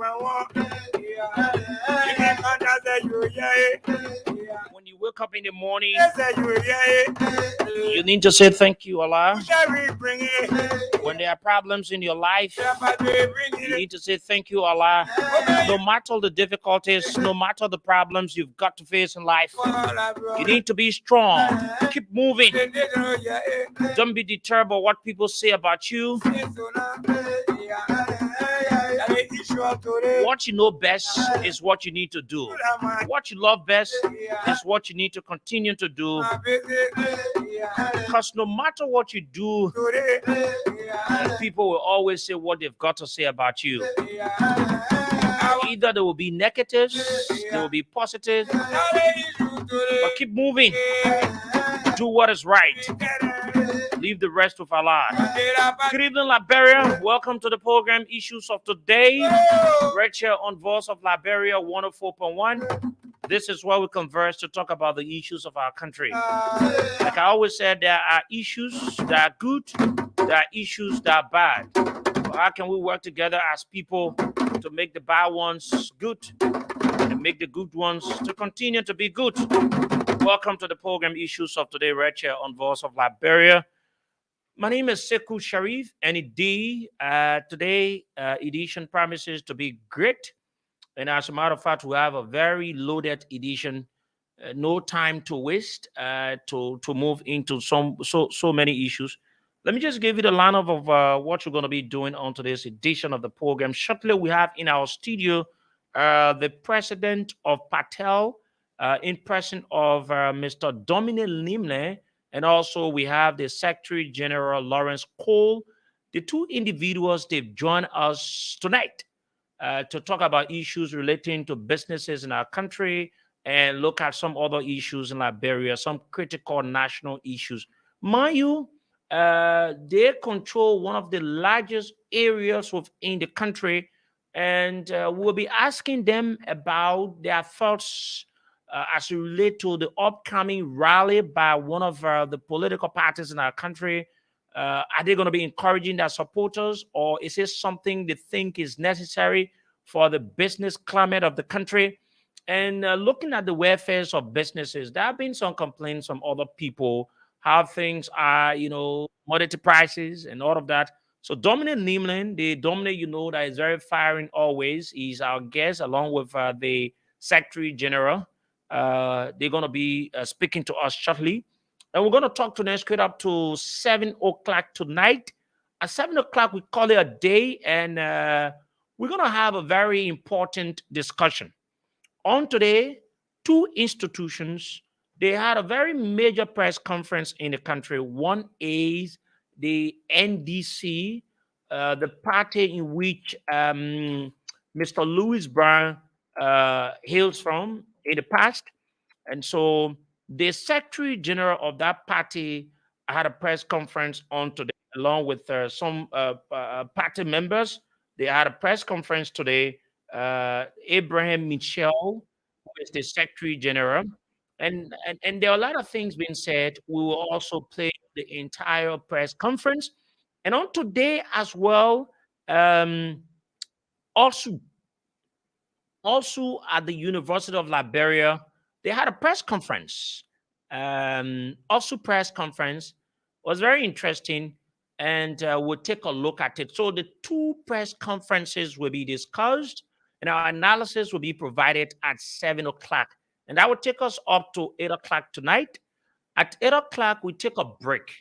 When you wake up in the morning, you need to say thank you, Allah. When there are problems in your life, you need to say thank you, Allah. No matter the difficulties, no matter the problems you've got to face in life, you need to be strong. Keep moving. Don't be deterred by what people say about you. What you know best is what you need to do. What you love best is what you need to continue to do. Because no matter what you do, people will always say what they've got to say about you. Either there will be negatives, there will be positives, but keep moving. Do what is right. Leave the rest with Allah. Good evening, Liberia. Welcome to the program Issues of Today. Right here on Voice of Liberia 104.1. This is where we converse to talk about the issues of our country. Like I always said, there are issues that are good, there are issues that are bad. But how can we work together as people to make the bad ones good and make the good ones to continue to be good? Welcome to the program Issues of Today, right here on Voice of Liberia. My name is Sekou Sharif, and today edition promises to be great. And as a matter of fact, we have a very loaded edition. No time to waste to move into so many issues. Let me just give you the lineup of what you're going to be doing on today's edition of the program. Shortly, we have in our studio the president of Patel, in person of Mr. Dominic Limle, and also we have the Secretary General Lawrence Cole. The two individuals, they've joined us tonight to talk about issues relating to businesses in our country and look at some other issues in Liberia, some critical national issues. Mind you, they control one of the largest areas within the country, and we'll be asking them about their thoughts as it relates to the upcoming rally by one of the political parties in our country. Are they going to be encouraging their supporters, or is it something they think is necessary for the business climate of the country? And looking at the welfares of businesses, there have been some complaints from other people how things are, commodity prices and all of that. So Dominic Nimlin, the Dominic, that is very firing always, is our guest along with the Secretary General. They're going to be speaking to us shortly. And we're going to talk to them straight up to 7 o'clock tonight. At 7 o'clock, we call it a day, and we're going to have a very important discussion. On today, two institutions, they had a very major press conference in the country. One is the NDC, the party in which Mr. Louis Brown hails from in the past. And so the Secretary General of that party had a press conference on today, along with some party members. They had a press conference today. Abraham Michel, who is the Secretary General, and there are a lot of things being said. We will also play the entire press conference, and on today as well. Also, at the University of Liberia, they had a press conference. Also, press conference was very interesting, and we'll take a look at it. So the two press conferences will be discussed, and our analysis will be provided at 7 o'clock. And that will take us up to 8 o'clock tonight. At 8 o'clock, we take a break.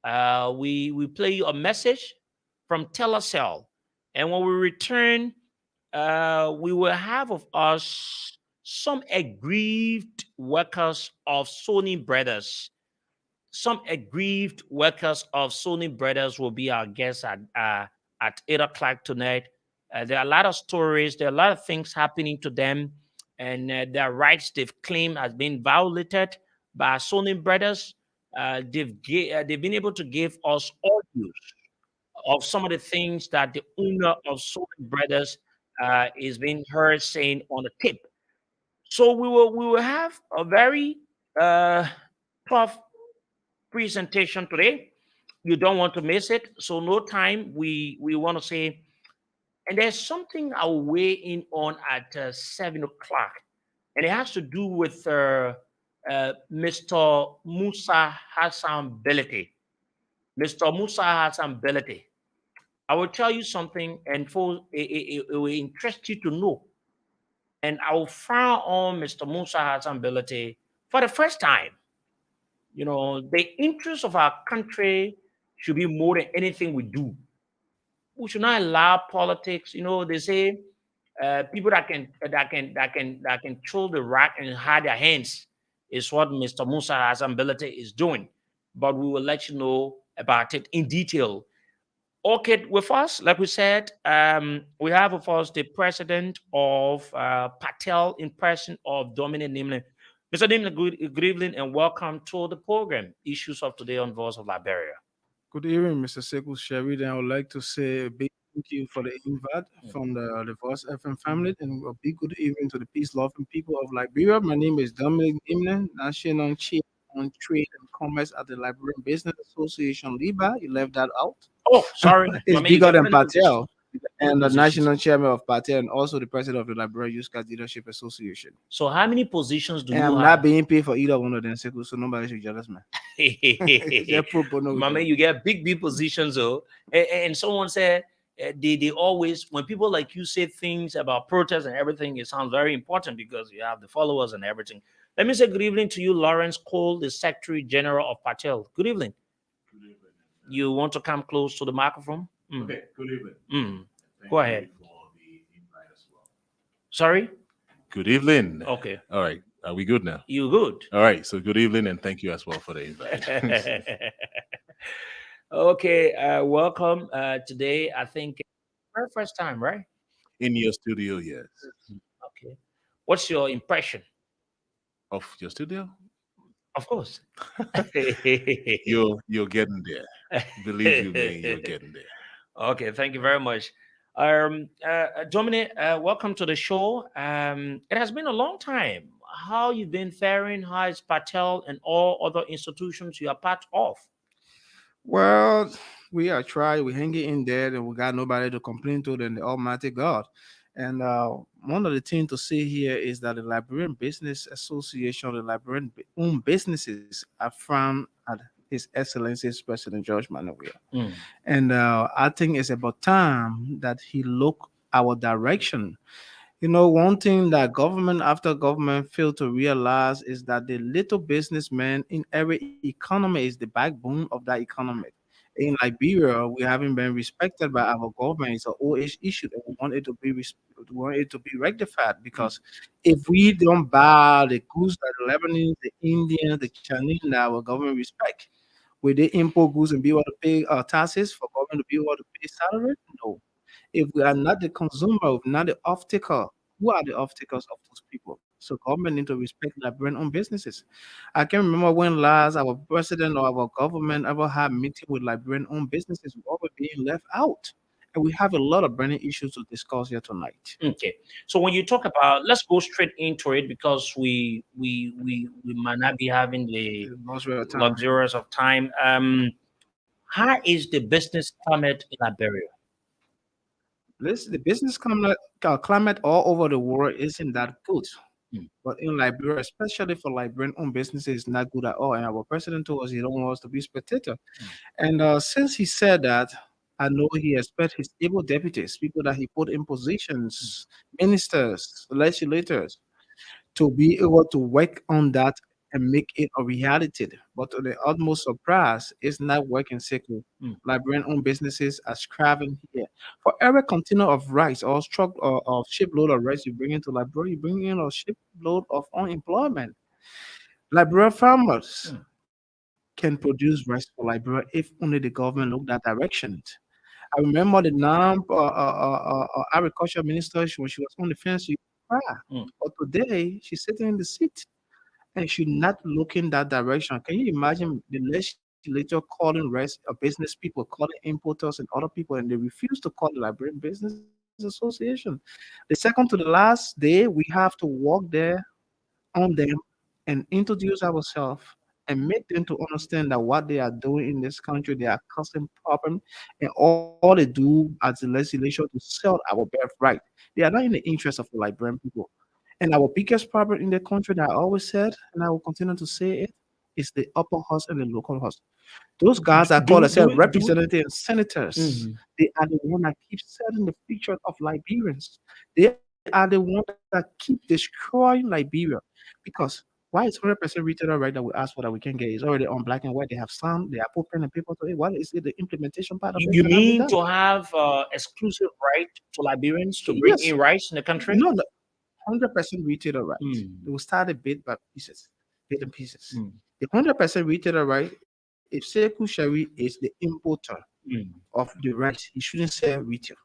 We play you a message from Telecel. And when we return, we will have of us some aggrieved workers of Sony Brothers. Some aggrieved workers of Sony Brothers will be our guests at 8 o'clock tonight. There are a lot of stories, there are a lot of things happening to them, and their rights they've claimed has been violated by Sony Brothers. They've been able to give us audios of some of the things that the owner of Sony Brothers is being heard saying on the tape. So we will have a very tough presentation today. You don't want to miss it. So no time. We want to say And there's something I'll weigh in on at 7 o'clock, and it has to do with Mr. Musa Hassan Belete. Mr. Musa Hassan Belete. I will tell you something, and it will interest you to know. And I will frown on Mr. Musa Hassan Belete for the first time. The interests of our country should be more than anything we do. We should not allow politics. They say people that can throw the rock and hide their hands is what Mr. Musa Hassan Belete is doing. But we will let you know about it in detail. Okay, with us, like we said, we have with us the president of Patel in person of Dominic Nimlin. Mr. Nimlin, good evening and welcome to the program, Issues of Today on Voice of Liberia. Good evening, Mr. Sekou Sherry. And I would like to say a big thank you for the invite from the Voice FM family, and a big good evening to the peace-loving people of Liberia. My name is Dominic Imnan, National Chief on Trade and Commerce at the Liberian Business Association, LIBA. You left that out. Oh, sorry. It's I mean, bigger than Patel. And the positions. national chairman of Patel, and also the president of the Liberia Youth Card Leadership Association. So, how many positions do And you I'm have? not being paid for either one of them, Sekou, so nobody should jealous me. They're pro bono. Mama, you get big positions, though. And someone said they always, when people like you say things about protests and everything, it sounds very important because you have the followers and everything. Let me say good evening to you, Lawrence Cole, the Secretary General of Patel. Good evening. Good evening. You want to come close to the microphone? Okay, good evening. Go ahead. For the invite as well. Sorry? Good evening. Okay. All right. Are we good now? You good? All right. So good evening and thank you as well for the invite. Okay. Welcome. Today, I think, very first time, right? In your studio, yes. Okay. What's your impression? Of your studio? Of course. You're getting there. Believe you me, you're getting there. Okay, thank you very much. Dominic, welcome to the show. It has been a long time. How you been faring? How is Patel and all other institutions you are part of? Well, we are trying, we hanging in there, and we got nobody to complain to than the Almighty God. And one of the things to say here is that the Liberian Business Association, the Liberian owned businesses, are from at His Excellency's President George Manuel. And I think it's about time that he look our direction. One thing that government after government fail to realize is that the little businessman in every economy is the backbone of that economy. In Liberia, we haven't been respected by our government. It's an old issue, and we want it to be rectified. Because if we don't buy the goods that the Lebanese, the Indians, the Chinese, that our government respect, will they import goods and be able to pay taxes for government to be able to pay salary? No. If we are not the consumer, if not the off-taker, who are the off-takers of those people? So government need to respect Liberian owned businesses. I can remember when last our president or our government ever had meeting with Liberian owned businesses, we all were being left out. And we have a lot of burning issues to discuss here tonight. Okay. So when you talk about, let's go straight into it because we might not be having the luxurious of time. How is the business climate in Liberia? The business climate all over the world isn't that good. But in Liberia, especially for Liberian owned businesses, it's not good at all. And our president told us he don't want us to be spectator. And since he said that, I know he expects his able deputies, people that he put in positions, ministers, legislators, to be able to work on that and make it a reality. But to the utmost surprise, it's not working circle. Liberian owned businesses are striving here. For every container of rice or truck or shipload of rice you bring into Liberia, you bring in a shipload of unemployment. Liberia farmers can produce rice for Liberia if only the government look that direction. I remember the agriculture minister when she was on the fence, she cried. But today she's sitting in the seat and she's not looking that direction. Can you imagine the legislature calling business people, calling importers and other people, and they refuse to call the Liberian Business Association? The second to the last day, we have to walk there on them and introduce ourselves and and make them to understand that what they are doing in this country, they are causing problem, and all they do as the legislation to sell our birthright. They are not in the interest of the Liberian people. And our biggest problem in the country that I always said, and I will continue to say it, is the upper house and the local house. Those guys that call themselves representatives and senators, Mhm. they are the one that keep selling the picture of Liberians. They are the one that keep destroying Liberia. Because why is 100% retail right that we ask for that we can get? It's already on black and white. They have sound, they have put pen and paper to it. What is it? The implementation part of it You cannot be mean done. to have exclusive right to Liberians to bring Yes, in rice in the country? no, 100% retailer right. Mm, They will start a bit by pieces, bit and pieces. mm, The 100% retailer right, if Sekou Sherry is the importer mm. of the rice, he shouldn't sell retail.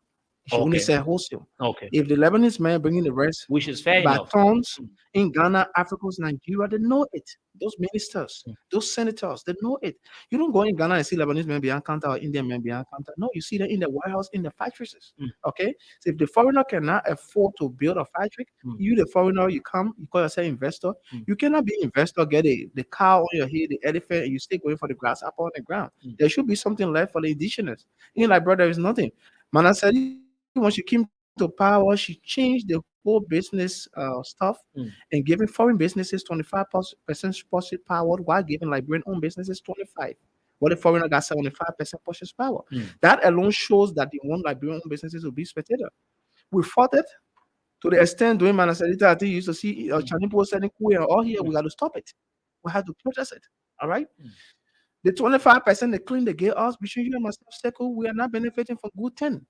He should only Okay, sell wholesale. okay, If the Lebanese man bringing the rice which is fair by enough. tons Mm, in Ghana, Africa, Nigeria, they know it. Those ministers, mm. those senators, they know it. You don't go in Ghana and see Lebanese men behind counter or Indian men behind counter. No, you see them in the warehouse, in the factories. Mm, Okay? So if the foreigner cannot afford to build a factory, mm, you, the foreigner, you come, you call yourself investor. mm, You cannot be investor, get the cow on your head, the elephant, and you stay going for the grasshopper on the ground. mm. There should be something left for the indigenous. In like, brother, there is nothing. Manasadi, when she came to power, she changed the whole business stuff and giving foreign businesses 25% purchase power while giving Liberian owned businesses 25. While the foreigner got 75% purchase power. Mm. That alone shows that the one Liberian owned businesses will be spectator. We fought it to the extent doing Manasalita, I think you used to see Mm. Chanipo selling Kuya all here. Mm. We got to stop it. We had to protest it. All right. Mm. The 25% they clean the gate us between you and myself, Sekou, we are not benefiting from good 10.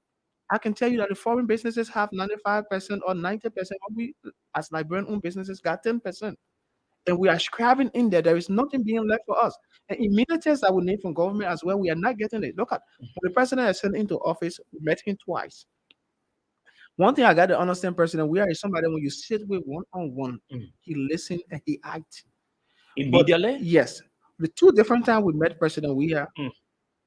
I can tell you that the foreign businesses have 95% or 90%. We, as Liberian owned businesses, got 10%. And we are scrapping in there. There is nothing being left for us. And immediate I would need from government as well. We are not getting it. Look at when the president is sent into office, we met him twice. One thing I got to understand, President, we are somebody when you sit with one on one, Mm. he listen and he act. But Immediately? yes, the two different times we met President, we are Mm.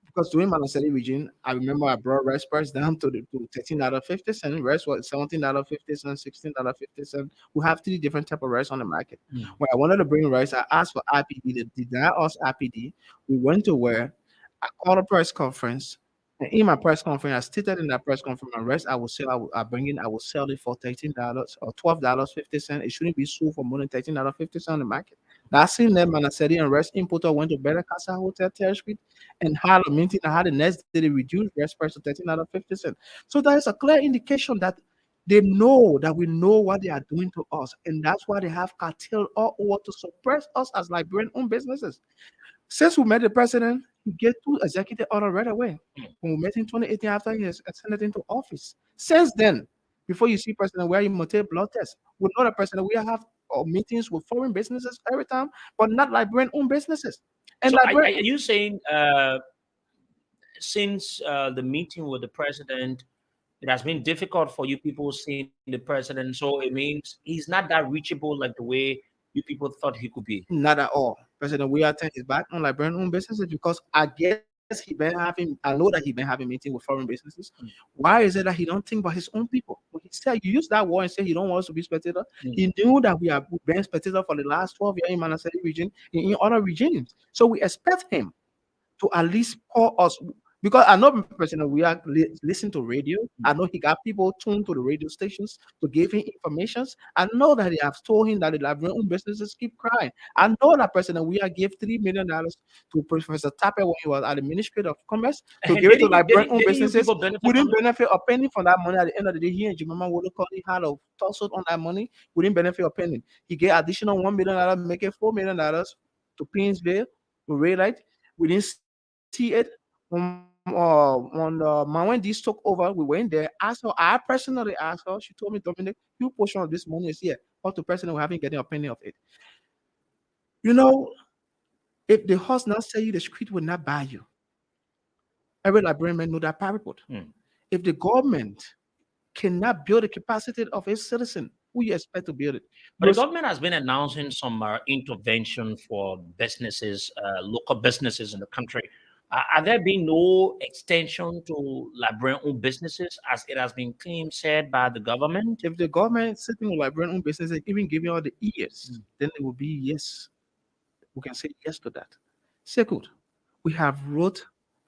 because during Manaseli region, I remember I brought rice price down to $13.50. Rice was $17.50, $16.50. We have three different type of rice on the market. Mm. When I wanted to bring rice, I asked for IPD. They did not ask IPD. We went to where I called a press conference. And in my press conference, I stated in that press conference, my rice I will sell, I bring in, I will sell it for $13 or $12.50. It shouldn't be sold for more than $13.50 on the market. That same day, Manaseri and rice importer went to Better Casa Hotel, Terrace Street, and had a meeting. I had the next day they reduced gas price to $13.50. So that is a clear indication that they know that we know what they are doing to us, and that's why they have cartel all over to suppress us as Liberian owned businesses. Since we met the president, he gave two executive order right away. Mm. When we met in 2018 after he has ascended into office. Since then, before you see president where you must take blood test, we know the president we have meetings with foreign businesses every time, but not Liberian owned businesses. And So Liberian are you saying since the meeting with the president, it has been difficult for you people seeing the president? So it means he's not that reachable like the way you people thought he could be. Not at all. President Weah is back on Liberian owned businesses because I guess he been having, I know that he been having meeting with foreign businesses. Mm. Why is it that he don't think about his own people? When he said, you use that word and say he don't want us to be spectator, Mm. he knew that we have been spectator for the last 12 years in Manasari region, in other regions. So we expect him to at least call us because I know President we are listen to radio. I know he got people tuned to the radio stations to give him information. I know that they have told him that the Liberian businesses keep crying. I know that President we are gave $3 million to Professor Tapper when he was at the Ministry of Commerce to give it to Liberian Didn't you businesses. people benefit We from didn't benefit a penny from that money at the end of the day. He and Jimama Wolokoli had a tussle on that money. We didn't benefit a penny. He gave additional $1 million, make it $4 million to Painesville, to Ray Light. We didn't see it when when this took over. We went there, asked her. I personally asked her. She told me, Dominic, your portion of this money is here. But the president we haven't getting a penny of it. You know, if the horse not sell you, the street will not buy you. Every Liberian man know that parable. Mm. If the government cannot build the capacity of its citizen, who you expect to build it? But the Those- government has been announcing some intervention for businesses, local businesses in the country. Are there been no extension to Liberian-owned businesses, as it has been claimed said by the government? if the government sitting with Liberian owned businesses even giving all the ears, Mm. then it will be yes. we can say yes to that. Second, we have wrote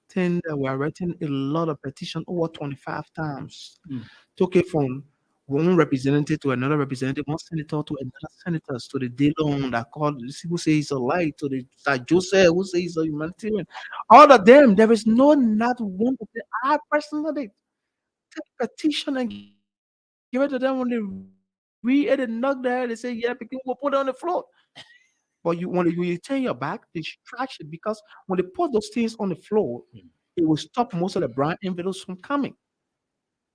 tender, we are writing a lot of petition over 25 times. Mm. Took it from one representative to another representative, one senator to another senator, to the Dillon that called, who say he's a light, to the Sir Joseph, who say he's a humanitarian. All of them, there is not one of them. I personally take petition and give it to them when they read it and knock their head, they say, yeah, because we'll put it on the floor. But when you turn your back, they trash it because when they put those things on the floor, it will stop most of the brown envelopes from coming.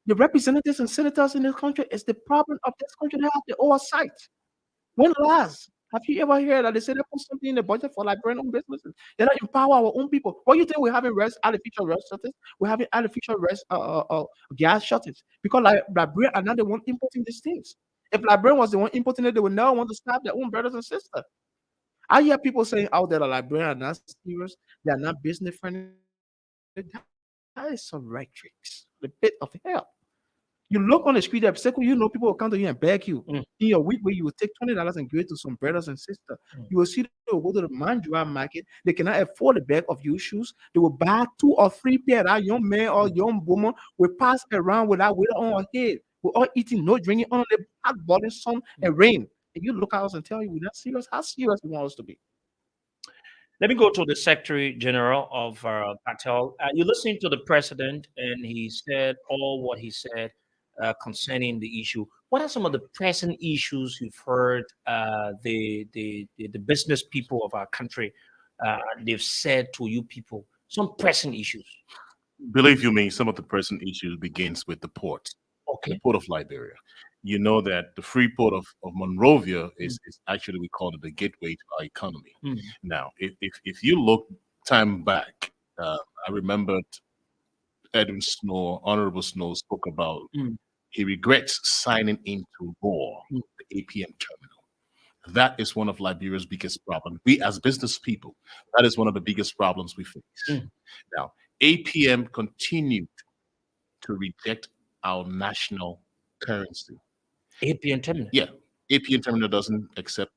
The representatives and senators in this country is the problem of this country. They have the oversight. When last have you ever heard that they say they put something in the budget for Liberian owned businesses? They don't empower our own people. What do you think we're having artificial rest shortage? We're having artificial gas shortage because Liberian are not the one importing these things. If Liberian was the one importing it, they would never want to stop their own brothers and sisters. I hear people saying out there that Liberian are not serious, they are not business friendly. That is some rhetorics, the pit of hell. You look on the street, you know people will come to you and beg you. In your week where you will take $20 and give it to some brothers and sisters. You will see they will go to the Manjua market. They cannot afford a bag of your shoes. They will buy 2 or 3 pair. That young man or young woman will pass around with that weight on her head. We're all eating, no drinking under the hot boiling sun and rain. And you look at us and tell you we're not serious. How serious we want us to be? Let me go to the Secretary General of Patel. You're listening to the president, and he said all what he said concerning the issue. What are some of the pressing issues you've heard the business people of our country they've said to you people? Some pressing issues. Believe you me, some of the present issues begins with the port, the Okay. port of Liberia. You know that the free port of Monrovia is actually, we call it the gateway to our economy. Mm. Now, if you look time back, I remembered Edwin Snow, Honorable Snow spoke about Mm. he regrets signing into war Mm. the APM terminal. That is one of Liberia's biggest problems. We as business people, that is one of the biggest problems we face. Mm. Now, APM continued to reject our national currency. APN terminal. Yeah, APM terminal doesn't accept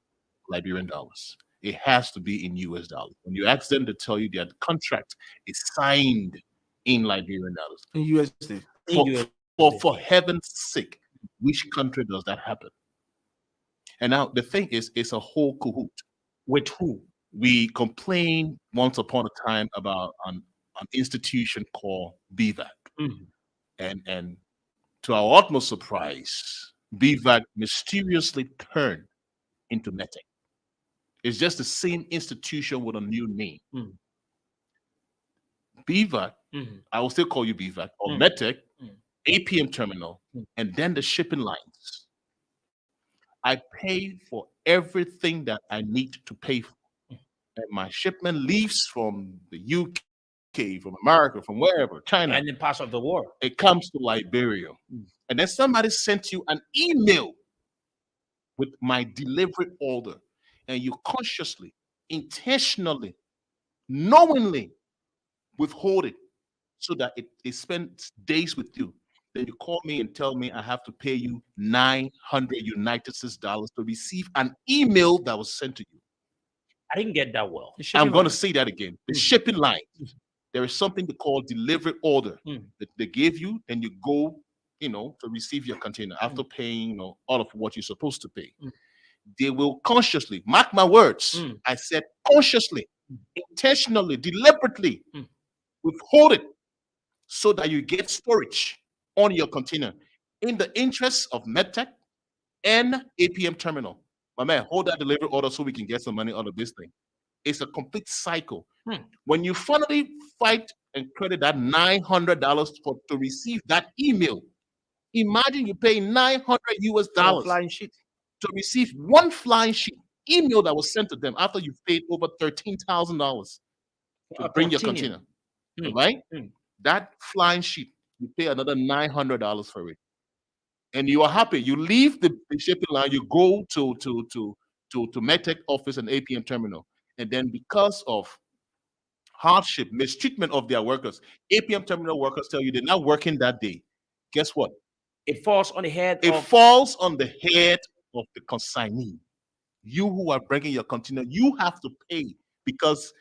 Liberian dollars. It has to be in US dollars. When you ask them to tell you that the contract is signed in Liberian dollars, In USD. for, In for heaven's sake, which country does that happen? And now the thing is, it's a whole cahoot. With who? We complained once upon a time about an institution called BVAC. Mm. And to our utmost surprise, BVAC mysteriously turned into METEC. It's just the same institution with a new name. Mm. BVAC, Mm. I will still call you BVAC, or Mm. METEC, Mm. APM terminal, Mm. and then the shipping lines. I pay for everything that I need to pay for. And my shipment leaves from the UK, from America, from wherever, China. And in parts of the world. It comes to Liberia. Mm. And then somebody sent you an email with my delivery order. And you consciously, intentionally, knowingly withhold it so that it spends days with you. Then you call me and tell me I have to pay you 900 United States dollars to receive an email that was sent to you. I didn't get that well. The I'm shipping going to line. say that again. The Mm. shipping line. Mm. There is something they call delivery order Mm. that they give you, and you go, to receive your container after paying, all of what you're supposed to pay. Mm. They will consciously, mark my words, Mm. I said consciously, intentionally, deliberately Mm. withhold it so that you get storage on your container in the interest of MedTech and APM terminal. My man, hold that delivery order so we can get some money out of this thing. It's a complete cycle. Hmm. When you finally fight and credit that $900 to receive that email, imagine you pay 900 US For a dollars flying sheet. to receive one flying sheet email that was sent to them after you've paid over $13,000 to bring your container. Hmm. Right? Hmm. That flying sheet, you pay another $900 for it. And you are happy. You leave the shipping line, you go to MedTech office and APM terminal. And then because of hardship, mistreatment of their workers, APM terminal workers tell you they're not working that day. Guess what? It falls on the head It of falls on the head of the consignee. You who are bringing your container, you have to pay because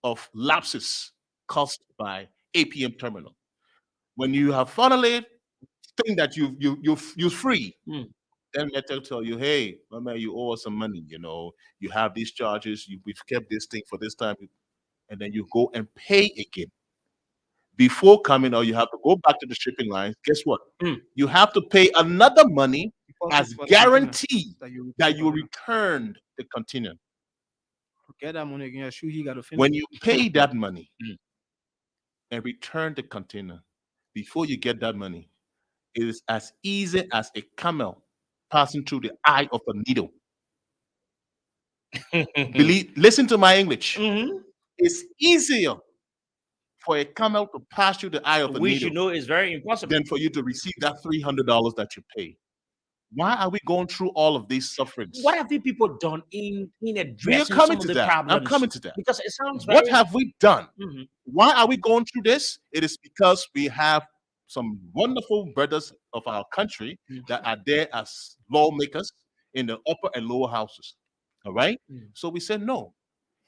of lapses caused by APM terminal. When you have finally think that you're free, Mm. then they'll tell you, hey, my man, you owe us some money. You have these charges. We've kept this thing for this time, and then you go and pay again before coming, or you have to go back to the shipping lines. Guess what? Mm. You have to pay another money Deposit as for the container guarantee that you that you return. returned the container. Get that money again. Sure, he got to finish. When you pay that money Mm. and return the container, before you get that money, it is as easy as a camel passing through the eye of a needle. Listen to my English. Mhm. It's easier for a camel to pass through the eye of a Which needle is very impossible. than for you to receive that $300 that you pay. Why are we going through all of these sufferings? What have the people done in We are addressing coming some to of the that. problems? I'm coming to that. Because it sounds What very. have we done? Mhm. Why are we going through this? It is because we have some wonderful brothers of our country Mhm. that are there as lawmakers in the upper and lower houses. All right. Mhm. So we said, no,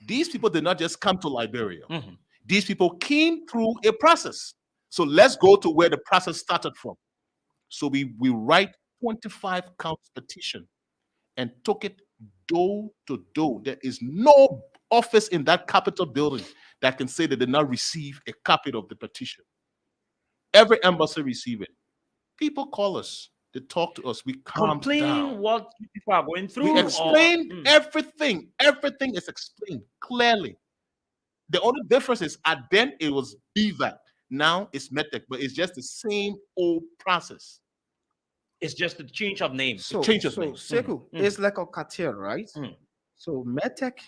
these people did not just come to Liberia. Mhm. These people came through a process. So let's go to where the process started from. So we write 25 counts petition and took it door to door. There is no office in that Capitol building that can say they did not receive a copy of the petition. Every embassy received it. People call us. They talk to us. We calm Complaining down. what people are going through. We explain Mm. everything. Everything is explained clearly. The only difference is at then it was BVAC. Now it's METEC, but it's just the same old process. It's just a change of name. So, change of so name. Sekou, Mm. it's like a cartel, right? Mm. So Metec,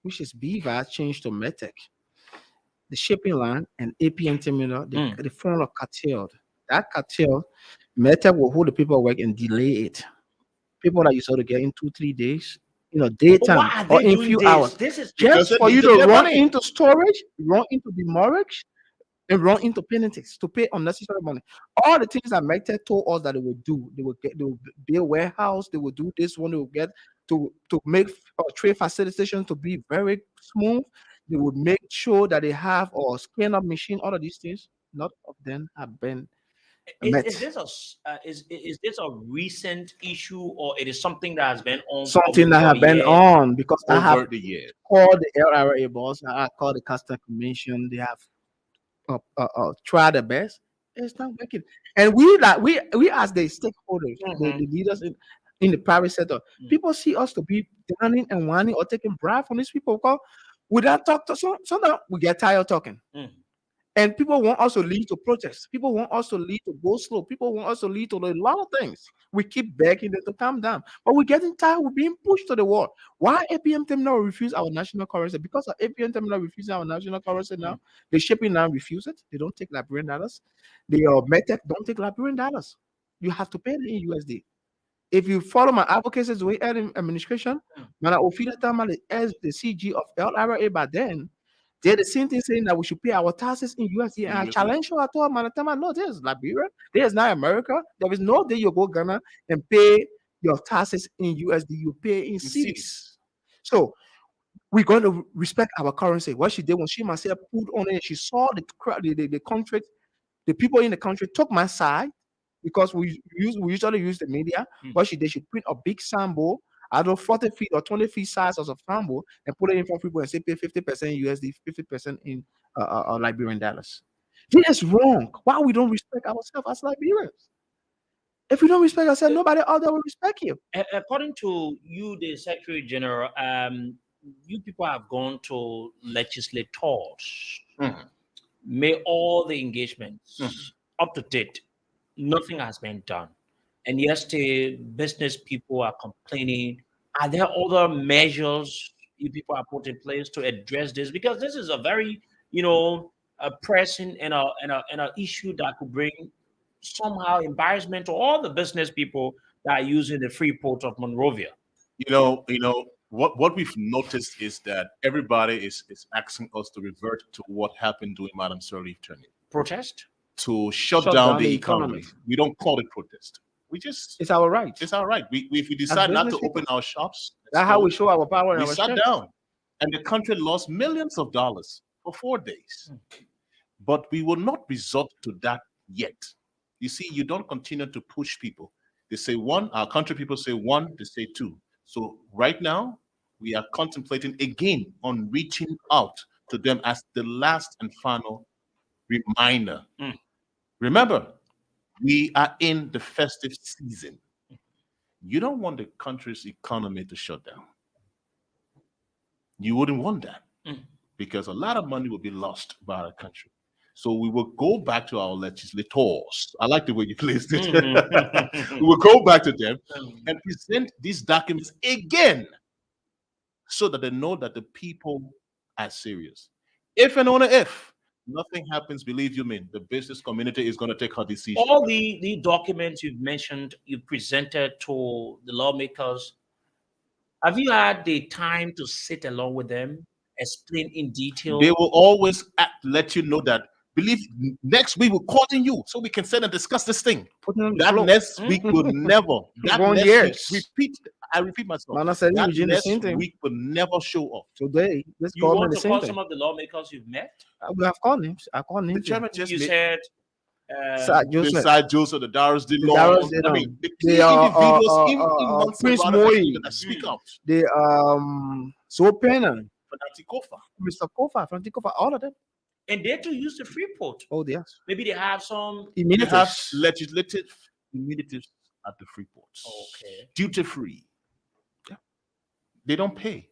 which is BVAS, changed to Metec. The shipping line and APN terminal, they form a cartel. That cartel, Metec will hold the paperwork and delay it. People that you saw to get in 2-3 days, But daytime why are or they in doing few this? hours, This is Because just they for need you to to get run money. into storage, run into demurrage, and run into penalties to pay unnecessary money. All the things that Metec told us that they would do, they will build warehouse, they will do this one, they will get to make trade facilitation to be very smooth. They would make sure that they have a scan up machine. All of these things, not of them have been met. is this is this a recent issue, or it is something that has been on for Something maybe that for a have been year? on because I have Over the years. called the LRA boss, I called the custom commission. They have try their best. It's not working. And we as the stakeholders, the leaders in the private sector, people see us to be whining and whining or taking bribe from these people. Because we don't talk to so now we get tired of talking. Mm. And people want us to lead to protests. People want us to lead to go slow. People want us to lead to a lot of things. We keep begging them to calm down. But we're getting tired. We're being pushed to the wall. Why APM terminal refuse our national currency? Because of APM terminal refusing our national currency now, the shipping now refuse it. They don't take Liberian dollars. The Metec don't take Liberian dollars. You have to pay it in USD. If you follow my advocacy the way administration, when I offer the CG of LRA by then, they're the same thing saying that we should pay our taxes in USD. And I USD. challenge you at all, man. I tell them, no, this is Liberia. This is not America. There is no day you go Ghana and pay your taxes in USD. You pay in cedis. So we're going to respect our currency. What she did when she myself put on it, she saw the country, the people in the country took my side because we usually use the media. What she did, she print a big sample, I don't know, 40 feet or 20 feet size of a sample and put it in front of people and say pay 50% USD, 50% in Liberian dollars. This is wrong. Why we don't respect ourselves as Liberians? If we don't respect ourselves, nobody out there will respect you. According to you, the Secretary General, you people have gone to legislators, made all the engagements up to date. Nothing has been done. And yesterday, business people are complaining. Are there other measures you people are put in place to address this? Because this is a very, a pressing and a issue that could bring somehow embarrassment to all the business people that are using the free port of Monrovia. What we've noticed is that everybody is asking us to revert to what happened during Madam Sirleaf tenure. Protest? To shut down the economy. We don't call it protest. We just, It's our right. it's all right. If we decide not to business open people. our shops, That's how we show our power and we our sat strength. down, and the country lost millions of dollars for 4 days. But we will not resort to that yet. You see, you don't continue to push people. They say one, our country people say one, they say two. So right now, we are contemplating again on reaching out to them as the last and final reminder. Mm. Remember, we are in the festive season. You don't want the country's economy to shut down. You wouldn't want that Mm. because a lot of money will be lost by the country. So we will go back to our legislators. I like the way you placed it. Mhm. We will go back to them and present these documents again so that they know that the people are serious. If and only if nothing happens, believe you me, the business community is going to take her decision. All the documents you've mentioned, you presented to the lawmakers. Have you had the time to sit along with them, explain in detail? They will always let you know that. Believe next week we're calling you so we can sit and discuss this thing. Putting on the That floor. next week will never. That Going next years. week, repeat. I repeat myself. Man, I said That we doing the next same thing week will never show up. today. This You government want the to same call thing. some of the lawmakers you've met? We have called names. I called The names. chairman just You made said Sir the Joseph. side Joseph, the Darius The DeLong. Darius I mean, DeLong. the key They are, individuals in Prince Montserrat Moy. that speak out. The Zopena, Fanati Kofa. Mr. Kofa, Franti Kofa, all of them. and they to use the free port. Oh, yes. Maybe they have some. They have Immunities. legislative immunities at the free ports. Okay. Duty free. Yeah. They don't pay.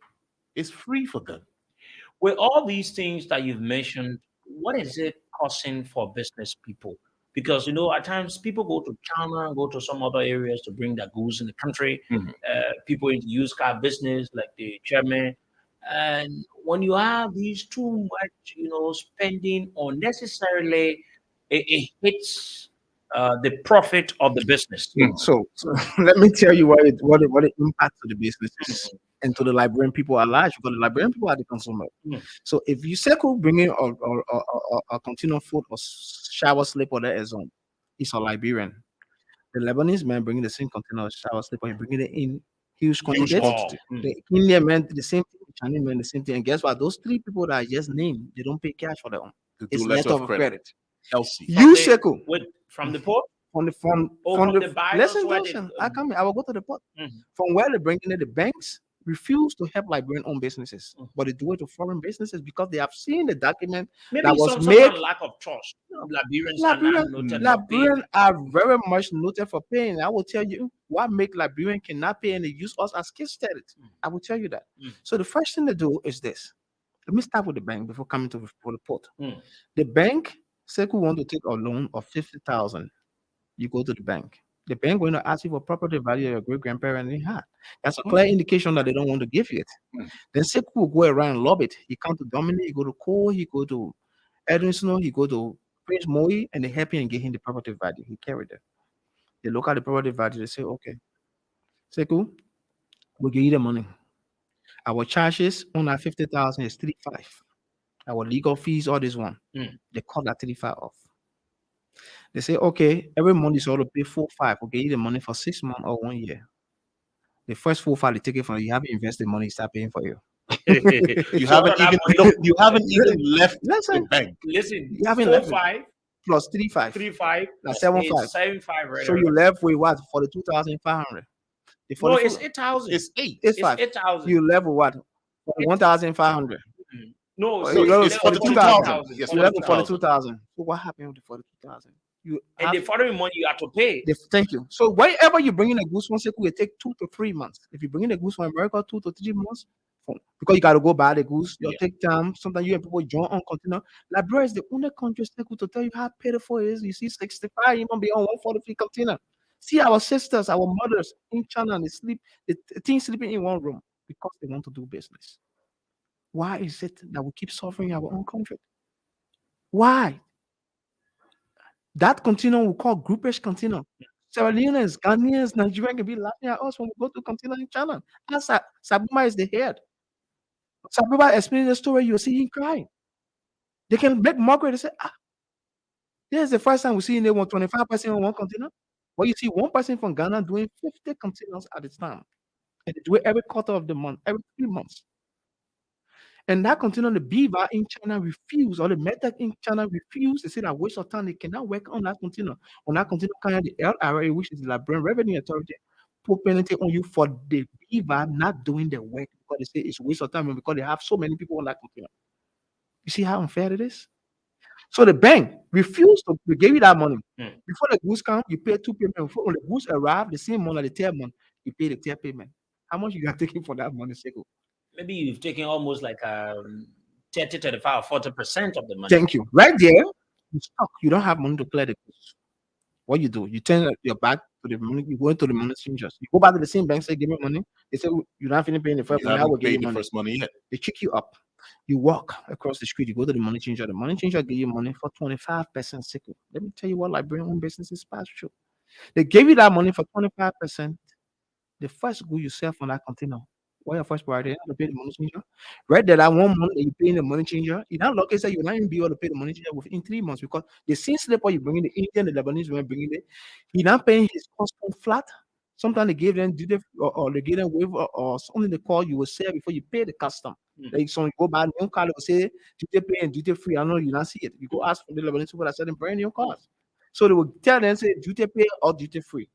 It's free for them. With all these things that you've mentioned, what is it costing for business people? Because at times people go to China, go to some other areas to bring their goods in the country. Mhm. People in the used car business, like the chairman. And when you have these too much, spending unnecessarily, it hits the profit of the business. So let me tell you what it impacts to the businesses and to the Liberian people at large, because the Liberian people are the consumer. Mm. So if you circle bringing a container food or shower slip or that is on, it's a Liberian. The Lebanese man bringing the same container of shower slip or bringing it in huge quantities. quantity. Mm. The Indian man the same thing, the Chinese man the same thing. And guess what? Those three people that I just named, they don't pay cash for their own. To It's do letter letter of credit. LC. You the- circle From the port? from the Oh, from from the the buyers listen, where they- listen. I come here, I will go to the port. Mhm. From where they bring in the banks refuse to help Liberian owned businesses, Mhm. but they do it to foreign businesses because they have seen the document Maybe that was some made. kind of lack of trust. Liberians are not noted for paying. Liberian are very much noted for paying. I will tell you what make Liberian cannot pay and they use us as case studies. I will tell you that. Mm. So the first thing they do is this. Let me start with the bank before coming to the port. Mm. The bank say who want to take a loan of 50,000. You go to the bank. The bank going to ask you for property value your great grandparent had. That's a clear indication that they don't want to give you it. Mm. Then Seku will go around and lob it. He come to Dominic, he go to Cole, he go to Edwin Snow, he go to Prince Moy, and they help him and give him the property value. He carried it. They look at the property value, they say, okay, Seku, we'll give you the money. Our charges on our 50,000 is 35. Our legal fees, all this one. Mm. They cut that 35 off. They say, okay, every month you ought to pay 4-5. Okay, you the money for 6 months or 1 year. The first 4-5 they take it from you. You haven't invested money, start paying for you. You So haven't that even money- you haven't even left the Listen, bank. Listen, You haven't 4-5, plus 3-5. 3-5, That's 7-5. 7-5, right? So you left with what? 42,500. The No, 44 it's 8,000. It's 8. it's It's 5. 8,000. You left with what? 1,500. No, Oh, so you left it's with 42,000. Yes, You left with 42,000. 42,000. So what happened with the 42,000? You And the following month you have to pay. thank you. So wherever you bring in a goods from Seku, it take 2 to 3 months. If you bring in a goods from America, 2 to 3 months, because you got to go buy the goods, you'll Yeah. take time. Sometimes you and people join on container. Liberia is the only country Seku to tell you how pitiful it is. You see 65, you might be on 143 container. See our sisters, our mothers in China, they sleep, the teens sleeping in one room because they want to do business. Why is it that we keep suffering our own country? Why? That container we call groupish container. Sierra Leoneans, Ghanaians, Nigerians can be laughing at us when we go to container in China. That's Sabuma is the head. Sabuma explaining the story, you'll see him crying. They can make mockery. They say, this is the first time we see they want 25% on one container. But you see one person from Ghana doing 50 containers at a time. And they do it every quarter of the month, every 3 months. And that container, the beaver in China refuse, or the method in China refuse. They say that waste of time, they cannot work on that container. On that container, the LRA, which is the Liberian Revenue Authority, put penalty on you for the beaver not doing the work because they say it's waste of time and because they have so many people on that container. You see how unfair it is? So the bank refused to give you that money. Mm. Before the goods come, you pay two payments. Before when the goods arrive, the same month, like the third month, you pay the third payment. How much you got taking for that money, Seko? Maybe you've taken almost like 30, 35, 40% of the money. Thank you. Right there, you stuck. You don't have money to clear the goods. What you do? You turn your back to the money. You go into the money changers. You go back to the same bank, say, "Give me money." They say, "You're not finished paying the first You money. I will haven't give you paid the money." first money yet. They trick you up. You walk across the street. You go to the money changer. The money changer give you money for 25% Seko. Let me tell you what Liberian owned businesses pass through. They gave you that money for 25%. The first good you sell from that container, what your first priority? You have to pay the money changer. Right there, that 1 month that you paying the money changer, in that lucky say you're not even be able to pay the money changer within 3 months because the same slipper you bring in the Indian, the Lebanese when bringing it, he not paying his custom flat. Sometimes they give them duty or they give them waiver or something they call you will sell before you pay the custom. Mm. Like so you go buy a new car, they will say duty pay and duty free. I know you not see it. You go ask for the Lebanese people that selling brand new cars. So they will tell them say duty pay or duty free.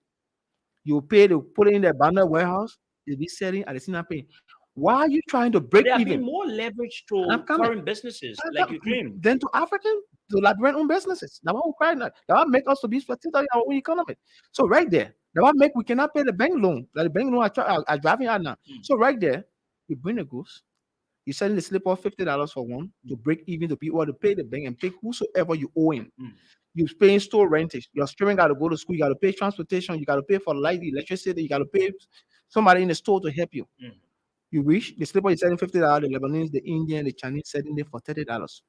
You pay to put it in the abandoned warehouse, they'll be selling at the same pay. Why are you trying to break They are even? being more leveraged I'm to coming. foreign businesses, like you claim. Then to African, to Liberian owned businesses. That one we cry now. That one make us to be spectators in our own economy. So right there, that one make we cannot pay the bank loan. That the bank loan are driving out now. Mm. So right there, you bring the goods, you selling the slip of $50 for one to break even to people to pay the bank and pay whosoever you owe him. Mm. You're paying store rentage. Your children got to go to school. You got to pay transportation. You got to pay for light, electricity. You got to pay somebody in the store to help you. Mm. You wish the slipper is selling $50. The Lebanese, the Indian, the Chinese selling it for $30.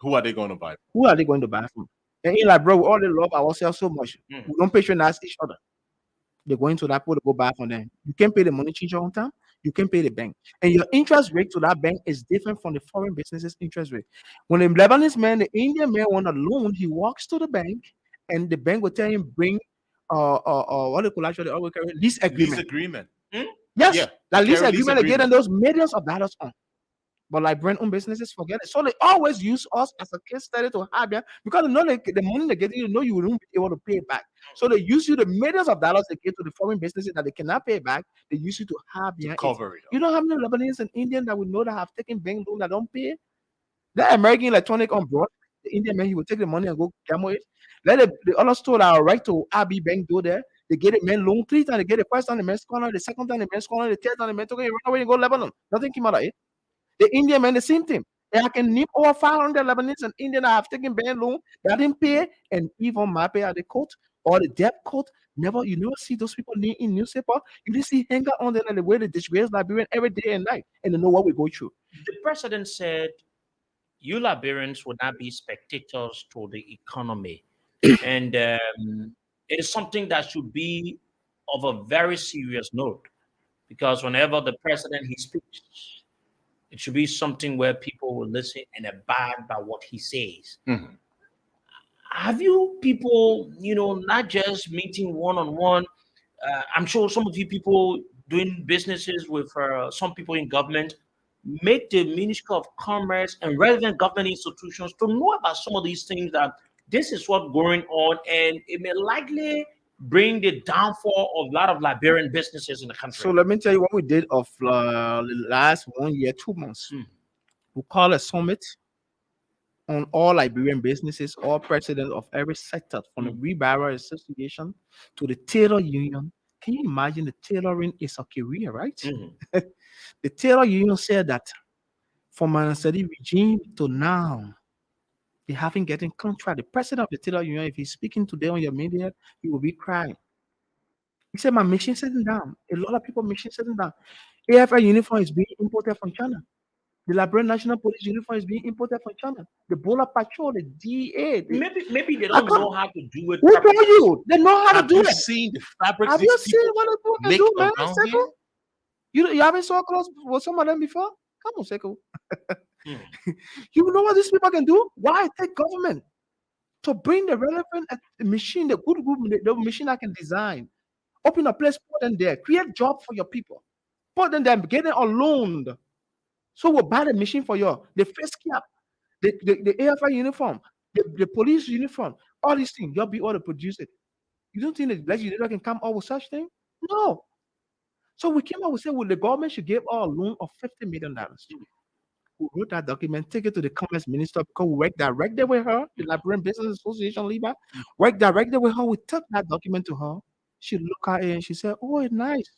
Who are they going to buy? Who are they going to buy from? And in like, bro, we all love ourselves so much. Mm. We don't patronize each other. They're going to that people to go buy from them. You can't pay the money changer on time. You can pay the bank. And your interest rate to that bank is different from the foreign business's interest rate. When the Lebanese man, the Indian man want a loan, he walks to the bank and the bank will tell him bring what they call actually always carry lease Lease agreement. agreement. Yes, Yeah, that they lease carry lease agreement they get them agreement. those millions of dollars on. But like brand-owned businesses, forget it. So they always use us as a case study to have them because they know the money they get, you know you won't be able to pay it back. So they use you the millions of dollars they give to the foreign businesses that they cannot pay back. They use you to have To it. cover it You up. know how many Lebanese and Indian that we know that have taken bank loan that don't pay? That American electronic on board, the Indian man, he will take the money and go gamble it. Let the other store that are right to RB bank go there. They get a man loan 3 times. They get the first time the man's corner, the second time the man's corner, the third time the man took it, run away and go Lebanon. Nothing came out of it. The Indian man, the same thing. And I can name over 500 Lebanese and Indian that have taken bank loan that didn't pay, and even my pay at the court or the debt court. You never see those people in newspaper. You just see hanger on them and the way they disgrace Liberian every day and night, and they know what we go through. The president said, "You Liberians will not be spectators to the economy," and it is something that should be of a very serious note because whenever the president he speaks, it should be something where people will listen and abide by what he says. Mhm. Have you people, not just meeting one on one? I'm sure some of you people doing businesses with some people in government make the Ministry of Commerce and relevant government institutions to know about some of these things that this is what's going on, and it may likely bring the downfall of a lot of Liberian businesses in the country. So let me tell you what we did of the last 1 year, 2 months. We call a summit on all Liberian businesses, all presidents of every sector, from the Rebarber Association to the tailor union. Can you imagine the tailoring is a career, right? The tailor union said that from an unsteady regime to now, they haven't getting contract. The president of the tailor union, if he's speaking today on your media, he will be crying. He said, my machine sitting down. A lot of people machine sitting down. AFL uniform is being imported from China. The Liberian National Police uniform is being imported from China. The Border Patrol, the DA. Maybe they don't know how to do it Who told properly. you? They know how to Have do you it. seen the fabrics Have these you seen people what they make do, man? around Seko? here? You haven't saw clothes for some of them before? Come on, Seko. Hmm. You know what these people can do? Why take government to bring the relevant machine, the good group, the machine I can design. Open a place, put them there, create job for your people. Put them there, get them on loan. So we'll buy the machine for you. The face cap, the AFI uniform, the police uniform, all these things, you'll be able to produce it. You don't think the legislator can come up with such thing? No. So we came up with say, well, the government should give our loan of $50 million. We wrote that document, take it to the commerce minister because we work directly with her, the Liberian Business Association Liba. Work directly with her. We took that document to her. She looked at it and she said, "Oh, it's nice.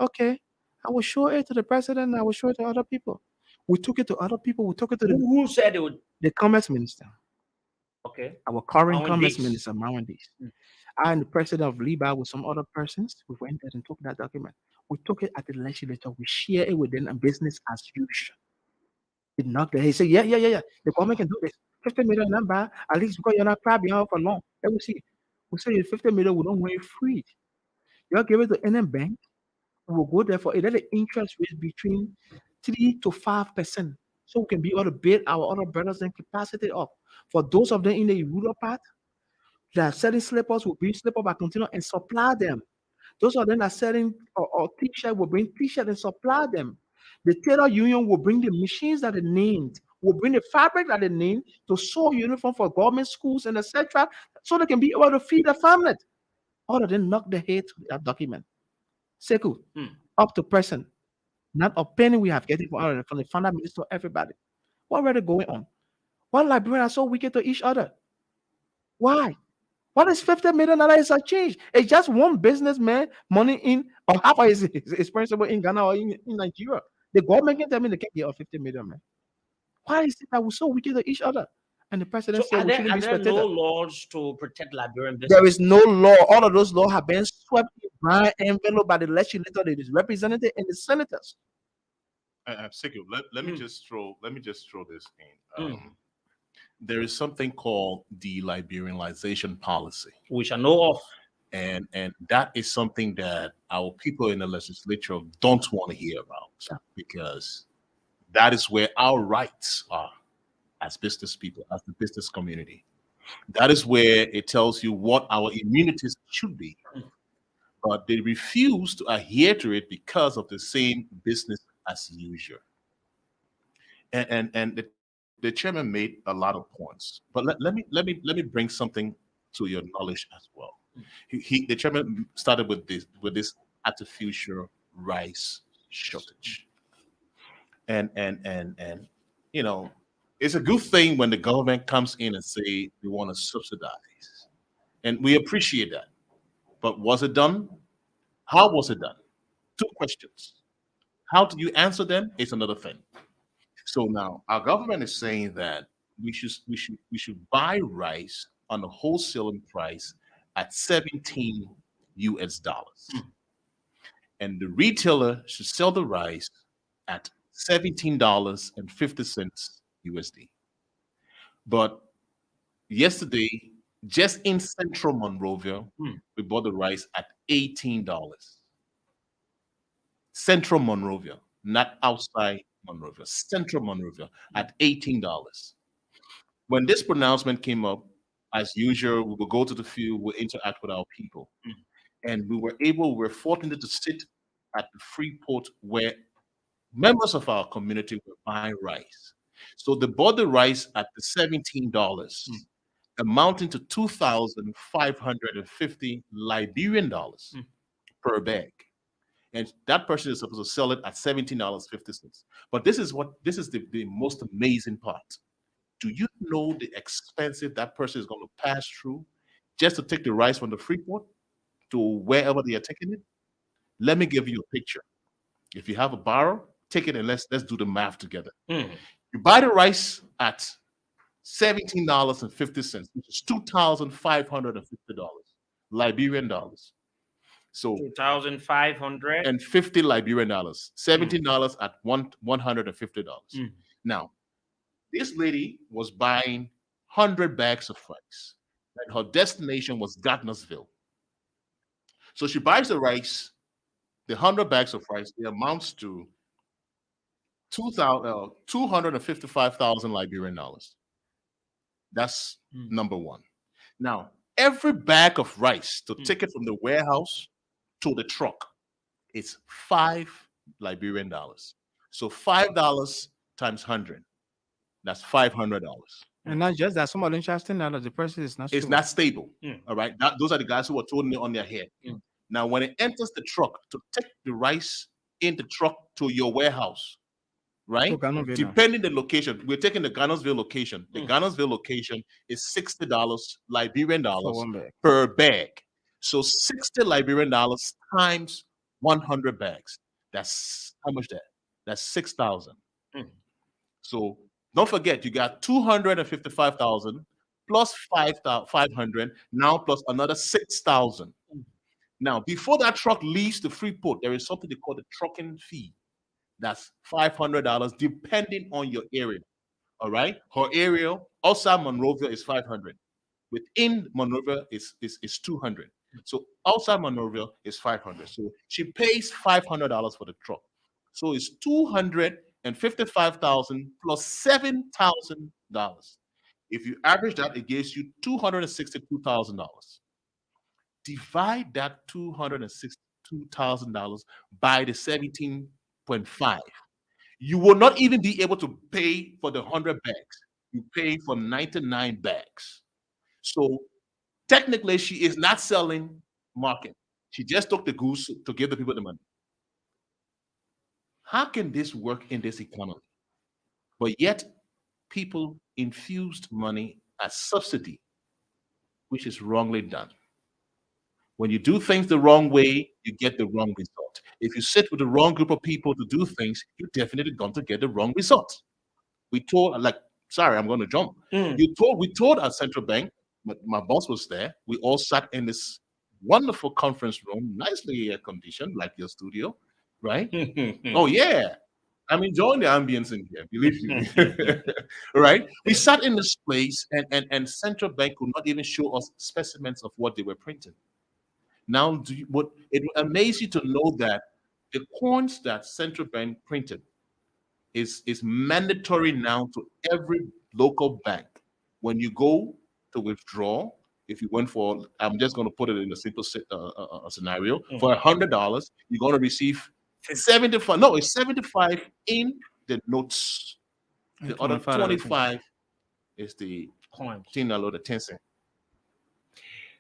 Okay. I will show it to the president. I will show it to other people." We took it to other people. We took it to Who said it would? the commerce minister, Okay. our current Marwan commerce Dix. minister, Mawandis. I and the president of Liba with some other persons, we went there and took that document. We took it at the legislature. We share it within a business as usual. It knocked the head. He said, yeah. The government can do this. 50 million number, at least because you're not crabbing out for long. Let me see. We say 50 million, we don't want it free. You'll give it to any bank. We will go there for it. Let the interest rate between 3 to 5%. So we can be able to build our other brothers and capacity up. For those of them in the rural part that are selling slippers, will bring slipper by container and supply them. Those of them that are selling or t-shirt will bring t-shirt and supply them. The tailor union will bring the machines that they named, will bring the fabric that they named to sew uniform for government schools and etc. So they can be able to feed their family. All of them knock the head to that document. Seku, up to present, not a penny we have getting from the founder minister, everybody. What really going on? Why Liberians are so wicked to each other? Why? What is $50 million is a change? It's just one businessman money in or half of his principal in Ghana or in Nigeria. The government can tell me they can't get 50 million, man. Why is it that we're so wicked to each other? And the president So said are we shouldn't there be spectators. no laws to protect Liberian business? There is no law. All of those laws have been swept in brown envelope by the legislator, the representative, and the senators. Siku, let me just throw this in. There is something called the Liberianization policy, which I know of. and that is something that our people in the legislature don't want to hear about, because that is where our rights are as business people, as the business community. That is where it tells you what our immunities should be. But they refuse to adhere to it because of the same business as usual. And the chairman made a lot of points. But let me bring something to your knowledge as well. The chairman started with this artificial rice shortage. And you know, it's a good thing when the government comes in and say we want to subsidize. And we appreciate that. But was it done? How was it done? Two questions. How do you answer them? It's another thing. So now our government is saying that we should buy rice on a wholesaling price at 17 US dollars. And the retailer should sell the rice at $17.50 USD. But yesterday, just in central Monrovia, we bought the rice at $18. Central Monrovia, not outside Monrovia, central Monrovia at $18. When this pronouncement came up, as usual, we will go to the field, we'll interact with our people. And we were fortunate to sit at the free port where members of our community were buying rice. So they bought the rice at the $17, amounting to 2,550 Liberian dollars per bag. And that person is supposed to sell it at $17.50. But this is the most amazing part. Do you know the expensive that person is going to pass through just to take the rice from the free port to wherever they are taking it? Let me give you a picture. If you have a barrel, take it and let's do the math together. You buy the rice at $17.50, which is $2,550 Liberian dollars. So 2,550 Liberian dollars, $17 at $150. Now, this lady was buying 100 bags of rice, and her destination was Gardnersville. So she buys the rice, the 100 bags of rice, it amounts to 255,000 Liberian dollars. That's number one. Now, every bag of rice to take it from the warehouse to the truck is $5 Liberian. So $5 times 100, that's $500. And not just that, some of them interesting now that the person is not It's sure. not stable. Mm. All right. Those are the guys who are holding it on their head. Mm. Now, when it enters the truck to take the rice in the truck to your warehouse, right? To Ghana, Vietnam. Depending the location, we're taking the Ghana'sville location. The Ghana'sville location is $60 Liberian For dollars one bag. per bag. So $60 Liberian times 100 bags. That's how much that? That's 6,000. Mm. So don't forget, you got 255,000 plus 500, now plus another 6,000. Now, before that truck leaves the Freeport, there is something they call the trucking fee. That's $500 depending on your area. All right. Her area outside Monrovia is 500. Within Monrovia is 200. So outside Monrovia is 500. So she pays $500 for the truck. So it's 255,000 plus $7,000. If you average that, it gives you $262,000. Divide that $262,000 by the 17.5. You will not even be able to pay for the 100 bags. You pay for 99 bags. So technically, she is not selling market. She just took the goose to give the people the money. How can this work in this economy? But yet, people infused money as subsidy, which is wrongly done. When you do things the wrong way, you get the wrong result. If you sit with the wrong group of people to do things, you're definitely going to get the wrong result. We told, like, sorry, I'm going to jump. We told our central bank, my boss was there. We all sat in this wonderful conference room, nicely air conditioned, like your studio, right? Oh yeah, I'm enjoying the ambience in here. Believe me, right? We sat in this place, and central bank could not even show us specimens of what they were printing. Now, it will amaze you to know that the coins that central bank printed is mandatory now to every local bank. When you go to withdraw, if you went for, I'm just going to put it in a simple scenario, for $100, you're going to receive 75. No, it's 75 in the notes. The other 25 is the Coins. the 10 cent.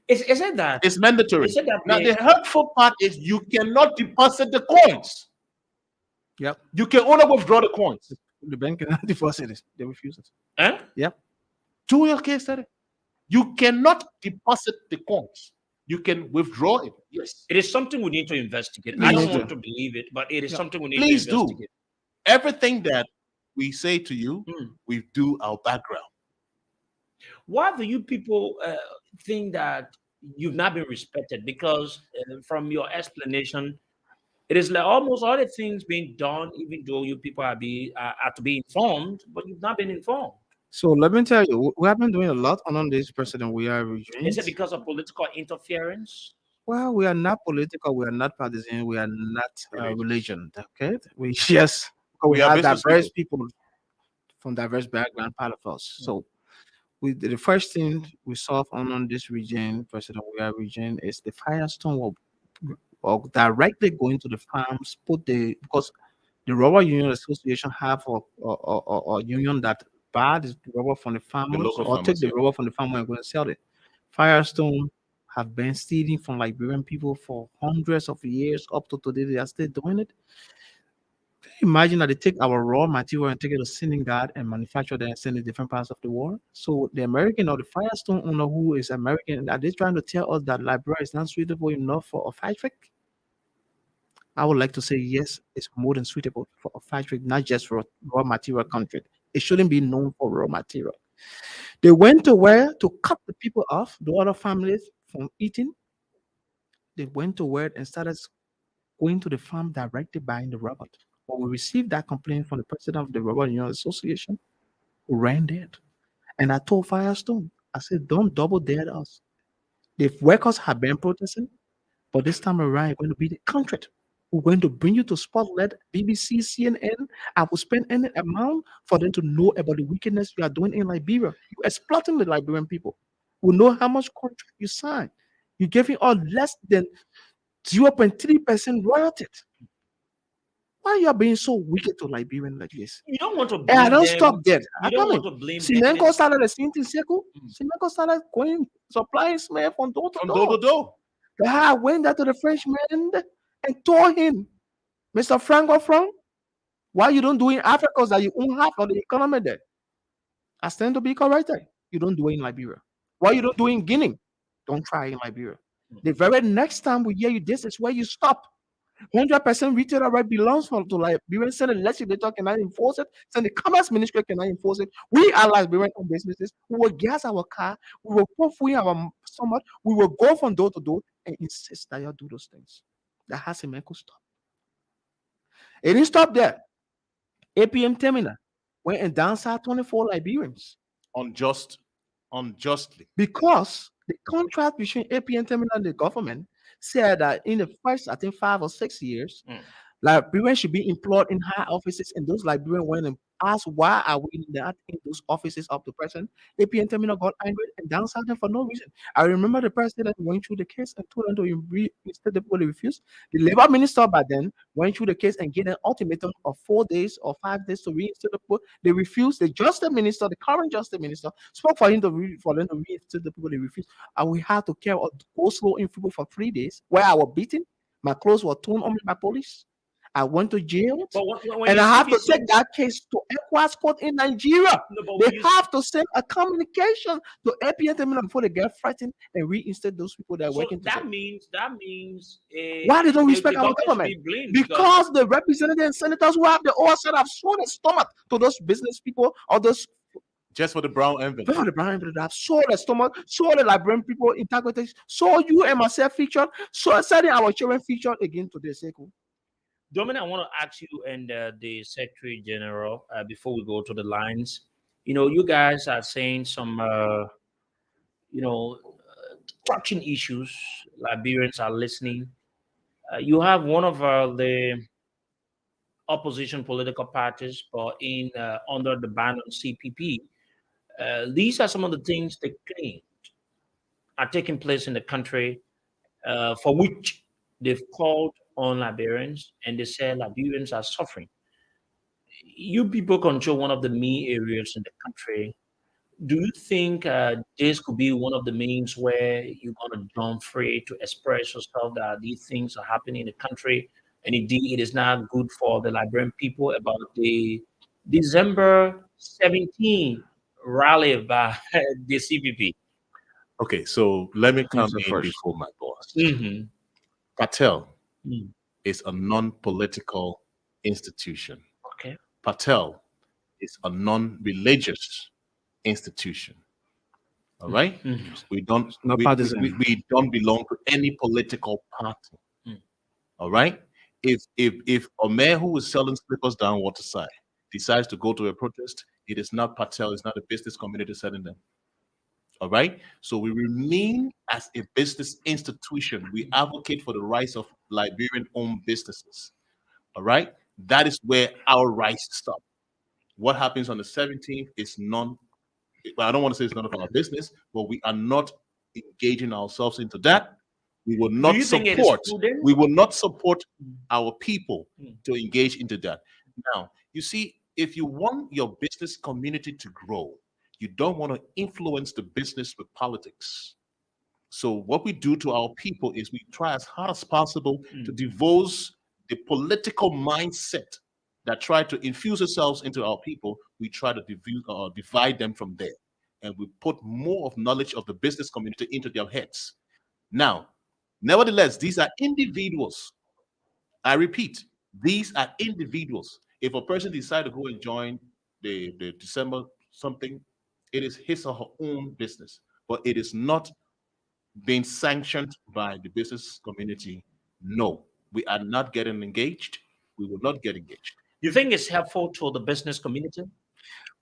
Is it that? It's mandatory. Is it that Now, they- the hurtful part is you cannot deposit the coins. Yep. You can only withdraw the coins. The bank cannot deposit it. They refuse it. Huh? Yep. Do your case study. You cannot deposit the coins. You can withdraw it. Yes. It is something we need to investigate. I Please don't do. want to believe it, but it is Yeah. something we need Please to do. investigate. Everything that we say to you, we do our background. Why do you people think that you've not been respected? Because from your explanation, it is like almost all the things being done, even though you people are to be informed, but you've not been informed. So let me tell you, we have been doing a lot on this president we are regime. Is it because of political interference? Well, we are not political, we are not partisan, we are not religion. Okay, we just we are have business diverse people from diverse background, part of us. So the first thing we saw on this region, President we are region, is the Firestone will directly going to the farms, because the Rubber Union Association have a union that buy the rubber from the farmers local or farmers, take the yeah. rubber from the farmer and go and sell it. Firestone have been stealing from Liberian people for hundreds of years. Up to today, they are still doing it. Can you imagine that they take our raw material and take it to Senegal and manufacture them and send it different parts of the world? So the American or the Firestone owner who is American, are they trying to tell us that Liberia is not suitable enough for a factory? I would like to say yes, it's more than suitable for a factory, not just for raw material country. It shouldn't be known for raw material. They went to where to cut the people off, the other families from eating. They went to where and started going to the farm directly buying the rubber. When we received that complaint from the president of the Rubber Union Association, who ran it. And I told Firestone, I said, don't double dare us. The workers have been protesting, but this time around, you're going to be the contract. We're going to bring you to spotlight BBC, CNN. I will spend any amount for them to know about the wickedness you are doing in Liberia. You're exploiting the Liberian people. will know how much contract you signed. You're giving all less than 0.3% royalties. Why you are being so wicked to Liberian like this? You don't want to And I blame don't them. stop there. You I don't come want in. to blame them. Simenko started the same thing, Seku. Mm. Simenko started going supplying cement from door to From door to door. door. I went there to the Frenchman and told him, Mr. Franco from, why you don't do in Africa because that you own half of the economy there? I stand to be corrected. You don't do it in Liberia. Why you don't do it in Guinea? Don't try in Liberia. The very next time we hear you, this is where you stop. 100% retail right belongs to Liberian. Send the legislator cannot enforce it. Send the commerce ministry cannot enforce it. We are Liberian owned businesses. We will gas our car. We will put food in our stomach. We will go from door to door and insist that you do those things. That has a medical stop. It didn't stop there. APM terminal went and downside 24 Liberians Unjustly. because the contract between APM terminal and the government said that in the first, I think, 5 or 6 years, Liberians should be employed in high offices, and those Liberians went and asked, why are we not in those offices of the president? APN terminal got angry and downsized them for no reason. I remember the president went through the case and told them to reinstate the people they refused. The labor minister by then went through the case and gave an ultimatum of 4 days or 5 days to reinstate the people. They refused. The justice minister, the current justice minister, spoke for him for them to reinstate the people they refused. And we had to go slow in people for 3 days where I was beaten. My clothes were torn on me by police. I went to jail, But when and you I have to speak- take that case to ECOWAS court in Nigeria. No, but when They you- have to send a communication to APN terminal before they get threatened and reinstate those people that are so working. that means Why they don't respect our should government? be blamed Because the representatives and senators who have the oversight have sold their stomach to those business people or those Just for the brown envelope. people, the brown people that have sold their stomach, sold the Liberian people integrity, saw you and myself featured, so setting our children featured again today. Seku. Dominic, I want to ask you and the Secretary General before we go to the lines. You guys are saying some, touching issues. Liberians are listening. You have one of the opposition political parties, but in under the ban on CPP. These are some of the things they claim are taking place in the country for which they've called on Liberians, and they say Liberians are suffering. You people control one of the main areas in the country. Do you think this could be one of the means where you're going to jump free to express yourself that these things are happening in the country, and indeed it is not good for the Liberian people about the December 17 rally by the CPP? Okay, so let me come Answer in first. before my boss. Mm-hmm. Patel Mm. is a non-political institution. Okay. Patel is a non-religious institution. All right? Mhm. We don't Not we, partisan. we don't belong to any political party. Mm. All right? If a man who is selling slippers down Waterside decides to go to a protest, it is not Patel, it's not a business community selling them. All right. So we remain as a business institution. We advocate for the rights of Liberian owned businesses. All right. That is where our rights stop. What happens on the 17th is I don't want to say it's none of our business, but we are not engaging ourselves into that. We will not you think it is support. prudent? We will not support our people Mm. to engage into that. Now, you see, if you want your business community to grow, you don't want to influence the business with politics. So what we do to our people is we try as hard as possible to divulge the political mindset that try to infuse ourselves into our people. We try to divide them from there, and we put more of knowledge of the business community into their heads. Now, nevertheless, these are individuals. I repeat, these are individuals. If a person decides to go and join the December something, it is his or her own business, but it is not being sanctioned by the business community. No, we are not getting engaged. We will not get engaged. You think it's helpful to the business community?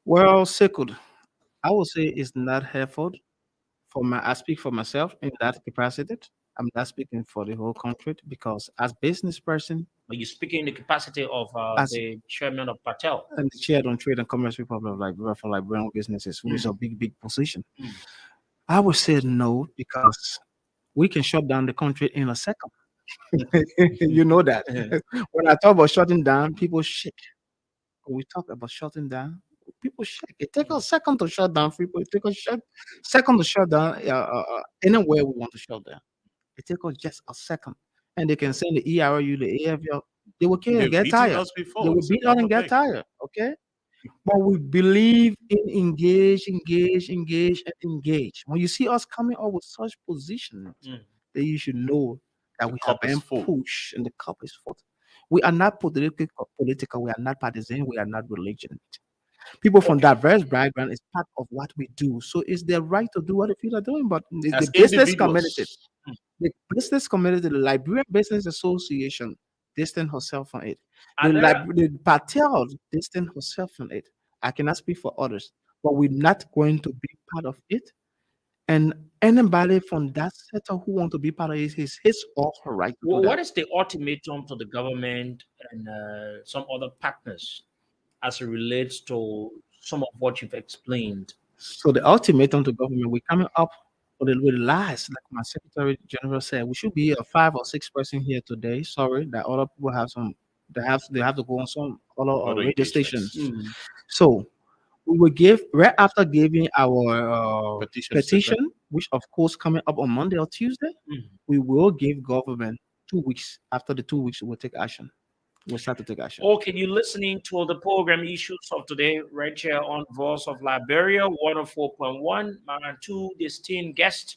Well, Sekud, I would say it's not helpful I speak for myself in that capacity. I'm not speaking for the whole country because as business person Are you speaking in the capacity of As- the chairman of Patel? and the chair on Trade and Commerce Republic of Liberia for Liberian businesses, which is a big position. Mm. I would say no because we can shut down the country in a second. You know that. When I talk about shutting down, people shake. When we talk about shutting down, people shake. It takes a second to shut down people. It takes a second to shut down anywhere we want to shut down. It takes us just a second. And they can send the ERU, the AFL. They will kill and They've get beaten tired. us They before. will It's a beat us and normal get thing. tired. Okay? But we believe in engage. When you see us coming up with such positions, Mm. then you should know that The we have cup is been full. pushed and the cup is full. We are not political, we are not partisan, we are not religion. People from Okay. diverse background is part of what we do. So it's their right to do what they feel are doing. But the As business community, individuals, the business community, the Liberian Business Association distanced herself from it. Are there The Patel distanced herself from it. I cannot speak for others, but we're not going to be part of it. And anybody from that sector who want to be part of it is his or her right to do that. what is the ultimatum to the government and some other partners as it relates to some of what you've explained? So the ultimatum to government, we're coming up with the last, like my Secretary General said, we should be a 5 or 6 person here today. Sorry that other people have some, they have to go on some other other radio engagements, stations. Mm. So we will give right after giving our petition statement. petition, which of course coming up on Monday or Tuesday, Mm. we will give government 2 weeks. After the 2 weeks, we'll take action. We'll start to take action. Okay, you're listening to the program Issues of Today right here on Voice of Liberia, 104.1. My two distinct guests,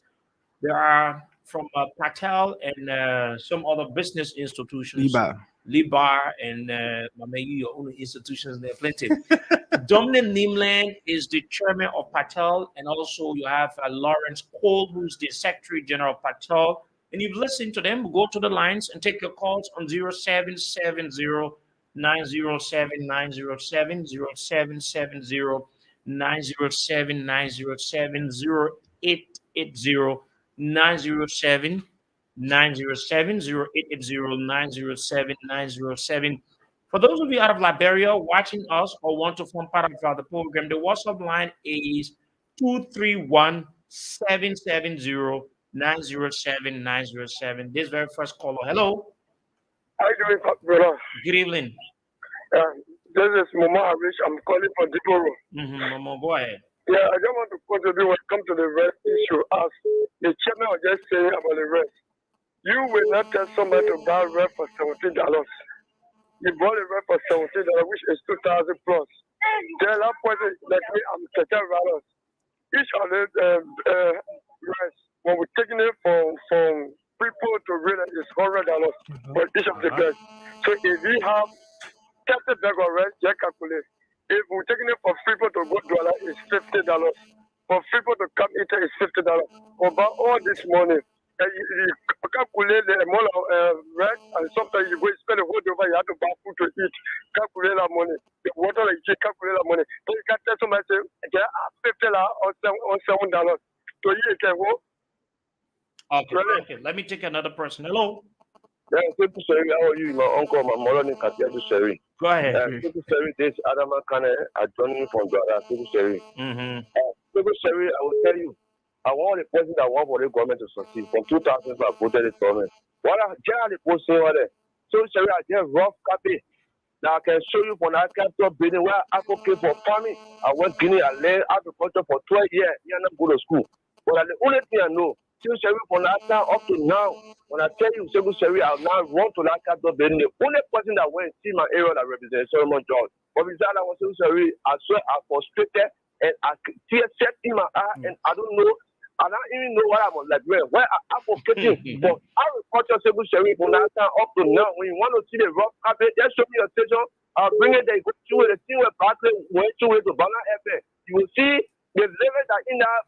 there are from Patel and some other business institutions, Liba. Libar and maybe your own institutions, there are plenty. Dominic Nimland is the chairman of Patel, and also you have Lawrence Cole, who's the secretary general of Patel. And you've listened to them, go to the lines and take your calls on 0770 907 907 0770 907 907 0880 907 907 0880 907 907. For those of you out of Liberia watching us or want to form part of the program, the WhatsApp line is 231-770-907-907. This very first caller. Hello. How you doing, brother? Good evening. Uh, this is Mama Arish. I'm calling from Diboro. Mama, go ahead. Yeah, I just want to contribute when it comes to the rest issue. As the chairman was just saying about the rest, you will not tell somebody to buy rest for $17. You bought a rest for $17, which is 2,000 plus. Then that person like me, I'm $13. Each of the rest, when we're taking it from people to real is $100 for each of the guests. So if we have 30 bag of rest, just calculate. If we're taking it for people to go dollar, it's $50. For people to come eat, it's $50. About all this money, you calculate the amount of rent, and sometimes you go spend a whole day over, you have to buy food to eat. Calculate that money. The water that you take, calculate that money. Then you can tell somebody, say, there are $50 or $7. So you can go. Okay, Really? okay. Let me take another person. Hello. Yeah, People Sherry, how are you? My uncle, my mother, and Katia Sherry. Go ahead. People Sherry, this Adama Kane, I joined from Ghana, People Sherry. Mm-hmm. People Sherry, I will tell you, I want the president that want for the government to succeed. From 2000, I voted the government. What I generally post over there. So Sherry, I get rough copy. Now I can show you from that capital building where I advocate for farming. I went Guinea, I learned agriculture for 12 years. Yeah, not go to school. But the only thing I know, Civil Sherry from that time up to now, when I tell you Civil Sherry, I'll now run to that capital building. The only person that went see my area that represents Solomon John. But besides that was Civil Sherry, I swear I frustrated and I tears set in my eye and I don't know. I don't even know what I'm like where I advocating for agriculture Civil Sherry from that time up to now. When you want to see the rough carpet, just show me your station. I'll bring it there, go through the thing where Barclay went through to Bana FM. You will see the level that in that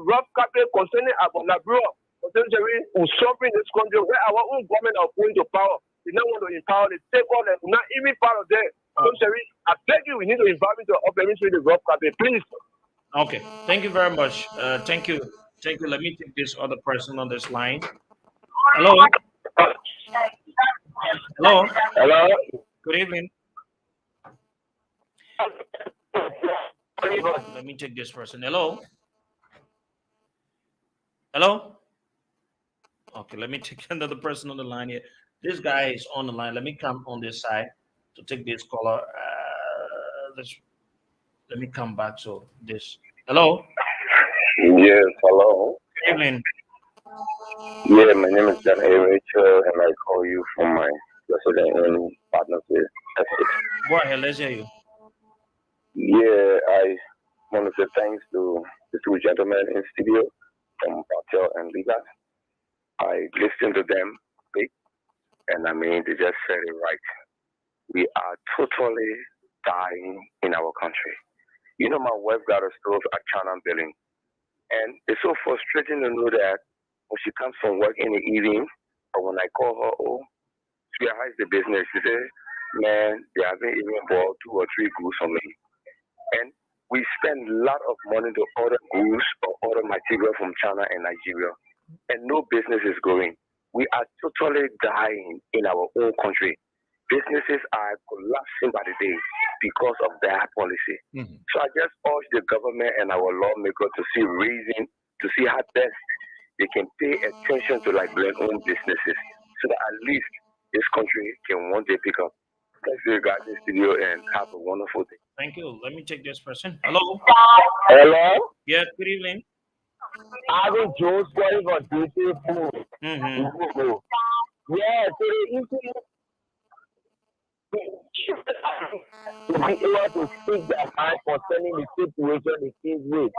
rough carpet concerning about Liberia, concerning who's suffering this country where our own government are going to power. They don't want to empower the stakeholders, not even part of them. So, Sherry, I beg you, we need to invite me to operation the rough carpet, please. Okay. Thank you very much. Thank you. Thank you. Let me take this other person on this line. Hello. Hello. Hello? Good evening. Let me take this person. Hello. Hello? Okay, let me take another person on the line here. This guy is on the line. Let me come on this side to take this caller. Let me come back. So this. Hello. Yes, hello. Good evening. Yeah, my name is John A. Rachel, and I call you from my resident in partnership. Go ahead. Let's hear you. Yeah, I want to say thanks to the two gentlemen in studio from Patel and Liga. I listened to them speak, and I mean, they just said it right. We are totally dying in our country. You know, my wife got a stove at China Billing, and it's so frustrating to know that when she comes from work in the evening, or when I call her, oh, sweetheart, how's the business? She says, man, they haven't even bought two or three goose for me. And we spend a lot of money to order goods or order material from China and Nigeria, and no business is going. We are totally dying in our own country. Businesses are collapsing by the day because of that policy. Mhm. So I just urge the government and our lawmakers to see reason to see how best they can pay attention to like black owned businesses so that at least this country can one day pick up. Thanks to you guys in studio and have a wonderful day. Thank you. Let me take this person. Hello. Hello? Yes. Good evening. I was just calling for beautiful. Mm-hmm. Yeah, so the issue to be able to speak their mind concerning the situation the kids with.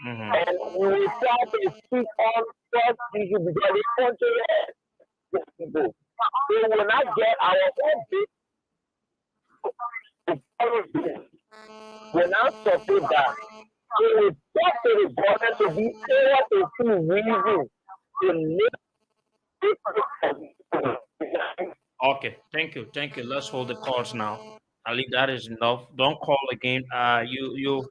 Mm-hmm. And we will try to speak on such issues because the country has people. So when I get our own bit to follow this, when I support that, so we talk to the government to be able to see reason to make Okay. Thank you. Thank you. Let's hold the calls now. Ali, that is enough. Don't call again. You.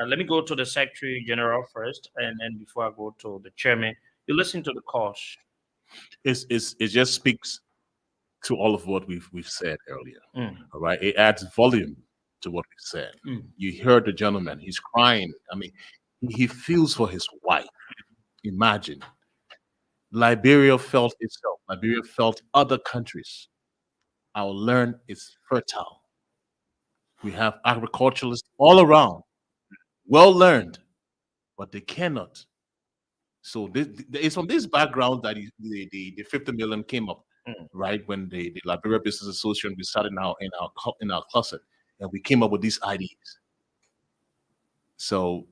Let me go to the Secretary General first, and then before I go to the Chairman, you listen to the calls. It just speaks to all of what we've said earlier. Mm. All right, it adds volume to what we said. Mm. You heard the gentleman; he's crying. I mean, he feels for his wife. Imagine Liberia felt itself. Liberia felt other countries. Our land is fertile. We have agriculturalists all around, well learned, but they cannot. So it's from this background that the 50 million came up, Mm. right? When the Liberia Business Association, we started now in our closet, and we came up with these ideas. So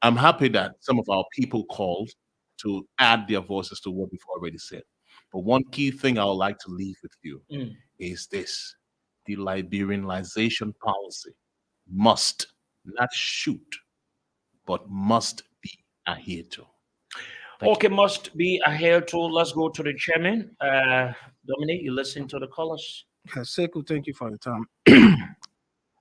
I'm happy that some of our people called to add their voices to what we've already said. But one key thing I would like to leave with you Mm. is this: the Liberianization policy must not shoot, but must be adhered to. Thank Okay, must be a hair tool. Let's go to the Chairman. Dominic, you listen to the callers. Sekou, thank you for the time.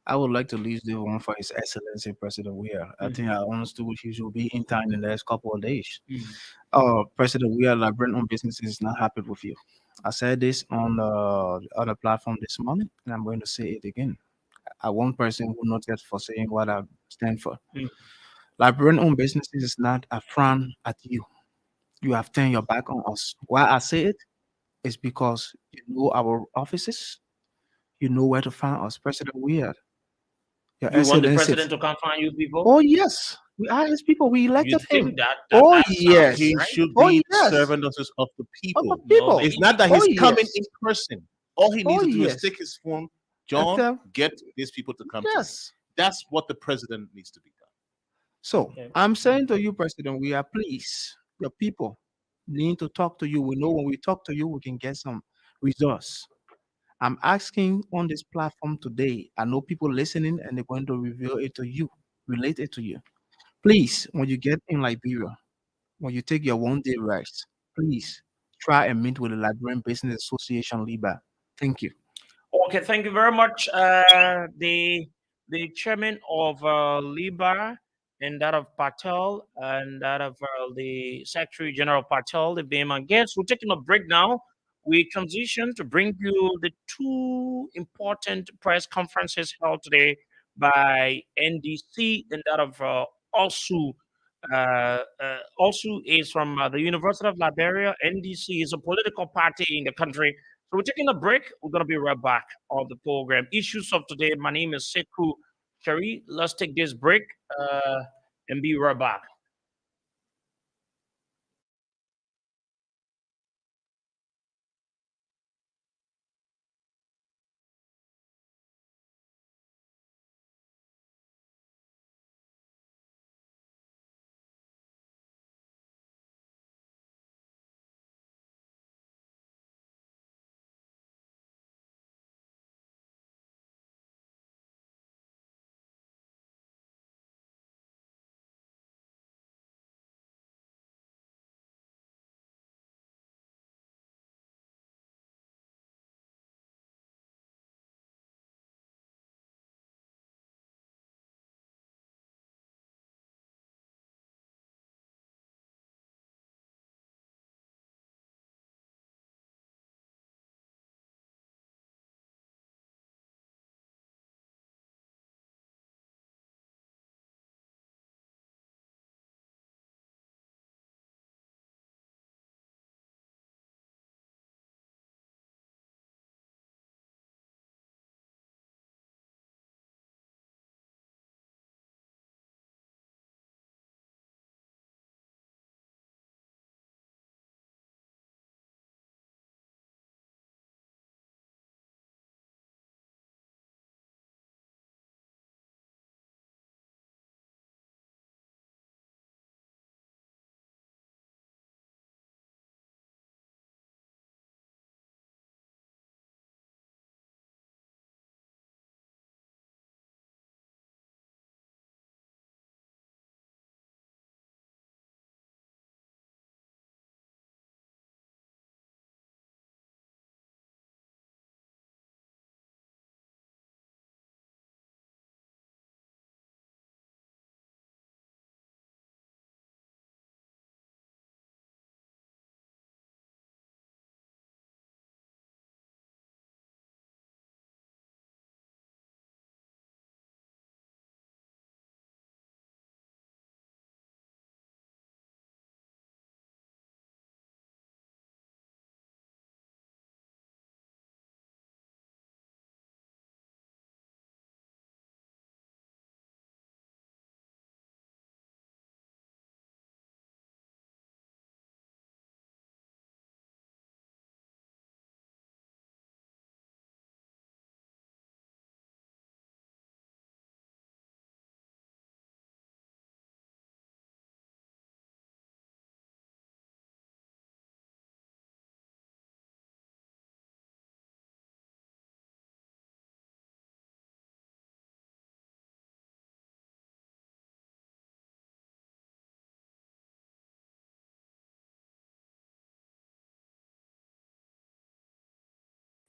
I would like to leave the one for His Excellency President Weir. I think I understood he should be in time in the next couple of days. President Weir, Liberian owned businesses is not happy with you. I said this on the other platform this morning, and I'm going to say it again. I one person who not yet for saying what I stand for. Mm. Liberian owned businesses is not a frown at you. You have turned your back on us. Why I say it is because you know our offices, you know where to find us. President Weir, Your You want the Excellency. president to come find you people? Oh yes, we are his people. We You elected him. think that Oh that sounds yes. He right? should Oh be yes. servant of the Of the people. people. they It's not that Oh he's coming yes. in person. All he needs Oh to do is yes. take his phone, And John, tell- get these people to come to me. Yes. That's what the president needs to be done. So Okay. I'm saying to you, President, we are pleased. Your people need to talk to you. We know when we talk to you, we can get some results. I'm asking on this platform today. I know people listening and they're going to reveal it to you, relate it to you. Please, when you get in Liberia, when you take your 1 day rest, please try and meet with the Liberian Business Association LIBA. Thank you. Okay, thank you very much. The chairman of Liba and that of Patel and that of the Secretary General Patel, they being my guests. We're taking a break now. We transition to bring you the two important press conferences held today by NDC and that of also also is from the University of Liberia. NDC is a political party in the country. So we're taking a break. We're going to be right back on the program. Issues of today. My name is Sekou Sherry. Let's take this break and be right back.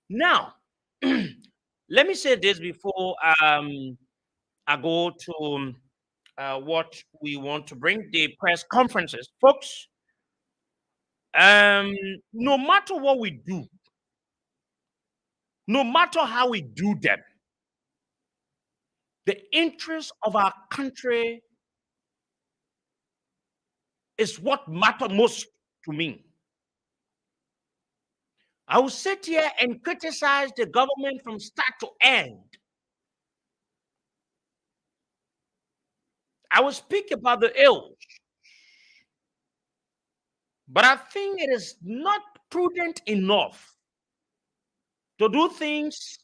Now, let me say this before I go to what we want to bring the press conferences, folks. No matter what we do, no matter how we do them, the interest of our country is what matters most to me. I will sit here and criticize the government from start to end. I will speak about the ills, but I think it is not prudent enough to do things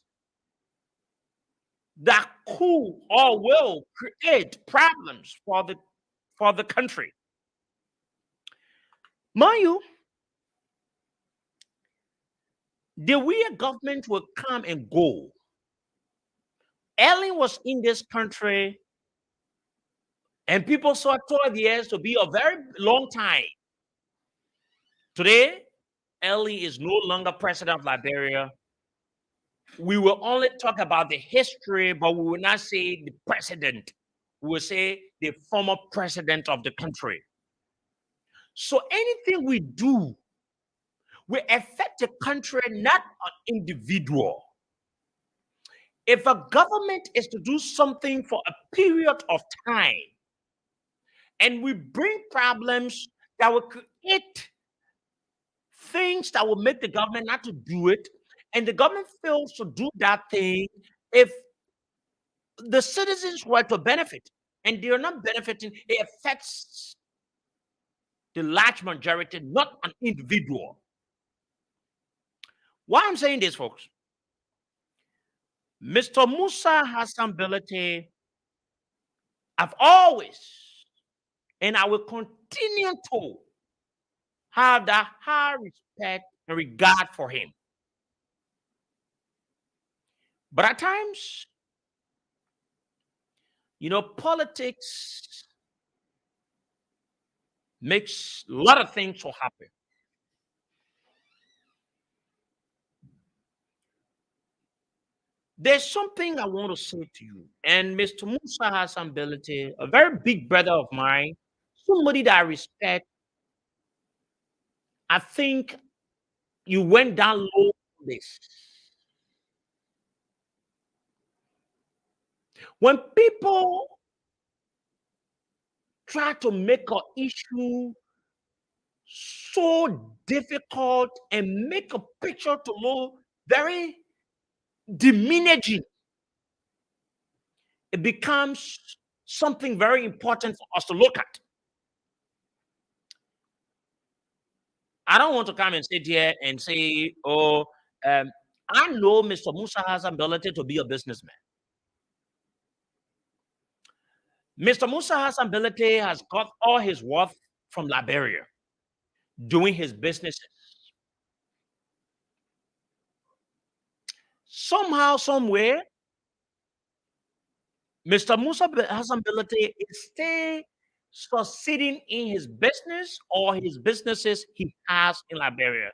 that could or will create problems for the country. Mind you, the way a government will come and go. Ellen was in this country, and people saw 12 years to be a very long time. Today, Ellie is no longer president of Liberia. We will only talk about the history, but we will not say the president. We will say the former president of the country. So anything we do will affect the country, not an individual. If a government is to do something for a period of time, and we bring problems that will create things that will make the government not to do it, and the government fails to do that thing if the citizens were to benefit, and they are not benefiting, it affects the large majority, not an individual. Why I'm saying this, folks? Mr. Musa has some ability. I've always, and I will continue to have that high respect and regard for him. But at times, politics makes a lot of things so happen. There's something I want to say to you. And Mr. Musa has some ability, a very big brother of mine, somebody that I respect. I think you went down low on this. When people try to make an issue so difficult and make a picture to look very diminishing, it becomes something very important for us to look at. I don't want to come and sit here and say, oh, I know Mr. Musa has ability to be a businessman. Mr. Musa has ability, has got all his wealth from Liberia, doing his businesses. Somehow, somewhere, Mr. Musa has ability is still succeeding in his business or his businesses he has in Liberia.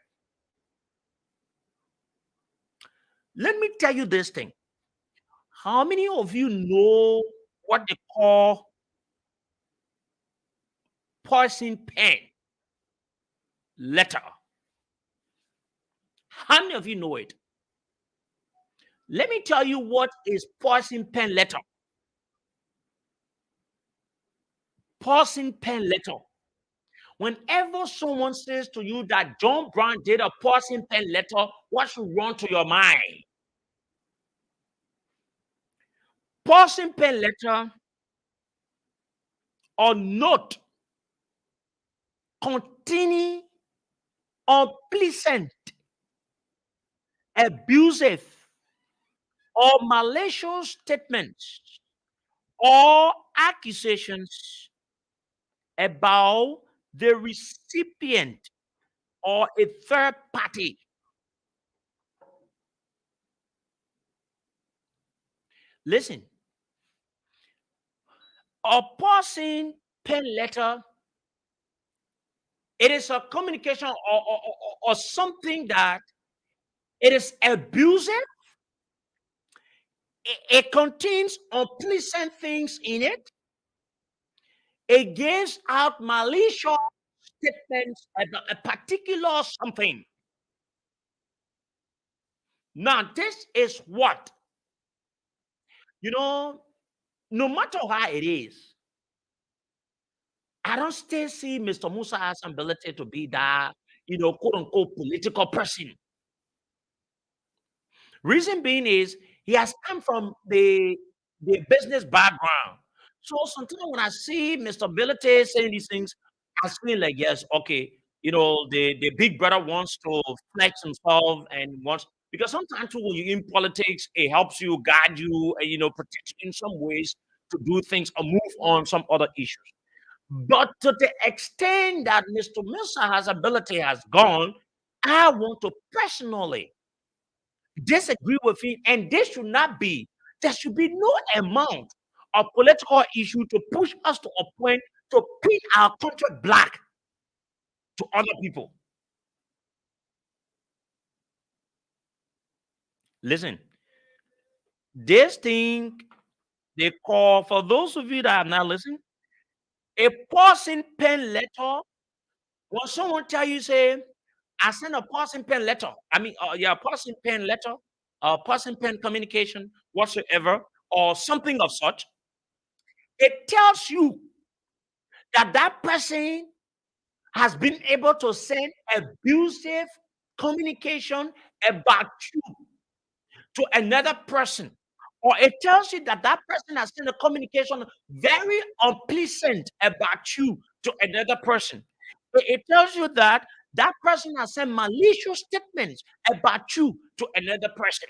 Let me tell you this thing. How many of you know what they call poison pen letter? How many of you know it? Let me tell you what is poison pen letter. Poison pen letter. Whenever someone says to you that John Brown did a poison pen letter, what should run to your mind? Poison pen letter or note containing unpleasant, abusive, or malicious statements or accusations about the recipient or a third party. Listen, a poison pen letter, it is a communication or something that it is abusive. It contains unpleasant things in it. It gives out malicious statements about a particular something. Now, this is what, no matter how it is, I don't still see Mr. Musa has ability to be that, quote unquote, political person. Reason being is he has come from the business background. So sometimes when I see Mr. Ability saying these things, I feel like, yes, okay, the big brother wants to flex himself and wants, because sometimes when you're in politics, it helps you, guide you, and, protect you in some ways to do things or move on some other issues. But to the extent that Mr. Musa has ability has gone, I want to personally disagree with him, and there should not be, there should be no amount of political issue to push us to a point to paint our country black to other people. Listen, this thing they call, for those of you that have not listened, a poison pen letter. When someone tell you, say, I send a poison pen letter, poison pen letter, poison pen communication, whatsoever, or something of such, it tells you that that person has been able to send abusive communication about you to another person, or it tells you that that person has sent a communication very unpleasant about you to another person. It tells you that that person has sent malicious statements about you to another person.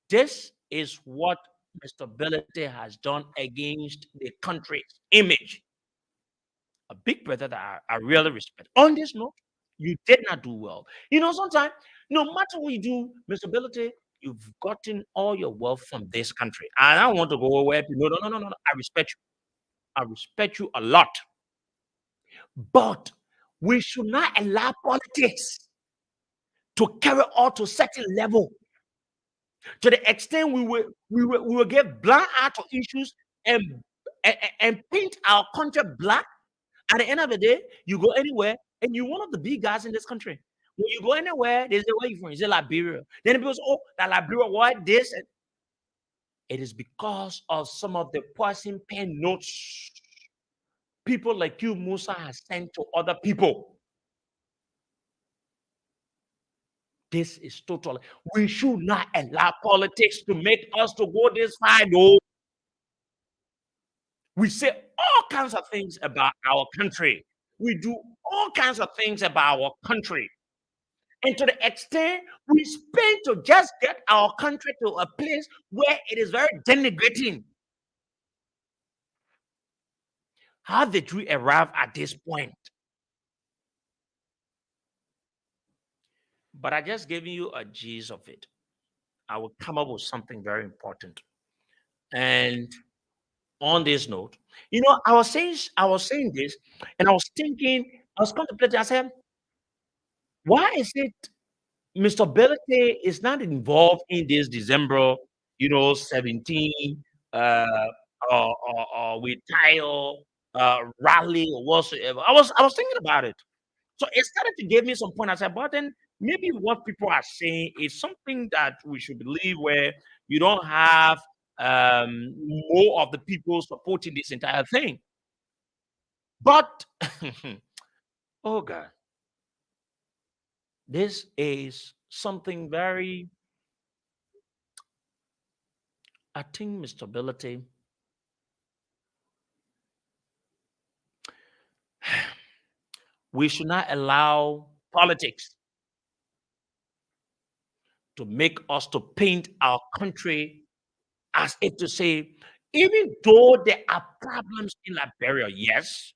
This is what Mr. Ability has done against the country's image. A big brother that I really respect. On this note, you did not do well. You know, sometimes, no matter what you do, Mr. Ability, you've gotten all your wealth from this country. And I don't want to go away. No. I respect you. I respect you a lot. But we should not allow politics to carry on to a certain level, to the extent we will get blind eye to issues and, and paint our country black. At the end of the day, you go anywhere and you're one of the big guys in this country. When you go anywhere, they say, where you from? You say Liberia. Then people say, oh, that Liberia, what this? And it is because of some of the poison pen notes people like you, Musa, has sent to other people. This is totally, we should not allow politics to make us to go this far. No. We say all kinds of things about our country. We do all kinds of things about our country. And to the extent we spend to just get our country to a place where it is very denigrating. How did we arrive at this point? But I just gave you a gist of it. I will come up with something very important. And on this note, you know, I was saying this, and I was thinking, I was contemplating, I said, why is it Mr. Belete is not involved in this December, 17 uh or with tile rally or whatsoever. I was thinking about it. So it started to give me some point. I said, but then maybe what people are saying is something that we should believe, where you don't have more of the people supporting this entire thing. But oh God, this is something very, I think, Mr. Ability, we should not allow politics to make us to paint our country as if to say, even though there are problems in Liberia, yes,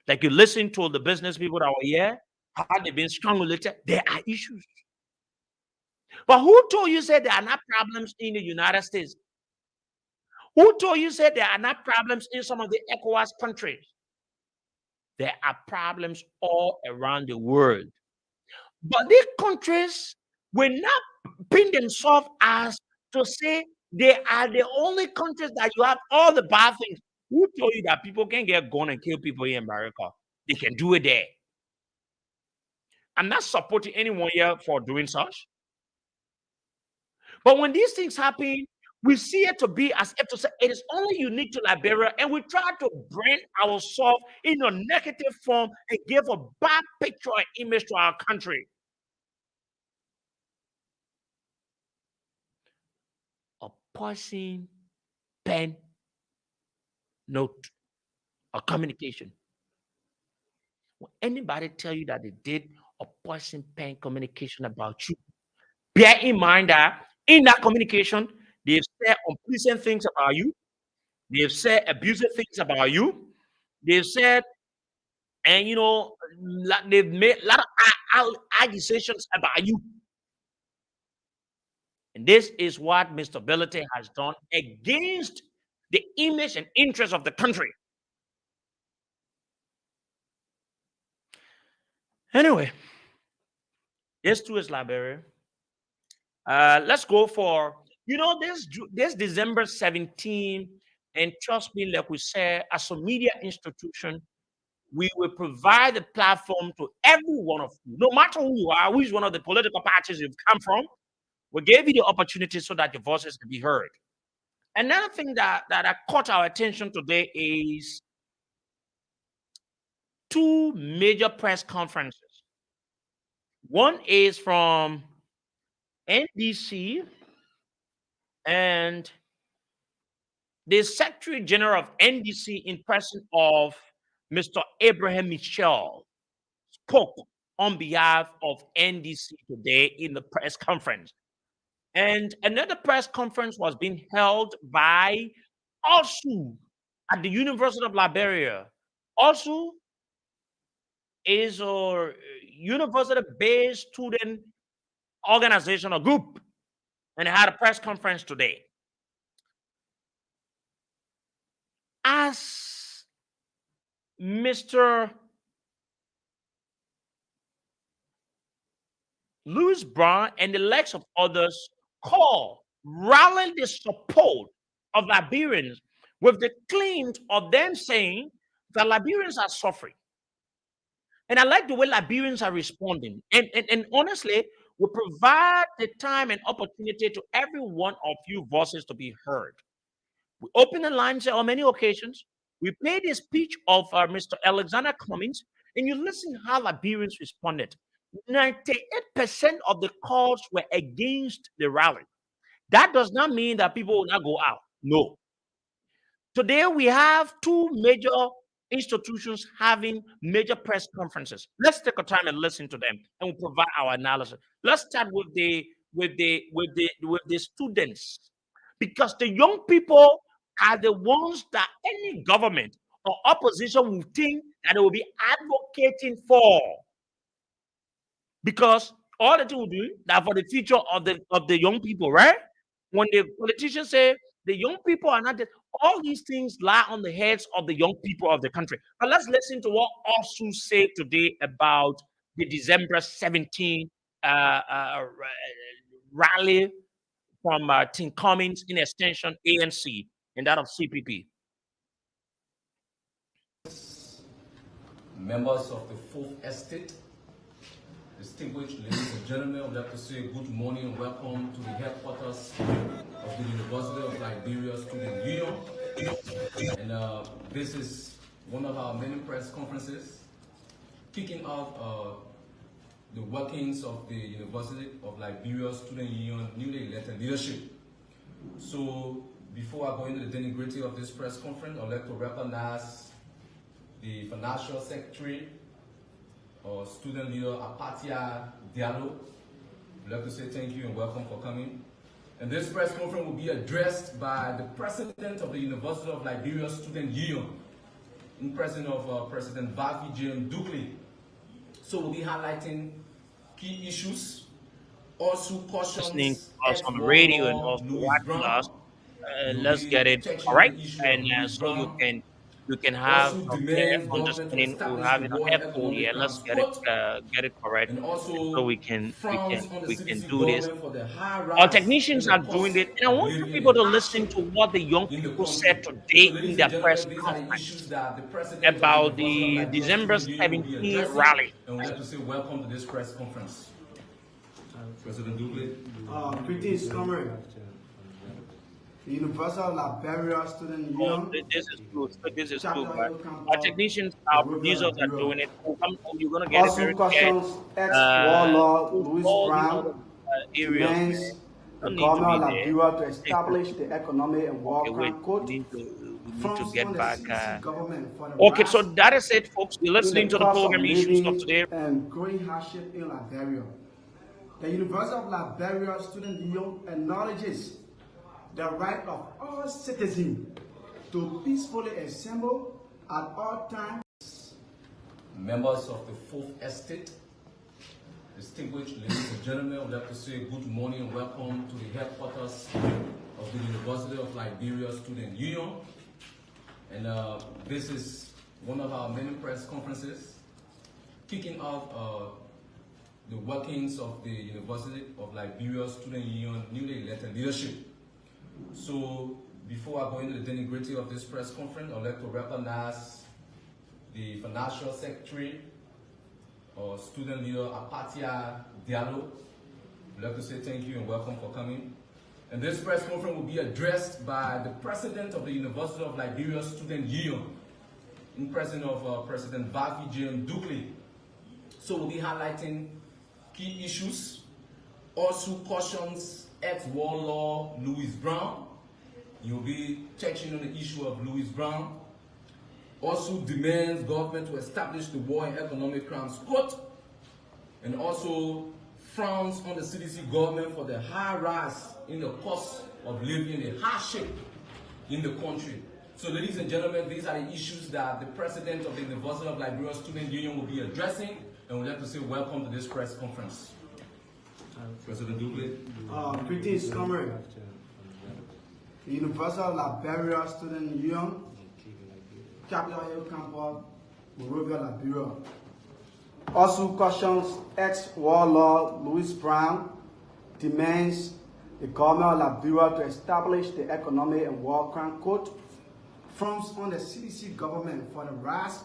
like you listen to the business people that were here, how they've been strangulated, there are issues. But who told you said there are not problems in the United States? Who told you said there are not problems in some of the ECOWAS countries? There are problems all around the world. But these countries will not pin themselves as to say they are the only countries that you have all the bad things. Who told you that people can get gun and kill people here in America? They can do it there. I'm not supporting anyone here for doing such. But when these things happen, we see it to be as if to say it is only unique to Liberia, and we try to brand ourselves in a negative form and give a bad picture and image to our country. A poison pen note or communication. When anybody tell you that they did a poison pen communication about you, bear in mind that in that communication, they've said unpleasant things about you. They've said abusive things about you. They've said, and they've made a lot of accusations about you. And this is what Mr. Ability has done against the image and interest of the country. Anyway, this too is Liberia. Let's go for, this December 17, and trust me, like we said, as a media institution, we will provide a platform to every one of you, no matter who you are, which one of the political parties you've come from. We gave you the opportunity so that your voices can be heard. Another thing that caught our attention today is two major press conferences. One is from NDC, and the Secretary General of NDC, in person of Mr. Abraham Michel, spoke on behalf of NDC today in the press conference. And another press conference was being held by ALSU at the University of Liberia. ALSU is a university-based student organization or group, and it had a press conference today. As Mr. Louis Brown and the likes of others rallied the support of Liberians with the claim of them saying that Liberians are suffering. And I like the way Liberians are responding. And honestly, we provide the time and opportunity to every one of you voices to be heard. We open the lines on many occasions. We played the speech of Mr. Alexander Cummings, and you listen how Liberians responded. 98% of the calls were against the rally. That does not mean that people will not go out. No. Today, we have two major institutions having major press conferences. Let's take a time and listen to them, and we'll provide our analysis. Let's start with the students, because the young people are the ones that any government or opposition will think that they will be advocating for, because all that they will do that for the future of the young people, right? When the politicians say the young people are not, all these things lie on the heads of the young people of the country. But let's listen to what ALSU said today about the December 17 rally from Tim Cummings, in extension ANC, and that of CPP. Members of the Fourth Estate, distinguished ladies and gentlemen, I would like to say good morning and welcome to the headquarters of the University of Liberia Student Union. And this is one of our many press conferences kicking off the workings of the University of Liberia Student Union newly elected leadership. So before I go into the nitty-gritty of this press conference, I'd like to recognize the Financial Secretary or Student Leader Apatia Diallo. I'd like to say thank you and welcome for coming. And this press conference will be addressed by the President of the University of Liberia Student Union, in presence of President Vavi James Dukley. So we'll be highlighting key issues, also cautions Listening to us on the radio and also watching us. Let's get it correct, and so you can have also a clear demands government to understanding. We're establish having war an and echo here. economic Let's transport, get it correct, and and so also we can frowns on the CDC do this. government for the high Our rise in technicians the are cost doing it, and I of want you living people to and listen hardship to what the young in the people country. said So today in ladies their and press gentlemen, these are the issues conference that the President of the about University of the Liberia December Student Union will be 17 addressing, rally. and we'd like to say welcome to this press conference. President Dukley. Greetings, comrade. The University of Liberia Student Oh, Union. this is good. This is Chapter good, but Hill our Campus, technicians, our Liberia, producers are Liberia. doing it. You're gonna get it Also very clear. cautions ex-warlord Louis All these other Brown areas, man, demands the don't need to be government of there. Liberia to Take establish the economic and war Okay, wait. code. We need to Fronts get on the back. CDC government for the Okay, so rise that is it, folks. You're in listening the to the cost of program issues of living today. and growing hardship in Liberia. The University of Liberia Student Union acknowledges the right of all citizens to peacefully assemble at all times. Members of the Fourth Estate, distinguished ladies and gentlemen, I would like to say good morning and welcome to the headquarters of the University of Liberia Student Union. And this is one of our many press conferences kicking off the workings of the University of Liberia Student Union newly elected leadership. So before I go into the nitty-gritty of this press conference, I'd like to recognize the Financial Secretary or Student Leader Apatia Diallo. I'd like to say thank you and welcome for coming. And this press conference will be addressed by the president of the University of Liberia Student Union, in presence of President Vafi James Dukley. So we'll be highlighting key issues, also cautions ex-warlord Louis Brown. You'll be touching on the issue of Louis Brown. Also demands government to establish the War and Economic Crimes Court, and also frowns on the CDC government for the high rise in the cost of living, the hardship in the country. So ladies and gentlemen, these are the issues that the president of the University of Liberia Student Union will be addressing, and we'd like to say welcome to this press conference. President Dukley. Greetings, comrade. The University of Liberia Student Union, Capitol Hill Campus, Monrovia, Liberia. Also cautions ex-warlord Louis Brown, demands the government of Liberia to establish the Economic and War Crime Code, frowns on the CDC government for the rise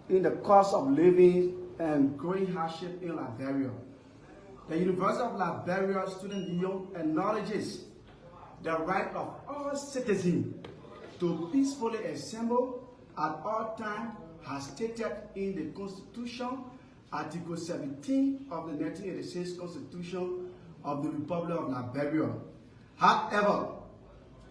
in the cost of living and growing hardship in Liberia. The University of Liberia Student Union acknowledges the right of all citizens to peacefully assemble at all times, as stated in the Constitution, Article 17 of the 1986 Constitution of the Republic of Liberia. However,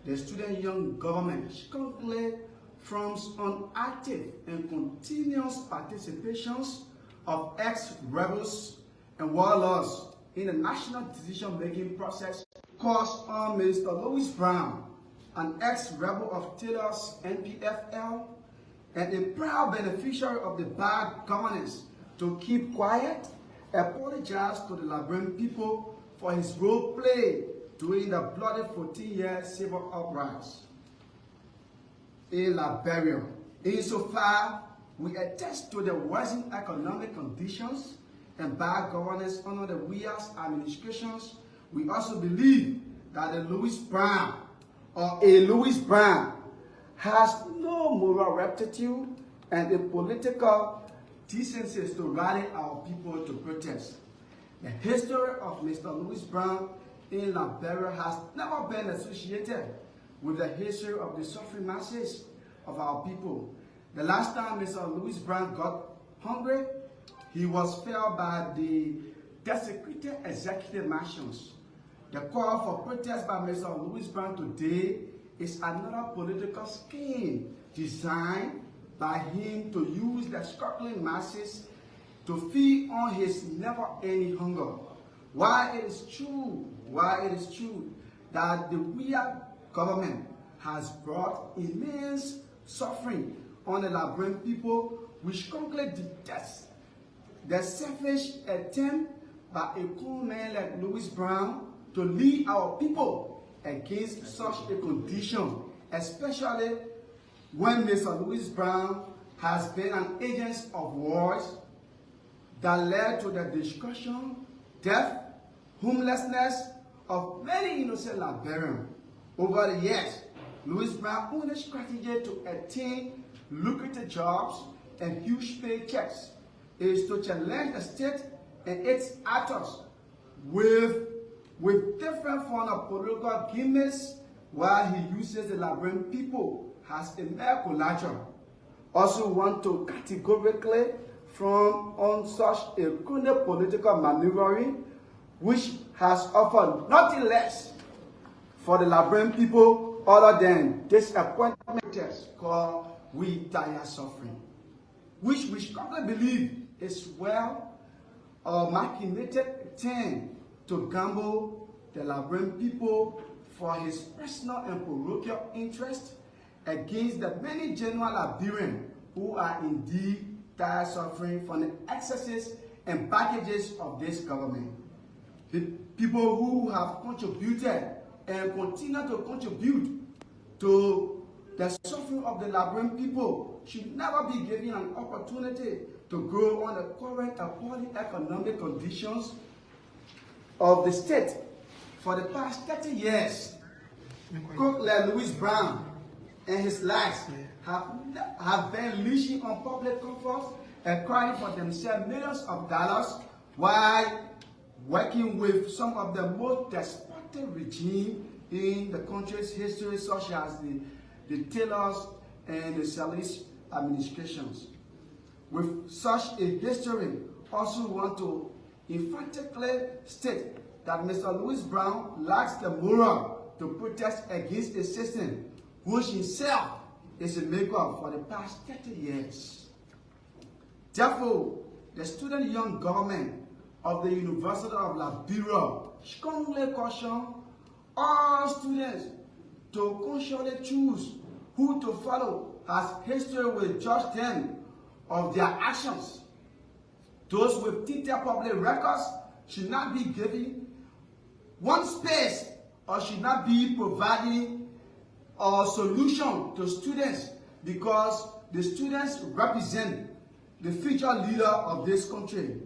the Student Union government strongly frowns on active and continuous participations of ex-rebels and warlords in the national decision-making process. Calls on Minister Louis Brown, an ex-rebel of Taylor's NPFL and a proud beneficiary of the bad governance, to keep quiet, apologize to the Liberian people for his role played during the bloody 14-year civil uprising in Liberia. Insofar, we attest to the worsening economic conditions and bad governance under the WIA's administrations. We also believe that a Louis Brown has no moral rectitude and the political decencies to rally our people to protest. The history of Mr. Louis Brown in Liberia has never been associated with the history of the suffering masses of our people. The last time Mr. Louis Brown got hungry, he was felled by the desecrated executive mansions. The call for protest by Mr. Louis Brown today is another political scheme designed by him to use the struggling masses to feed on his never-ending hunger. While it is true that the WIA government has brought immense suffering on the Liberian people, we strongly detest the selfish attempt by a cool man like Louis Brown to lead our people against such a condition, especially when Mr. Louis Brown has been an agent of wars that led to the destruction, death, homelessness of many innocent Liberians. Over the years, Louis Brown's only strategy to attain lucrative jobs and huge paychecks is to challenge the state and its actors with different forms of political gimmicks, while he uses the Liberian people as a mere collateral. Also want to categorically frown on such a chronic political maneuvering, which has offered nothing less for the Liberian people other than disappointment called we dire suffering, which we strongly believe is well or machinated attempt to gamble the Liberian people for his personal and parochial interest against the many genuine Liberians who are indeed dire suffering from the excesses and baggages of this government. The people who have contributed and continue to contribute to the suffering of the Liberian people should never be given an opportunity to grow on the current appalling economic conditions of the state. For the past 30 years, Cook like Louis Brown and his likes have been leashing on public comfort and crying for themselves millions of dollars while working with some of the most despotic apartheid regime in the country's history, such as the Taylor's and the Sallis administrations. With such a history, also want to emphatically state that Mr. Louis Brown lacks the moral to protest against a system which himself is a maker for the past 30 years. Therefore, the student young government of the University of Liberia strongly caution all students to consciously choose who to follow, as history will judge them of their actions. Those with detailed public records should not be given one space or should not be providing a solution to students, because the students represent the future leader of this country.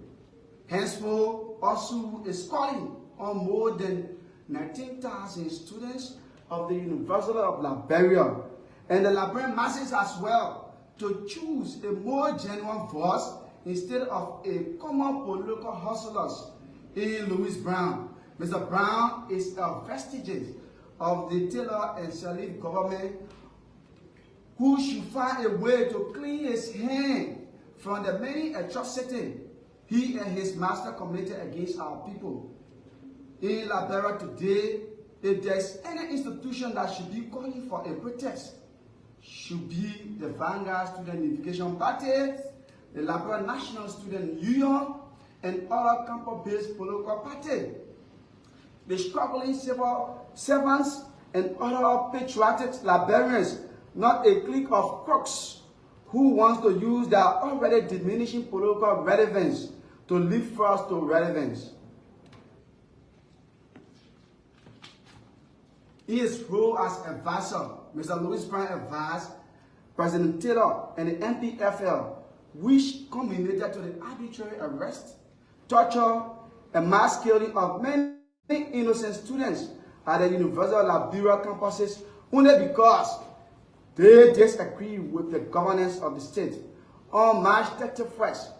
Henceforth, also is calling on more than 19,000 students of the University of Liberia and the Liberian masses as well to choose a more genuine voice instead of a common political hustlers in Louis Brown. Mr. Brown is a vestige of the Taylor and Salif government, who should find a way to clean his hand from the many atrocities he and his master committed against our people. In Liberia today, if there's any institution that should be calling for a protest, should be the Vanguard Student Unification Party, the Liberia National Student Union, and other campus-based political parties. The struggling civil servants and other patriotic Liberians, not a clique of crooks who wants to use their already diminishing political relevance to lift us to relevance. In his role as advisor, Mr. Louis Brown advised President Taylor and the NPFL, which culminated to the arbitrary arrest, torture, and mass killing of many innocent students at the University of Liberia campuses only because they disagree with the governance of the state. On March 31st,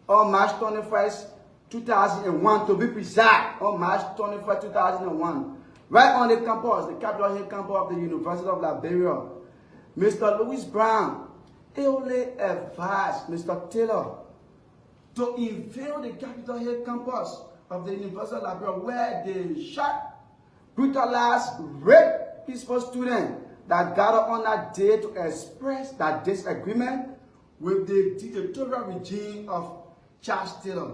on March 21st, 2001, to be precise, on March 21st, 2001, right on the campus, the Capitol Hill campus of the University of Liberia, Mr. Louis Brown ably advised Mr. Taylor to invade the Capitol Hill campus of the University of Liberia, where they shot, brutalized, raped peaceful students that gathered on that day to express that disagreement with the dictatorial regime of Charles Taylor.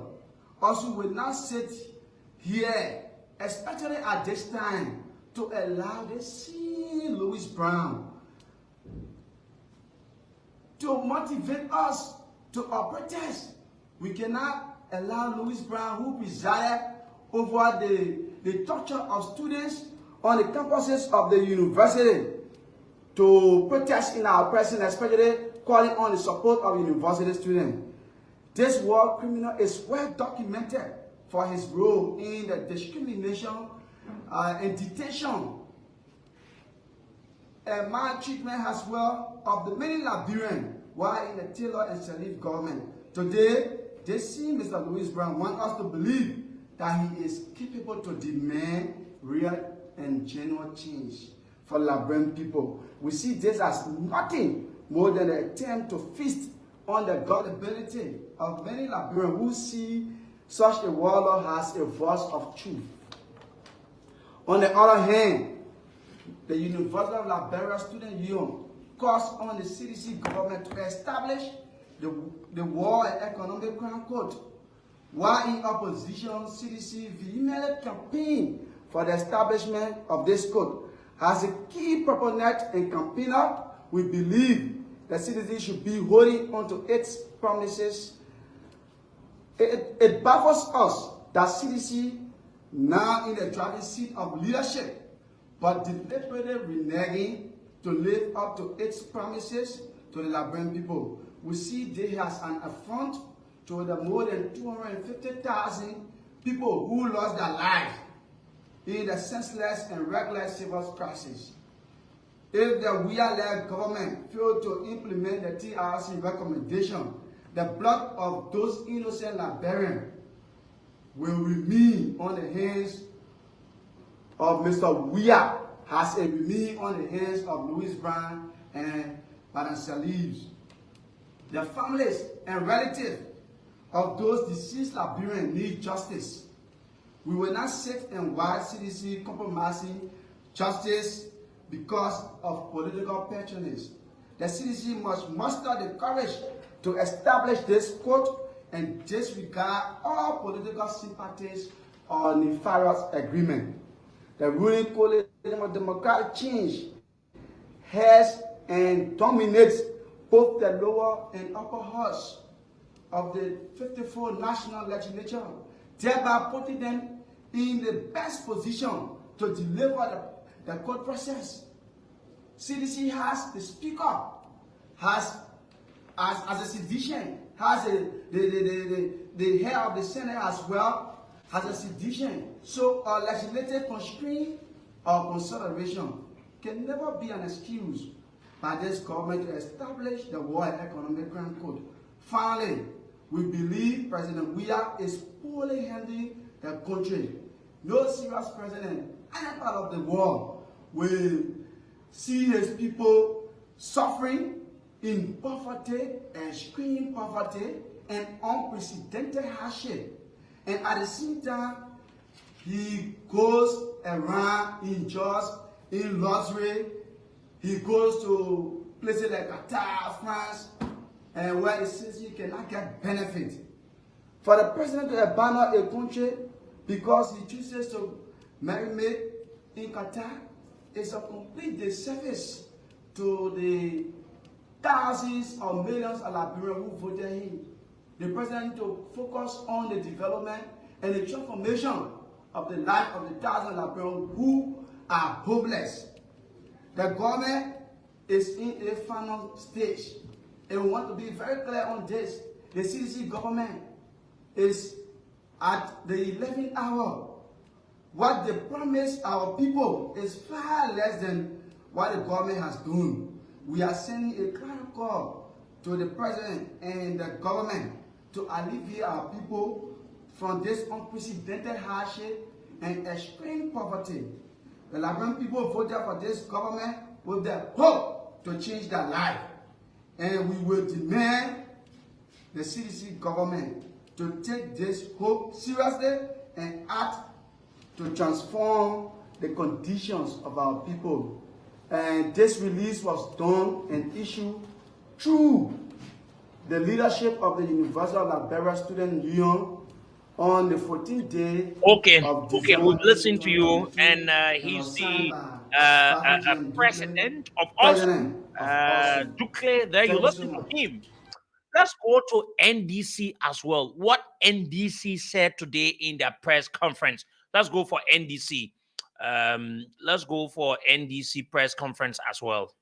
Also, will not sit here, especially at this time, to allow the same Louis Brown to motivate us to protest. We cannot allow Louis Brown, who presided over the torture of students on the campuses of the university, to protest in our presence, especially calling on the support of university students. This war criminal is well documented for his role in the discrimination and detention and maltreatment as well of the many Liberians while in the Taylor and Salif government. Today, they see Mr. Louis Brown want us to believe that he is capable to demand real and genuine change for Liberian people. We see this as nothing more than an attempt to feast on the gullibility of many Liberians who see such a warlord as a voice of truth. On the other hand, the University of Liberia Student Union calls on the CDC government to establish the War and Economic Crime Code. While in opposition, CDC vehemently campaigned for the establishment of this code. As a key proponent and campaigner, we believe the CDC should be holding on to its promises. It baffles us that CDC, now in the driving seat of leadership, but deliberately reneging to live up to its promises to the Liberian people. We see this as an affront to the more than 250,000 people who lost their lives in the senseless and reckless civil crisis. If the WIA-led government failed to implement the TRC recommendation, the blood of those innocent Liberians will remain on the hands of Mr. Weah has remained on the hands of Louis Brown and Madam Salives. The families and relatives of those deceased Liberians need justice. We will not sit and watch CDC compromising justice because of political patronage. The CDC must muster the courage to establish this court and disregard all political sympathies or nefarious agreement. The ruling coalition of democratic change has and dominates both the lower and upper house of the 54 national legislature, thereby putting them in the best position to deliver the court process. CDC has the speaker, has as a citizen, has the head of the Senate as well, has a citizen. So a legislative constraint or consideration can never be an excuse by this government to establish the World Economic Crime Code. Finally, we believe President Weah is poorly handling the country. No serious president any part of the world will see his people suffering in poverty, extreme poverty, and unprecedented hardship. And at the same time, he goes around in just in luxury. He goes to places like Qatar, France, and where he says he cannot get benefit. For the president to abandon a country because he chooses to marry in Qatar is a complete disservice to the thousands or millions of Liberians who voted him. The president needs to focus on the development and the transformation of the life of the thousands of Liberians who are homeless. The government is in a final stage, and we want to be very clear on this. The CDC government is at the 11th hour. What they promise our people is far less than what the government has done. We are sending a clear call to the president and the government to alleviate our people from this unprecedented hardship and extreme poverty. The Liberian people voted for this government with the hope to change their life. And we will demand the CDC government to take this hope seriously and act to transform the conditions of our people. And this release was done and issued through the leadership of the University of Liberia Student Union on the 14th day of December. We've listened to you, and he's the president of us, Ducle. There, you listen to him. Let's go to NDC as well. What NDC said today in their press conference. Let's go for NDC. Let's go for NDC press conference as well.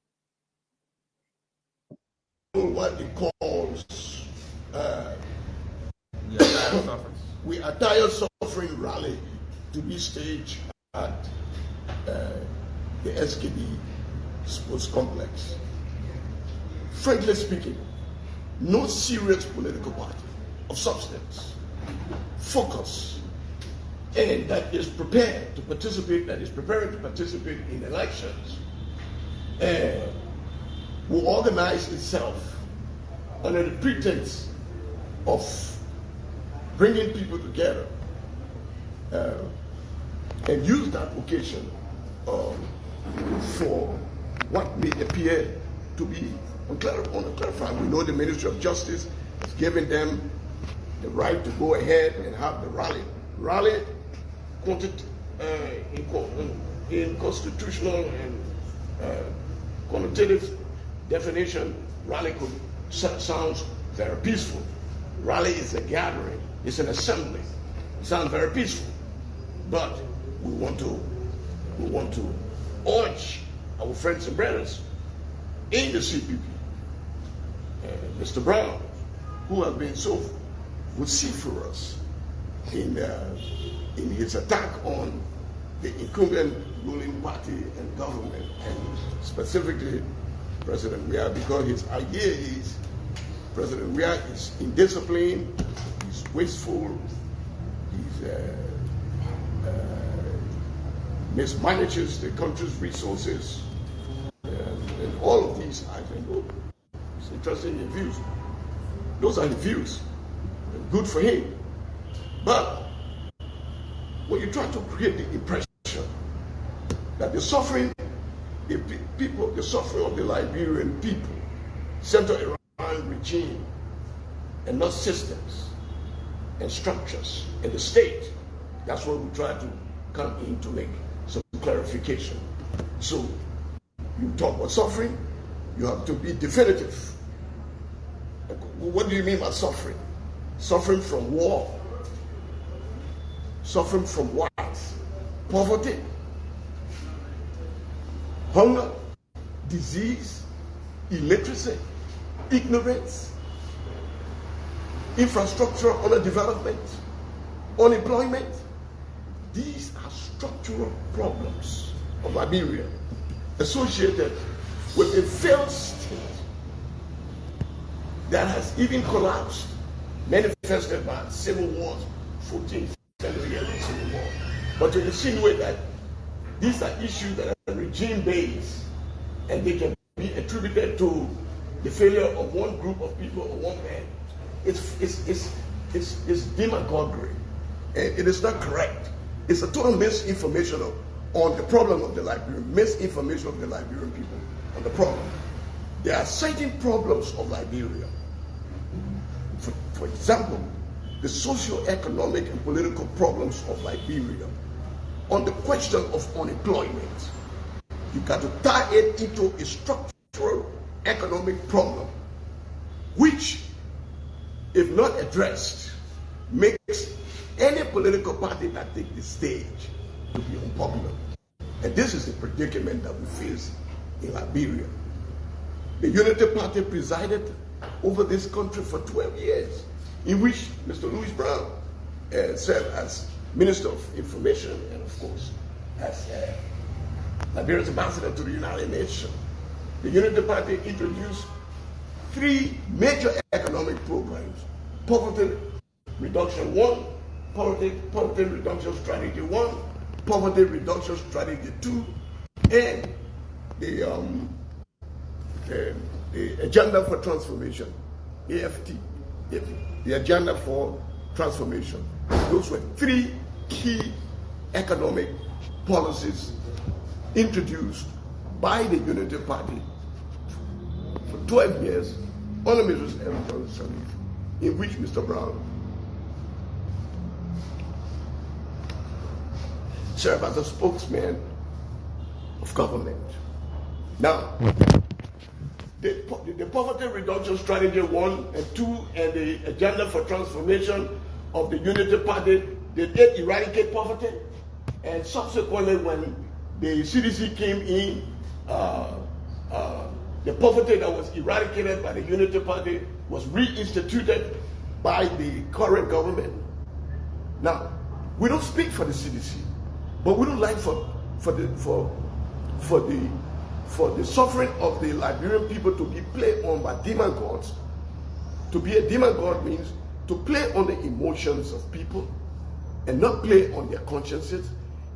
What it calls we are tired suffering rally to be staged at the SKD Sports Complex. Frankly speaking, no serious political party of substance, focus, and that is prepared to participate, that is preparing to participate in elections, will organize itself under the pretense of bringing people together and use that occasion for what may appear to be unclarified. We know the Ministry of Justice has given them the right to go ahead and have the rally. In constitutional and connotative definition, rally sounds very peaceful. Rally is a gathering, it's an assembly. It sounds very peaceful, but we want to urge our friends and brothers in the CPP, Mr. Brown, who have been so vociferous in his attack on the incumbent ruling party and government, and specifically President Weah, because his idea is President Weah is indisciplined, he's wasteful, he's mismanages the country's resources, and all of these, I think, oh, it's interesting in views. Those are the views. Good for him. But when you try to create the impression that the suffering, the suffering of the Liberian people centered around regime and not systems and structures and the state, that's what we try to come in to make some clarification. So you talk about suffering, you have to be definitive. What do you mean by suffering? Suffering from war, suffering from what? Poverty, hunger, disease, illiteracy, ignorance, infrastructure underdevelopment, unemployment. These are structural problems of Liberia associated with a failed state that has even collapsed, manifested by civil wars, 14th century civil war. But to insinuate that these are issues that are regime-based and they can be attributed to the failure of one group of people or one man, it's demagoguery. And it is not correct. It's a total misinformation on the problem of the Liberian, misinformation of the Liberian people on the problem. There are certain problems of Liberia. For example, the socio-economic and political problems of Liberia. On the question of unemployment, you got to tie it into a structural economic problem, which, if not addressed, makes any political party that takes the stage to be unpopular. And this is the predicament that we face in Liberia. The Unity Party presided over this country for 12 years, in which Mr. Louis Brown served as Minister of Information and, of course, as Liberia's ambassador to the United Nations. The Unity Party introduced 3 major economic programs: Poverty Reduction 1, Poverty Reduction Strategy 1, Poverty Reduction Strategy 2, and the Agenda for Transformation, AFT, the Agenda for Transformation. Those were 3 key economic policies introduced by the Unity Party for 12 years under Mrs. Aaron Sharif, in which Mr. Brown served as a spokesman of government. Now, the Poverty Reduction Strategy 1 and 2 and the Agenda for Transformation of the Unity Party, they did eradicate poverty, and subsequently when the CDC came in, the poverty that was eradicated by the Unity Party was reinstituted by the current government. Now, we don't speak for the CDC, but we don't like for the suffering of the Liberian people to be played on by demagogues. To be a demagogue means to play on the emotions of people and not play on their consciences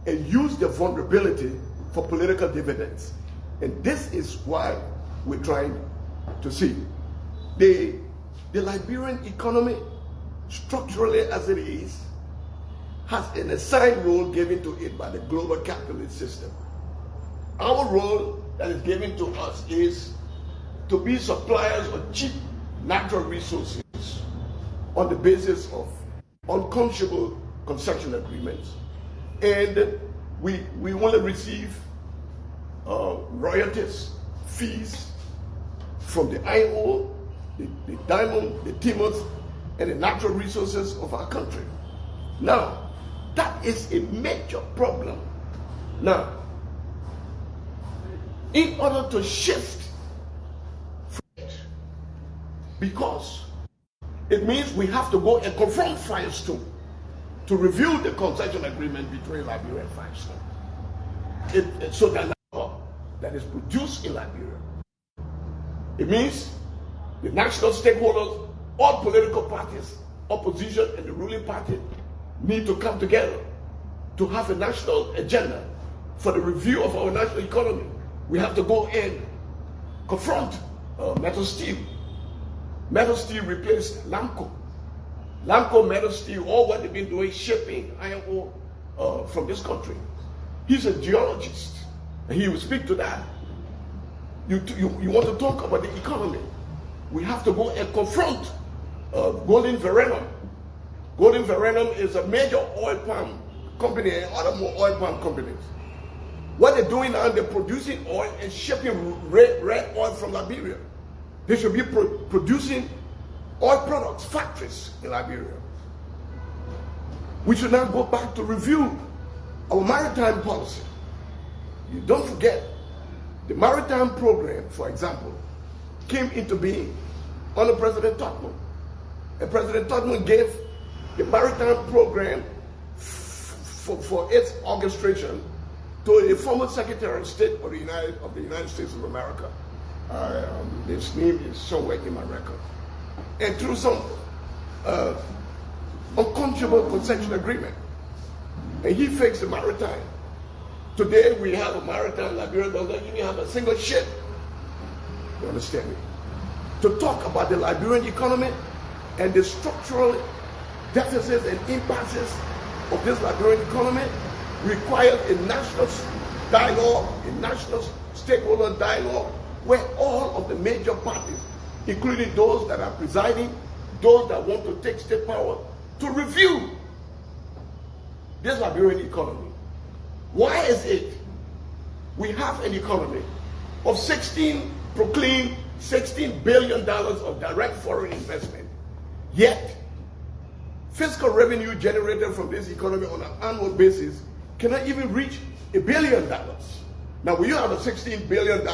and use their vulnerability for political dividends. And this is why we're trying to see the Liberian economy, structurally as it is, has an assigned role given to it by the global capitalist system. Our role that is given to us is to be suppliers of cheap natural resources on the basis of unconscionable concession agreements. And we want to receive royalties, fees from the iron ore, the diamond, the timber, and the natural resources of our country. Now, that is a major problem. Now, in order to shift, because it means we have to go and confront Firestone to review the concession agreement between Liberia and Firestone. So that is produced in Liberia. It means the national stakeholders, all political parties, opposition and the ruling party need to come together to have a national agenda for the review of our national economy, we have to go and confront Metal Steel. Metal Steel replaced Lamco. Lamco, Metal Steel, all what they've been doing, shipping iron ore from this country. He's a geologist, and he will speak to that. You want to talk about the economy. We have to go and confront Golden Verenum. Golden Verenum is a major oil palm company and other more oil palm companies. What they're doing now, they're producing oil and shipping red oil from Liberia. They should be producing oil products, factories in Liberia. We should now go back to review our maritime policy. You don't forget, the maritime program, for example, came into being under President Tubman. And President Tubman gave the maritime program for its orchestration to the former Secretary of State of the United States of America. His name is somewhere in my record. And through some unconscionable concession agreement, and he fixed the maritime. Today we have a maritime. Liberia does not even have a single ship. You understand me? To talk about the Liberian economy and the structural deficits and impasses of this Liberian economy requires a national dialogue, a national stakeholder dialogue, where all of the major parties, including those that are presiding, those that want to take state power, to review this Liberian economy. Why is it we have an economy of proclaimed $16 billion of direct foreign investment, yet fiscal revenue generated from this economy on an annual basis cannot even reach $1 billion. Now, when you have a $16 billion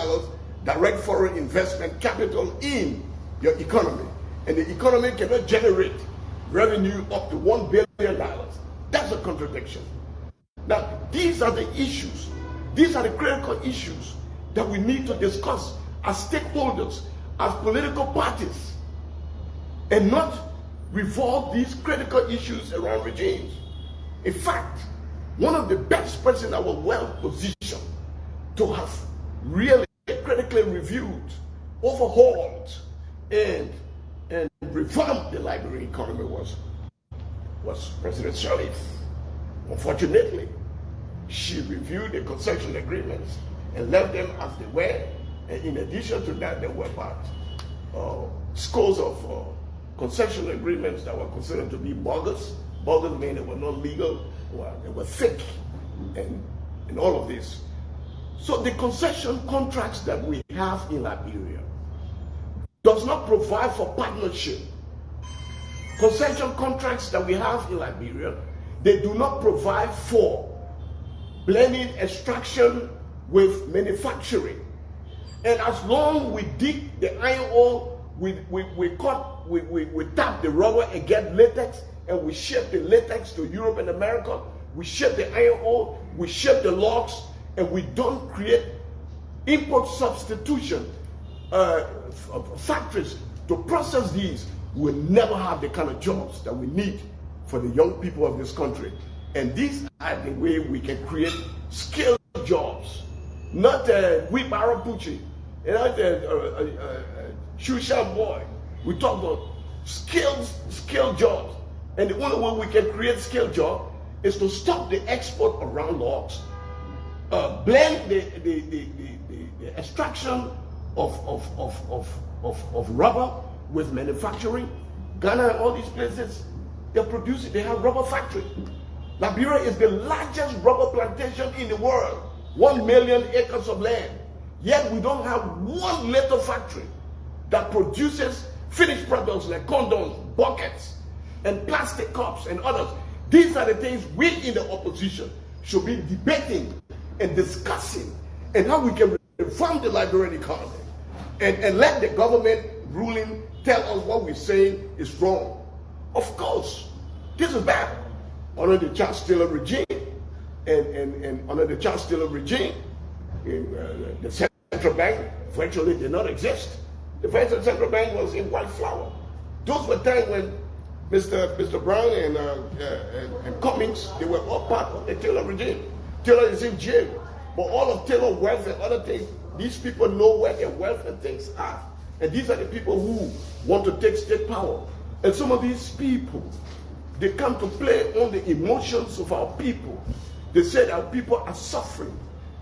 direct foreign investment capital in your economy, and the economy cannot generate revenue up to $1 billion, that's a contradiction. Now, these are the issues, these are the critical issues that we need to discuss as stakeholders, as political parties, and not revolve these critical issues around regimes. In fact, one of the best persons that were well positioned to have really critically reviewed, overhauled, and revamped the Liberian economy was President Sirleaf. Unfortunately, she reviewed the concession agreements and left them as they were. And in addition to that, there were about scores of concession agreements that were considered to be bogus. Bogus meaning they were not legal, they were fake, and all of this. So the concession contracts that we have in Liberia does not provide for partnership. Concession contracts that we have in Liberia, they do not provide for blending extraction with manufacturing. And as long we dig the iron ore, we tap the rubber and get latex, and we ship the latex to Europe and America. We ship the iron ore, we ship the logs, and we don't create import substitution factories to process these. We'll never have the kind of jobs that we need for the young people of this country. And these are the way we can create skilled jobs, not wheelbarrow pushing, not shoe-shine boy. We talk about skilled jobs. And the only way we can create skilled jobs is to stop the export of round logs, blend the extraction of rubber with manufacturing. Ghana and all these places, they have rubber factories. Liberia is the largest rubber plantation in the world, 1 million acres of land. Yet we don't have one little factory that produces finished products like condoms, buckets, and plastic cups and others. These are the things we in the opposition should be debating and discussing, and how we can reform the Liberian economy and let the government ruling tell us what we're saying is wrong. Of course, this is bad. Under the Charles Taylor regime, and under the Charles Taylor regime, the central bank virtually did not exist. The first central bank was in white flower. Those were times when Mr. Brown and Cummings, they were all part of the Taylor regime. Taylor is in jail. But all of Taylor wealth and other things, these people know where their wealth and things are. And these are the people who want to take state power. And some of these people, they come to play on the emotions of our people. They say that people are suffering.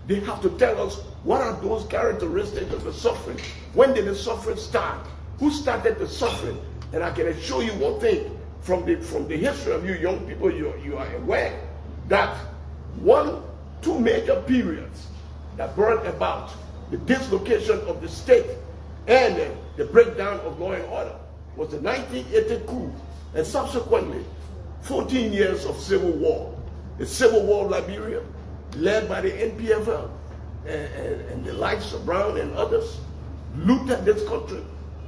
They have to tell us what are those characteristics of the suffering. When did the suffering start? Who started the suffering? And I can assure you one thing, from the history of you young people, you are aware that two major periods that brought about the dislocation of the state and the breakdown of law and order was the 1980 coup, and subsequently 14 years of civil war. The Civil War of Liberia, led by the NPFL and the likes of Brown and others, looted this country,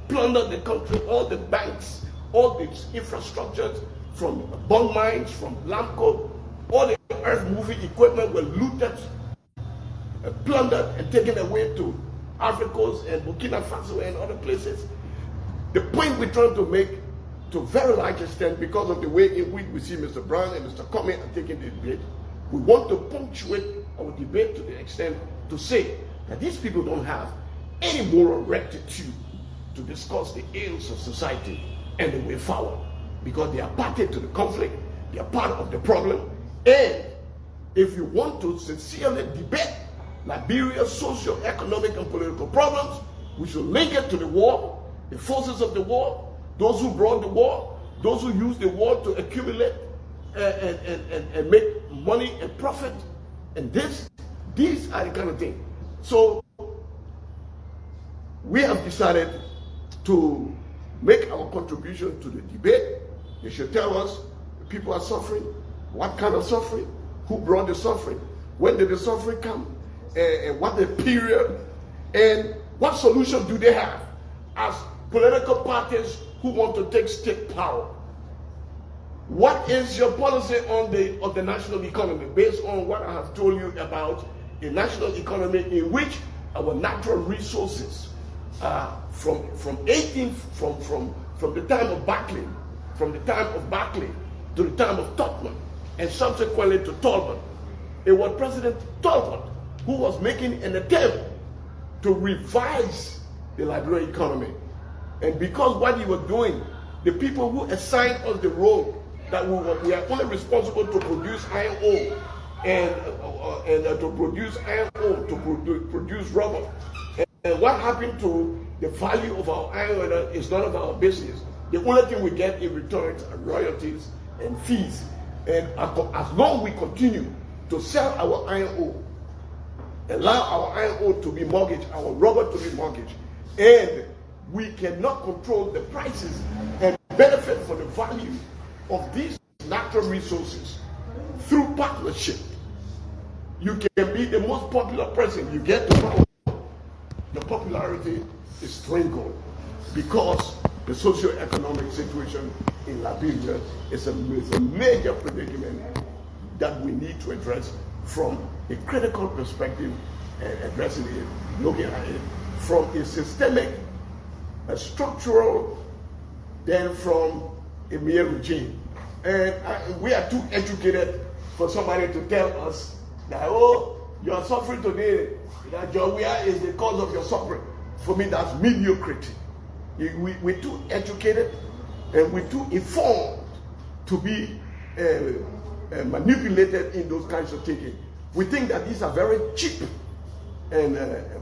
plundered the country, all the banks, all the infrastructures, from bond mines, from Lamco, all the earth-moving equipment were looted, plundered, and taken away to Africa and Burkina Faso and other places. The point we're trying to make, to a very large extent, because of the way in which we see Mr. Brown and Mr. Comey are taking the debate, we want to punctuate our debate to the extent to say that these people don't have any moral rectitude to discuss the ills of society and the way forward, because they are party to the conflict, they are part of the problem. And if you want to sincerely debate Liberia's socio-economic and political problems, we should link it to the war, the forces of the war, those who brought the war, those who used the war to accumulate and make money and profit. And these are the kind of things. So we have decided to make our contribution to the debate. They should tell us if people are suffering, what kind of suffering, who brought the suffering, when did the suffering come, and what the period, and what solution do they have as political parties who want to take state power. What is your policy on the national economy, based on what I have told you about a national economy in which our natural resources from the time of Barclay, to the time of Tubman, and subsequently to Talbot. It was President Talbot who was making an attempt to revise the Liberian economy. And because what he was doing, the people who assigned us the role that we are only responsible to produce iron ore and to produce iron ore, to produce rubber. And what happened to the value of our iron ore is none of our business. The only thing we get in return are royalties and fees. And as long as we continue to sell our iron ore, allow our iron ore to be mortgaged, our rubber to be mortgaged, and we cannot control the prices and benefit from the value of these natural resources through partnership. You can be the most popular person, you get to power, the popularity is dwindled because the socio-economic situation in Liberia is a major predicament that we need to address from a critical perspective, and addressing it, looking at it from a systemic, a structural, than from a mere regime. And we are too educated for somebody to tell us that, oh, you are suffering today, that Jawia is the cause of your suffering. For me, that's mediocrity. We're too educated and we're too informed to be manipulated in those kinds of thinking. We think that these are very cheap and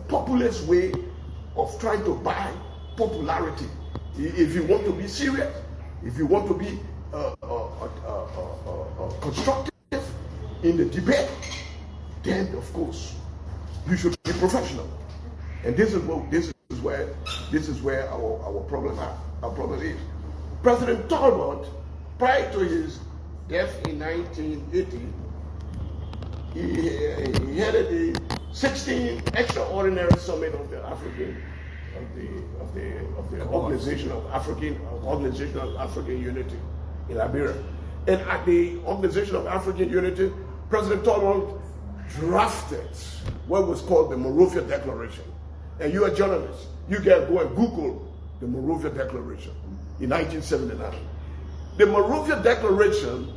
populist way of trying to buy popularity. If you want to be serious, if you want to be constructive in the debate, then of course you should be professional. And this is where our problem is. President Talbot, prior to his death in 1980, he headed the 16th extraordinary summit of the Organization of African Unity in Liberia. And at the Organization of African Unity, President Talbot drafted what was called the Monrovia Declaration. And you are journalists, you can go and Google the Monrovia Declaration in 1979. The Monrovia Declaration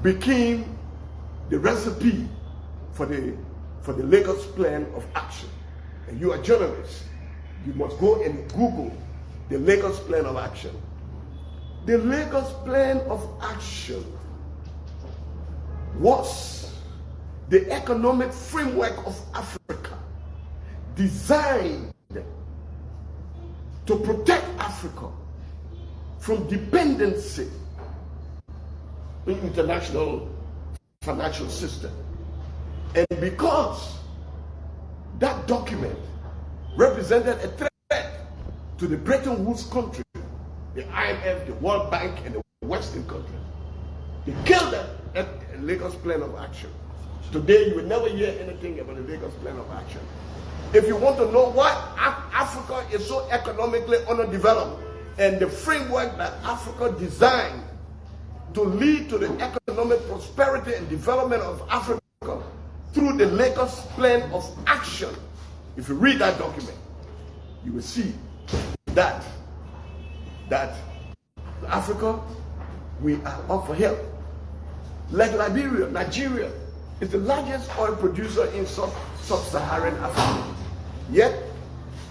became the recipe for the Lagos plan of action, and you are journalists, you must go and Google the Lagos plan of action. The Lagos plan of action was the economic framework of Africa, designed to protect Africa from dependency in international financial system. And because that document represented a threat to the Bretton Woods country, the IMF, the World Bank, and the Western countries, they killed that Lagos plan of action. Today, you will never hear anything about the Lagos plan of action. If you want to know why Africa is so economically underdeveloped and the framework that Africa designed to lead to the economic prosperity and development of Africa through the Lagos plan of action, if you read that document, you will see that Africa, we are up for help. Like Liberia, Nigeria is the largest oil producer in sub-Saharan Africa. Yet,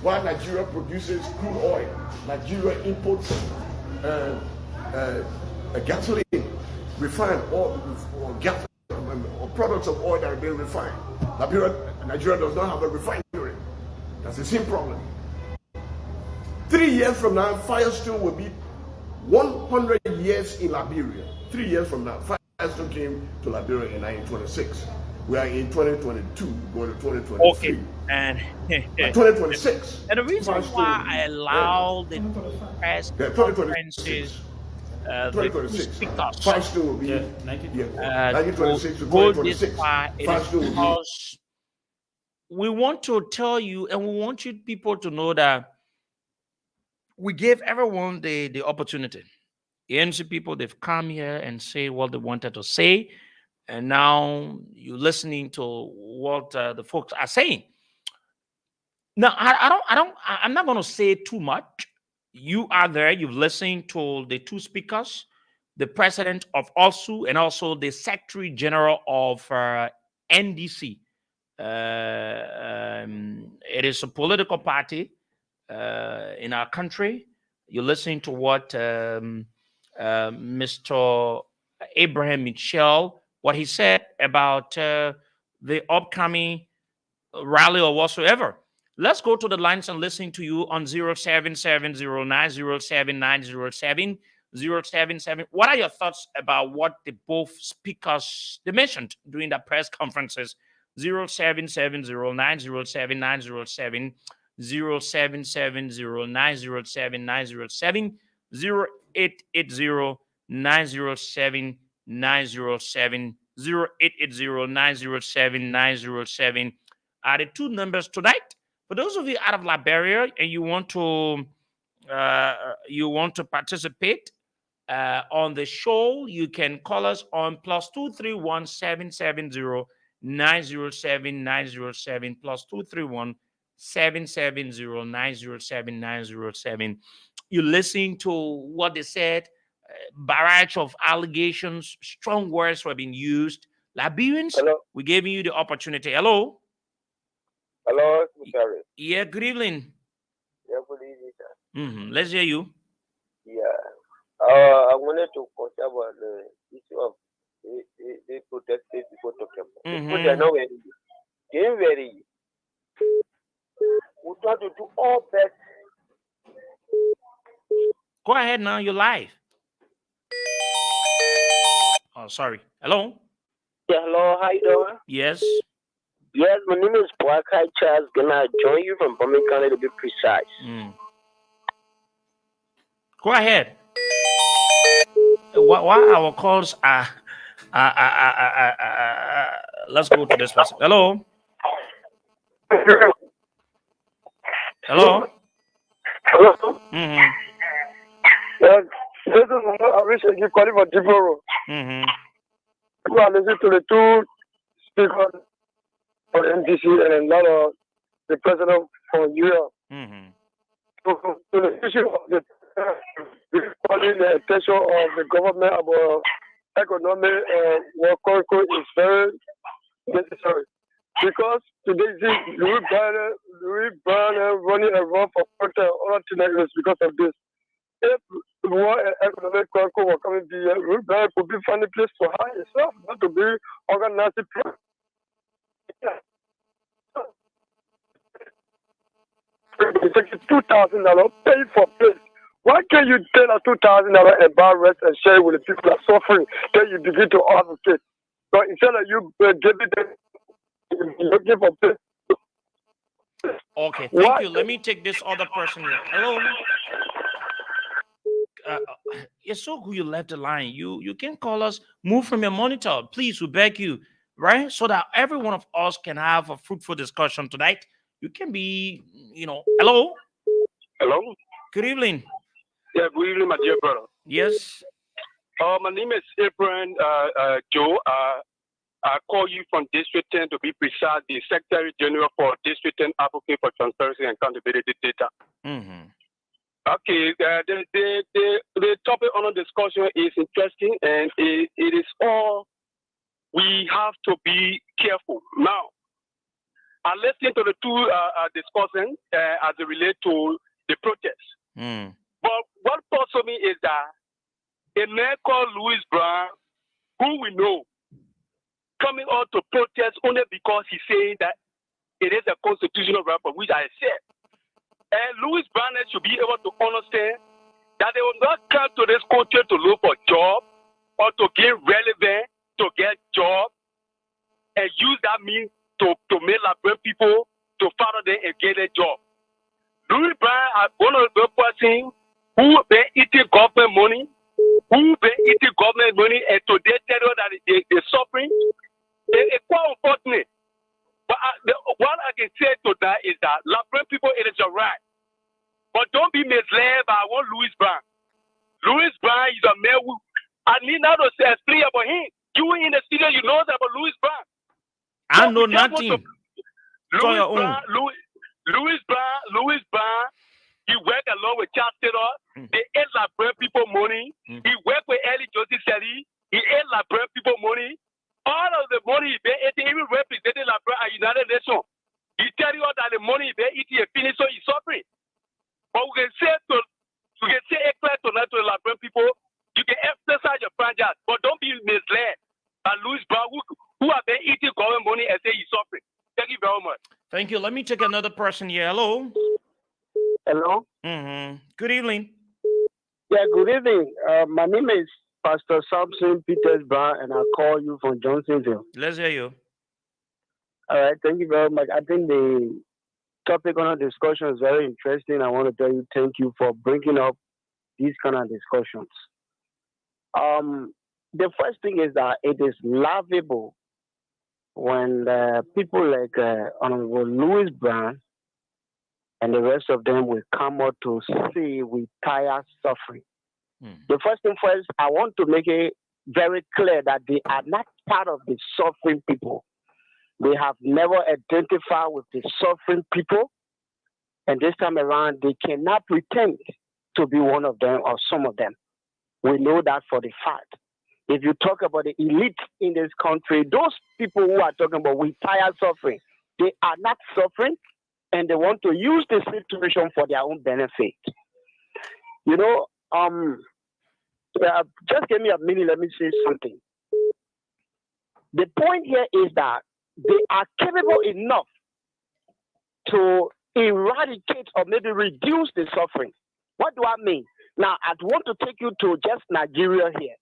while Nigeria produces crude oil, Nigeria imports gasoline, refined oil, or products of oil that are being refined. Nigeria does not have a refinery. That's the same problem. 3 years from now, Firestone will be 100 years in Liberia. 3 years from now, Firestone came to Liberia in 1926. We are in 2022, going to 2023. Okay, and 2026. And the reason why I allow the press conferences, the speakers, Firestone will be 1926 to go 2026. this far, it is because we want to tell you, and we want you people to know that we gave everyone the opportunity. The NC people, they've come here and say what they wanted to say, and now you're listening to what the folks are saying. Now, I'm not going to say too much. You are there. You've listened to the two speakers, the president of ALSU and also the secretary general of NDC. It is a political party in our country. You're listening to what Mr. Abraham Mitchell, what he said about the upcoming rally or whatsoever. Let's go to the lines and listen to you on 0770907907077. What are your thoughts about what the both speakers they mentioned during the press conferences? 07709079070, 07709079070, 0880907907, 0880907907 are the two numbers tonight. For those of you out of Liberia and you want to participate on the show, you can call us on +231-770-907-907 +231-770-907-907. You listen to what they said. Barrage of allegations, strong words were being used. Liberians, Hello. we're giving you the opportunity. Hello. Hello, Mr. Yeah, good evening. Yeah, good evening, sir. Let's hear you. Yeah. I wanted to talk about the issue of the protested people talking about. People they are not very good. They're very. We try to do all best. Go ahead now, you're live. Oh, sorry. Hello? Yeah, hello, how you doing? Yes. Yes, my name is Boakai Charles. Gonna join you from Birmingham to be precise. Go ahead. Why our calls are let's go to this person. Hello? Hello? Hello? Yes, this is I wish I give calling for Diboro. People are listening to the two speakers for NDC and a lot of the president from Europe. To the issue of the calling the attention of the government about economic work is very necessary. Because today, Louis Brown running around for quarter all tonight because of this. If war economic conquer were coming to Louis Brown could be find a place to hide himself, not to be organized. $2,000 pay for place. Why can't you tell us $2,000 and buy rest and share with the people that are suffering? Then you begin to advocate. So instead of you giving them, looking for place. Okay, thank you. Let me take this other person here. Hello. It's so good you left the line. You can call us. Move from your monitor, please. We beg you, right? So that every one of us can have a fruitful discussion tonight. You can be, hello. Hello. Good evening. Yeah, good evening, my dear brother. Yes. My name is Abraham Joe. I call you from District 10 to be precise, the Secretary General for District 10 Advocate for Transparency and Accountability Data. Mm-hmm. Okay, the topic on the discussion is interesting, and it is all we have to be careful. Now, I listened to the two discussions as it relates to the protest. But what puzzles me is that a man called Louis Brown, who we know, coming out to protest only because he's saying that it is a constitutional right, for which I said. And Louis Brown should be able to understand that they will not come to this country to look for job or to get relevant, to get job, and use that means to make Liberian people to follow them and get a job. Louis Brown is one of the person who been eating government money, and today tell you that they're suffering. It's quite unfortunate. But what I can say to that is that Liberian people, it is your right. But don't be misled by one Louis Brown. Louis Brown is a man who, I need not to say explain about him. You in the studio, you know about Louis Brown. I know nothing. Louis Brown, he worked along with Charles Taylor. They ate Liberian people money. He worked with Ellie Joseph Sally. He ate Liberian people money. All of the money he been eating, even representing Liberia at United Nations. He tell you that the money he been eating is finished, so he's suffering. But we can say clear tonight to the Liberian people, you can exercise your franchise, but don't be misled by Louis Brown who have been eating government money and say he's suffering. Thank you very much. Thank you. Let me take another person here. Hello. Hello. Good evening. Yeah, good evening. My name is Pastor Samson Peters Brown, and I call you from Johnsonville. Let's hear you. All right, thank you very much. I think the topic on our discussion is very interesting. I want to tell you thank you for bringing up these kind of discussions. The first thing is that it is laughable when people like Honorable Louis Brown and the rest of them will come out to say we tire suffering. The first thing first, I want to make it very clear that they are not part of the suffering people. They have never identified with the suffering people. And this time around, they cannot pretend to be one of them or some of them. We know that for the fact. If you talk about the elite in this country, those people who are talking about we tired suffering, they are not suffering, and they want to use the situation for their own benefit. You know, just give me a minute, let me say something. The point here is that they are capable enough to eradicate or maybe reduce the suffering. What do I mean? Now, I want to take you to just Nigeria here.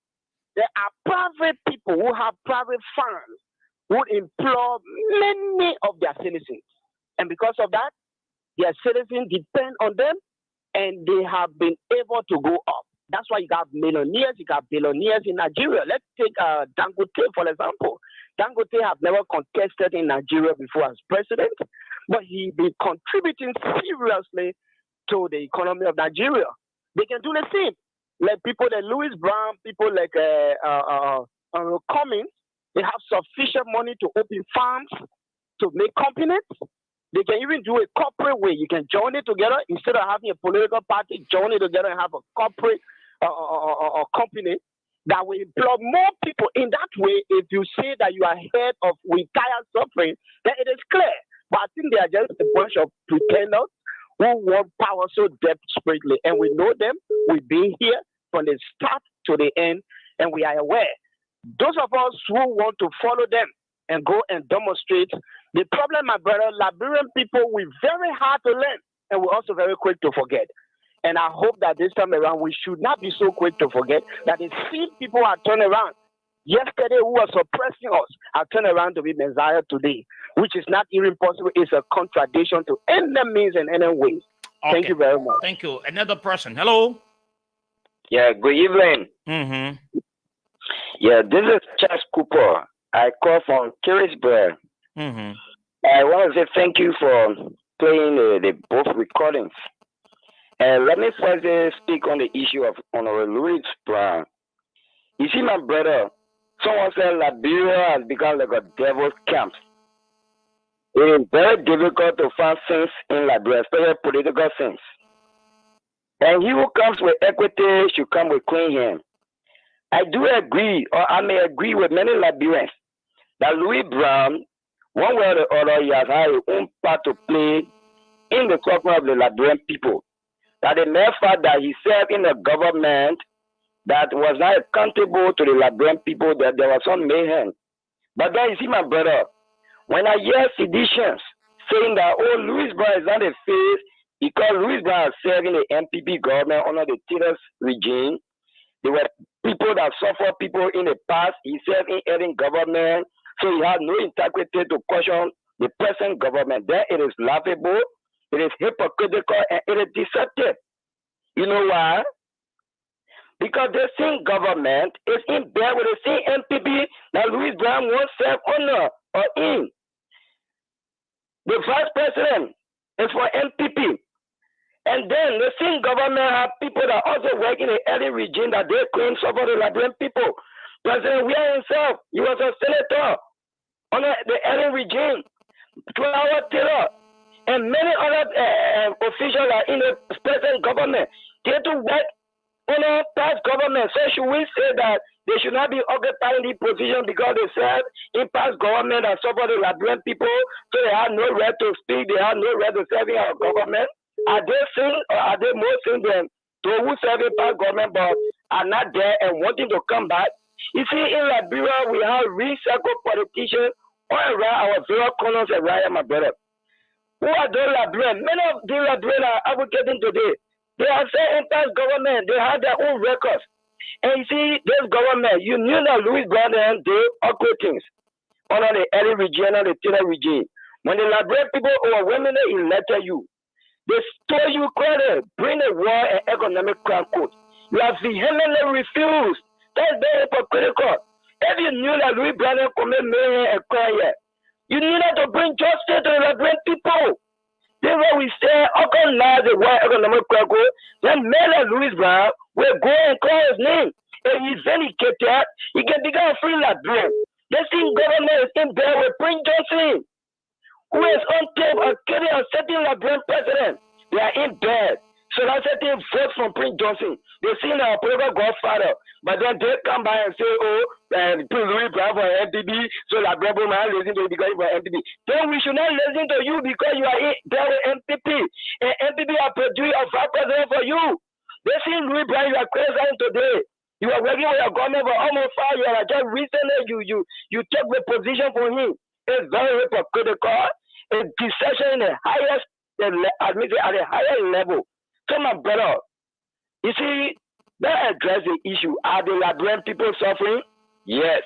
There are private people who have private farms who employ many of their citizens. And because of that, their citizens depend on them, and they have been able to go up. That's why you got millionaires, you got billionaires in Nigeria. Let's take Dangote, for example. Dangote have never contested in Nigeria before as president, but he been contributing seriously to the economy of Nigeria. They can do the same. Like people like Louis Brown, people like Cummings, they have sufficient money to open farms, to make companies. They can even do a corporate way. You can join it together instead of having a political party, join it together and have a corporate company. that we employ more people. In that way, if you say that you are head of retired suffering, then it is clear. But I think they are just a bunch of pretenders who want power so desperately. And we know them. We've been here from the start to the end, and we are aware. Those of us who want to follow them and go and demonstrate, the problem, my brother, Liberian people, we're very hard to learn, and we're also very quick to forget. And I hope that this time around, we should not be so quick to forget that the same people are turned around. Yesterday, who were suppressing us are turned around to be Messiah today, which is not even possible. It's a contradiction to any means and any ways. Okay. Thank you very much. Thank you. Another person. Hello. Yeah, good evening. Mm-hmm. Yeah, this is Charles Cooper. I call from Carisburg. Mm-hmm. I want to say thank you for playing the both recordings. And let me first speak on the issue of Honorable Louis Brown. You see, my brother, someone said Liberia has become like a devil's camp. It is very difficult to find sense in Liberia, especially political sense. And he who comes with equity should come with clean hands. I do agree, or I may agree with many Liberians, that Louis Brown, one way or the other, he has had his own part to play in the suffering of the Liberian people. That the mere fact that he served in a government that was not accountable to the Liberian people, that there was some mayhem. But then you see, my brother, when I hear seditions saying that, oh, Louis Brown is not a face because Louis Brown is serving the MPP government under the Taylor's regime. There were people that suffered people in the past. He served in any government, so he had no integrity to question the present government. Then it is laughable, it is hypocritical, and it is deceptive. You know why? Because the same government is in bed with the same MPP that Louis Brown won't serve under or in. The vice president is for MPP. And then the same government have people that also work in the early regime that they claim suffer the Liberian people. President Weah himself, he was a senator under the early regime. Howard Taylor and many other officials are in the present government. They to work under past government. So should we say that they should not be occupying the position because they serve in past government and suffer the Liberian people, so they have no right to speak, they have no right to serve in our government? Are they saying, or are they more saying than those who serve in past government but are not there and wanting to come back? You see, in Liberia, we have recycled politicians all around our various corners around, my brother. Who are those Liberians? Many of the Liberians are advocating today. They are saying in past government, they have their own records. And you see, this government, you knew that Louis Brown and they occur things under the early regime, under the Taylor regime. When the Liberian people overwhelmingly elected you, they stole you credit, bring a war and economic crime code. You have vehemently refused. That's very hypocritical. If you knew that Louis Brown committed murder and crime, you needed to bring justice to the Liberian people. This is what we say, organize the war economic crime code. Then men like Louis Brown will go and call his name. And he's vindicated, he can become a free Liberian. The same government is in there with Prince Johnson, who is on tape of killing a certain Liberian president. They are in bed. So that's a thing vote from Prince Johnson. They see our political godfather. But then they come by and say, oh, Prince Louis Brown for MPP, so Liberia man listen to you because for MPP. Then we should not listen to you because you are in there with MPP. And MPP are producing a vice president for you. They see Louis Brown, you are criticizing today. You are working with your government for almost 5 years. Just recently you took the position for him. It's very hypocritical. It's deception in the highest, admit it, at a higher level. So my brother, you see, that address the issue. Are the Liberian people suffering? Yes.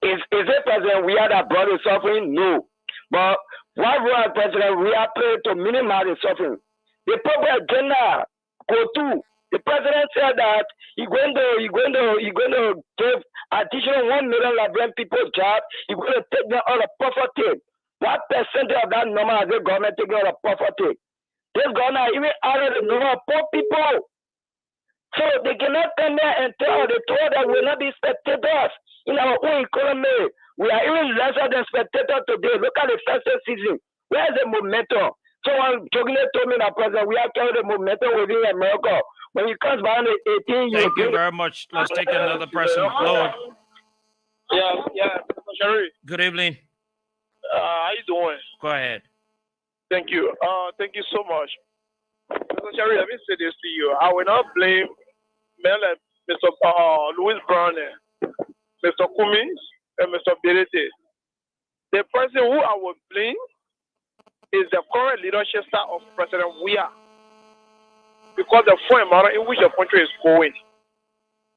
Is it President Weah that brought the suffering? No. But what was President Weah played to minimize the suffering? The proper agenda go to. The president said that he's going to give additional 1 million Liberian people jobs. He's going to take them out of poverty. What percentage of that number has the government taken out of poverty? This government even added the number of poor people. So they cannot come there and tell that we will not be spectators in our own economy. We are even lesser than spectators today. Look at the festive season. Where is the momentum? Someone chocolate told me that President, we are carrying the momentum within America. When he comes by on the 18, Thank you very much. Let's take another person. Hello. Yeah, Mr. Sherry. Good evening. How you doing? Go ahead. Thank you. Thank you so much. Mr. Sherry, let me say this to you. I will not blame men like Mr. Louis Brown, Mr. Cummings, and Mr. Berete. The person who I would blame is the current leadership style of President Weah, because the foreign manner in which the country is going.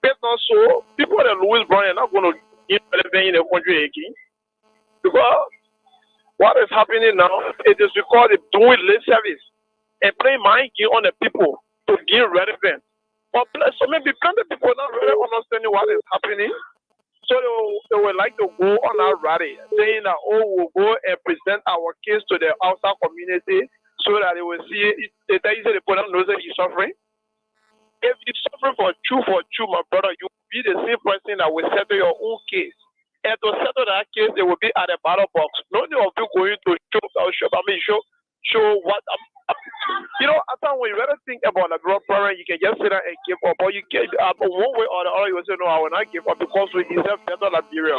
If not so, people like Louis Brown are not going to get relevant in the country again. Because what is happening now, it is because they're doing lip service and playing mind game on the people to get relevant. But so maybe plenty of people not really understanding what is happening. So they would like to go on a rally saying that, oh, we'll go and present our case to the outside community so that they will see it. They tell you that the person knows that he's suffering. If you're suffering for true, my brother, you will be the same person that will settle your own case. And to settle that case, they will be at the ballot box. No need of you going to show what after when you rather think about a girl parent, you can just sit down and give up. But you can't, one way or the other, you will say, no, I will not give up because we deserve better Liberia.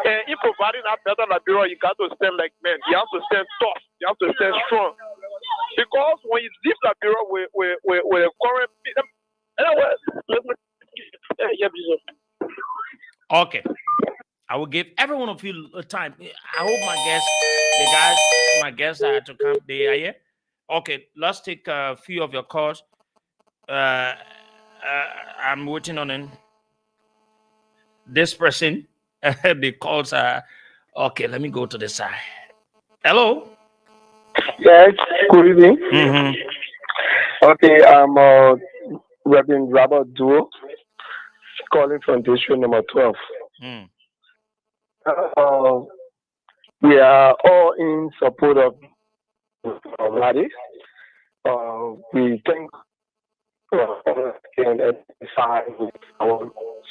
And in providing that better Liberia, you got to stand like men. You have to stand tough. You have to stand strong. Because when you leave Liberia with a current... Okay. I will give every one of you a time. I hope my guests are to come. They are here. Okay, let's take a few of your calls. I'm waiting on it. This person, the calls are okay. Let me go to the side. Hello. Yes, good evening. Mm-hmm. Okay, I'm Reverend Robert Duo, calling from district number 12. We are all in support of Radi. We think can identify with our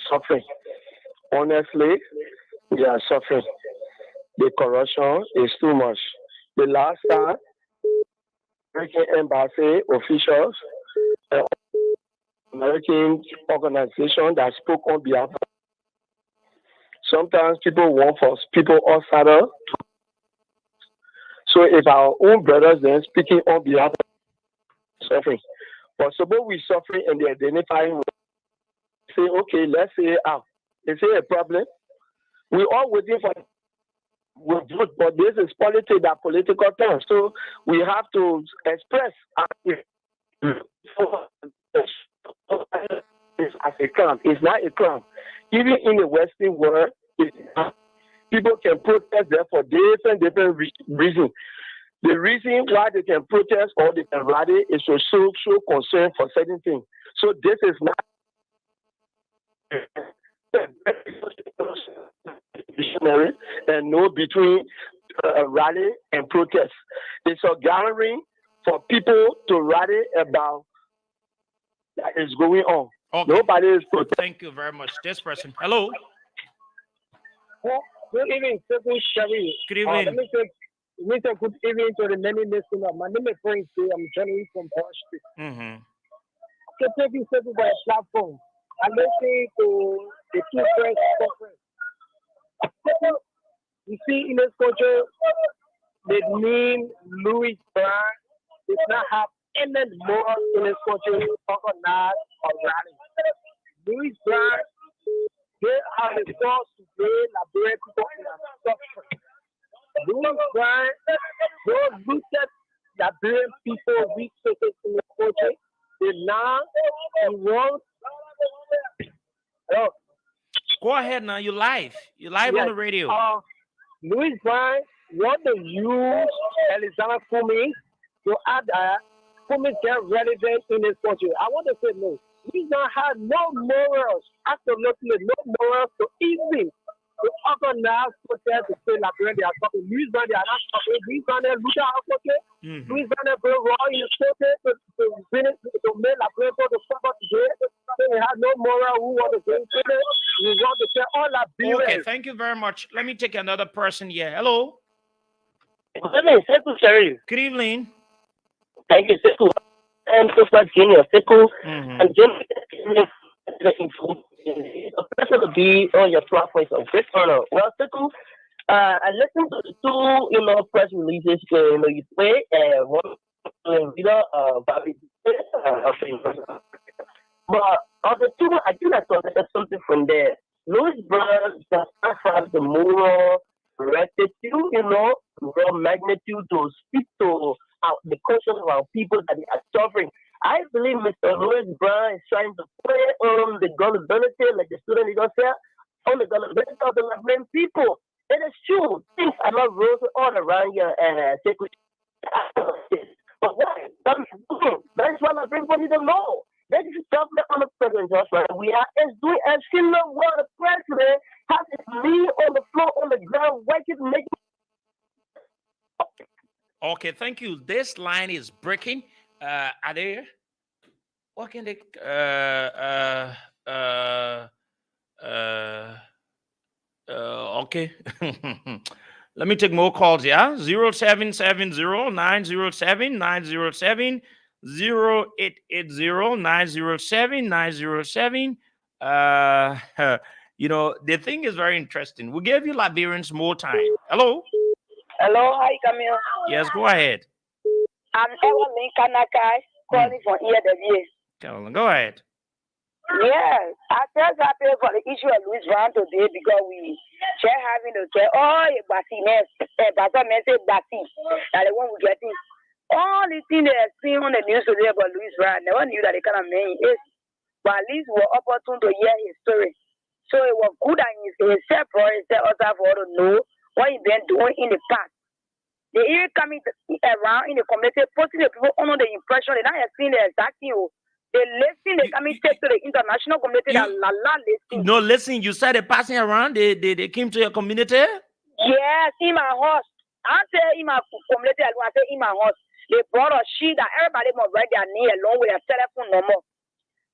suffering. Honestly, we are suffering. The corruption is too much. The last time, American embassy officials, American organization that spoke on behalf of. Sometimes people want for people outside of. So if our own brothers then speaking on behalf of suffering, but suppose we suffering and they identifying, say, okay, let's say, is it a problem? We all waiting for vote, but this is politics, that political term. So we have to express as a crime. It's not a crime. Even in the Western world, people can protest there for different reasons. The reason why they can protest or they can rally is to show concern for certain things. So this is not and no between rally and protest. It's a gathering for people to rally about that is going on. Okay. Nobody is protesting. Thank you very much. This person. Hello. Good evening, Sherry. Good evening. Let me say good evening to the many listeners. My name is Prince. I'm joining from Boston. So thank you for the platform. I listen to the two press conference. You see, in this culture, the name Louis Brown does not have any more in this culture to organize or rally. Louis Brown, they are the force to play Liberian people in a suffering. Louis Brown, those looted Liberian people resources in the culture, they now want. Hello. Go ahead now. You're live. You're live on the radio. Louis Brown want to use Alexander Cummings to add Cummings get relevant in this country. I want to say no. Louis Brown has no morals, absolutely no morals to even to organize protests to say Liberia they are talking. Louis Brown they are not talking. Louis Brown they look at our country. Louis Brown they go raw in the country to make Liberia to suffer today. So we have no moral who want to bring to it. We want to say all Liberians. Okay, thank you very much. Let me take another person here. Hello. Good evening, Secretary. Good evening. Thank you, Siku. And Sister Junior, Siku, and Junior, a pleasure to be on your platform. It's a great honor. Well, Siku, I listened to the two, press releases. You play one leader, Bobby, but of the two, I think I saw there's something from there. Louis Brown does not have the moral rectitude, moral magnitude to speak to the conscience of our people that they are suffering. I believe Mr. Louis Brown is trying to play on the gullibility, like the student leader said, on the gullibility of the Liberian people. It is true. Things are not rosy all around your secretary. But why? That's what Liberian people need to know. That is government on the president, Joshua. We are doing a similar what the president has his knee on the floor, on the ground, working, making. Okay, thank you. This line is breaking. Are they? What can they? Okay. Let me take more calls. Yeah, 0770-907-907. 0880-907-907. The thing is very interesting. We gave you Liberians more time. Hello. Hello, hi Camille. Yes, go ahead. I'm Evelyn Kanakai, calling from EWA. Carolyn, go ahead. Yeah, I just happy for the issue of Louis Brown today because we share having to care all the vaccines, that the one we getting. All the things they are seeing on the news today about Louis Brown, never knew that the kind of man he is. But at least we were opportune to hear his story. So it was good and himself for himself also for to know what he's been doing in the past. They even coming around in the community, putting the people under the impression they're not seeing the exact thing. They listen, they coming to the international community that listen. No, listen, you started passing around, they came to your community? Yes, in my house. I say in my community, I say in my house. They brought a sheet that everybody must write their name along with their telephone number.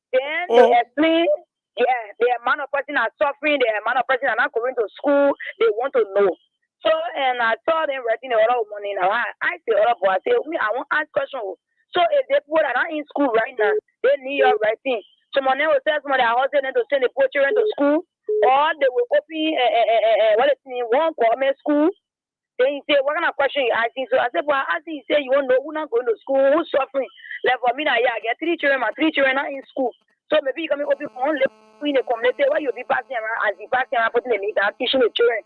Then they explain, the amount of person are suffering, the amount of person are not going to school, they want to know. So, and I saw them writing a lot of money. Now, I say, I want to ask questions. So, if they people are not in school right now, they need your writing. Someone will tell somebody I want them to send the poor children to school, or they will open one government school. Then he say, what kind of question you asking? So I said, well, I think you say you won't know who's not going to school, who's suffering. Like for me now, I get three children not in school. So maybe you can open one in the community where you'll be passing around, as you passing around putting the meat and teaching the children.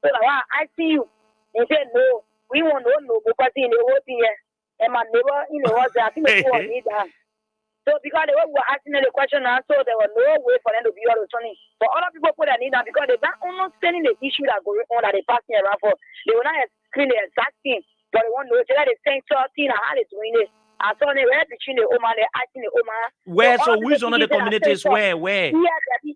So like, I see you. He said, no, we won't know because in the whole thing here. And my neighbor, I think the poor need that. So because they were asking the question and so there was no way for them to be able to turn it. But other people put their need down because they're not understanding the issue that going on that they're passing around for. They will not explain the exact thing. But they want to know that they saying something and how they're doing it. I saw them right between the Oman, they're asking the Oman. Where? So which one of the communities? Where? Here, the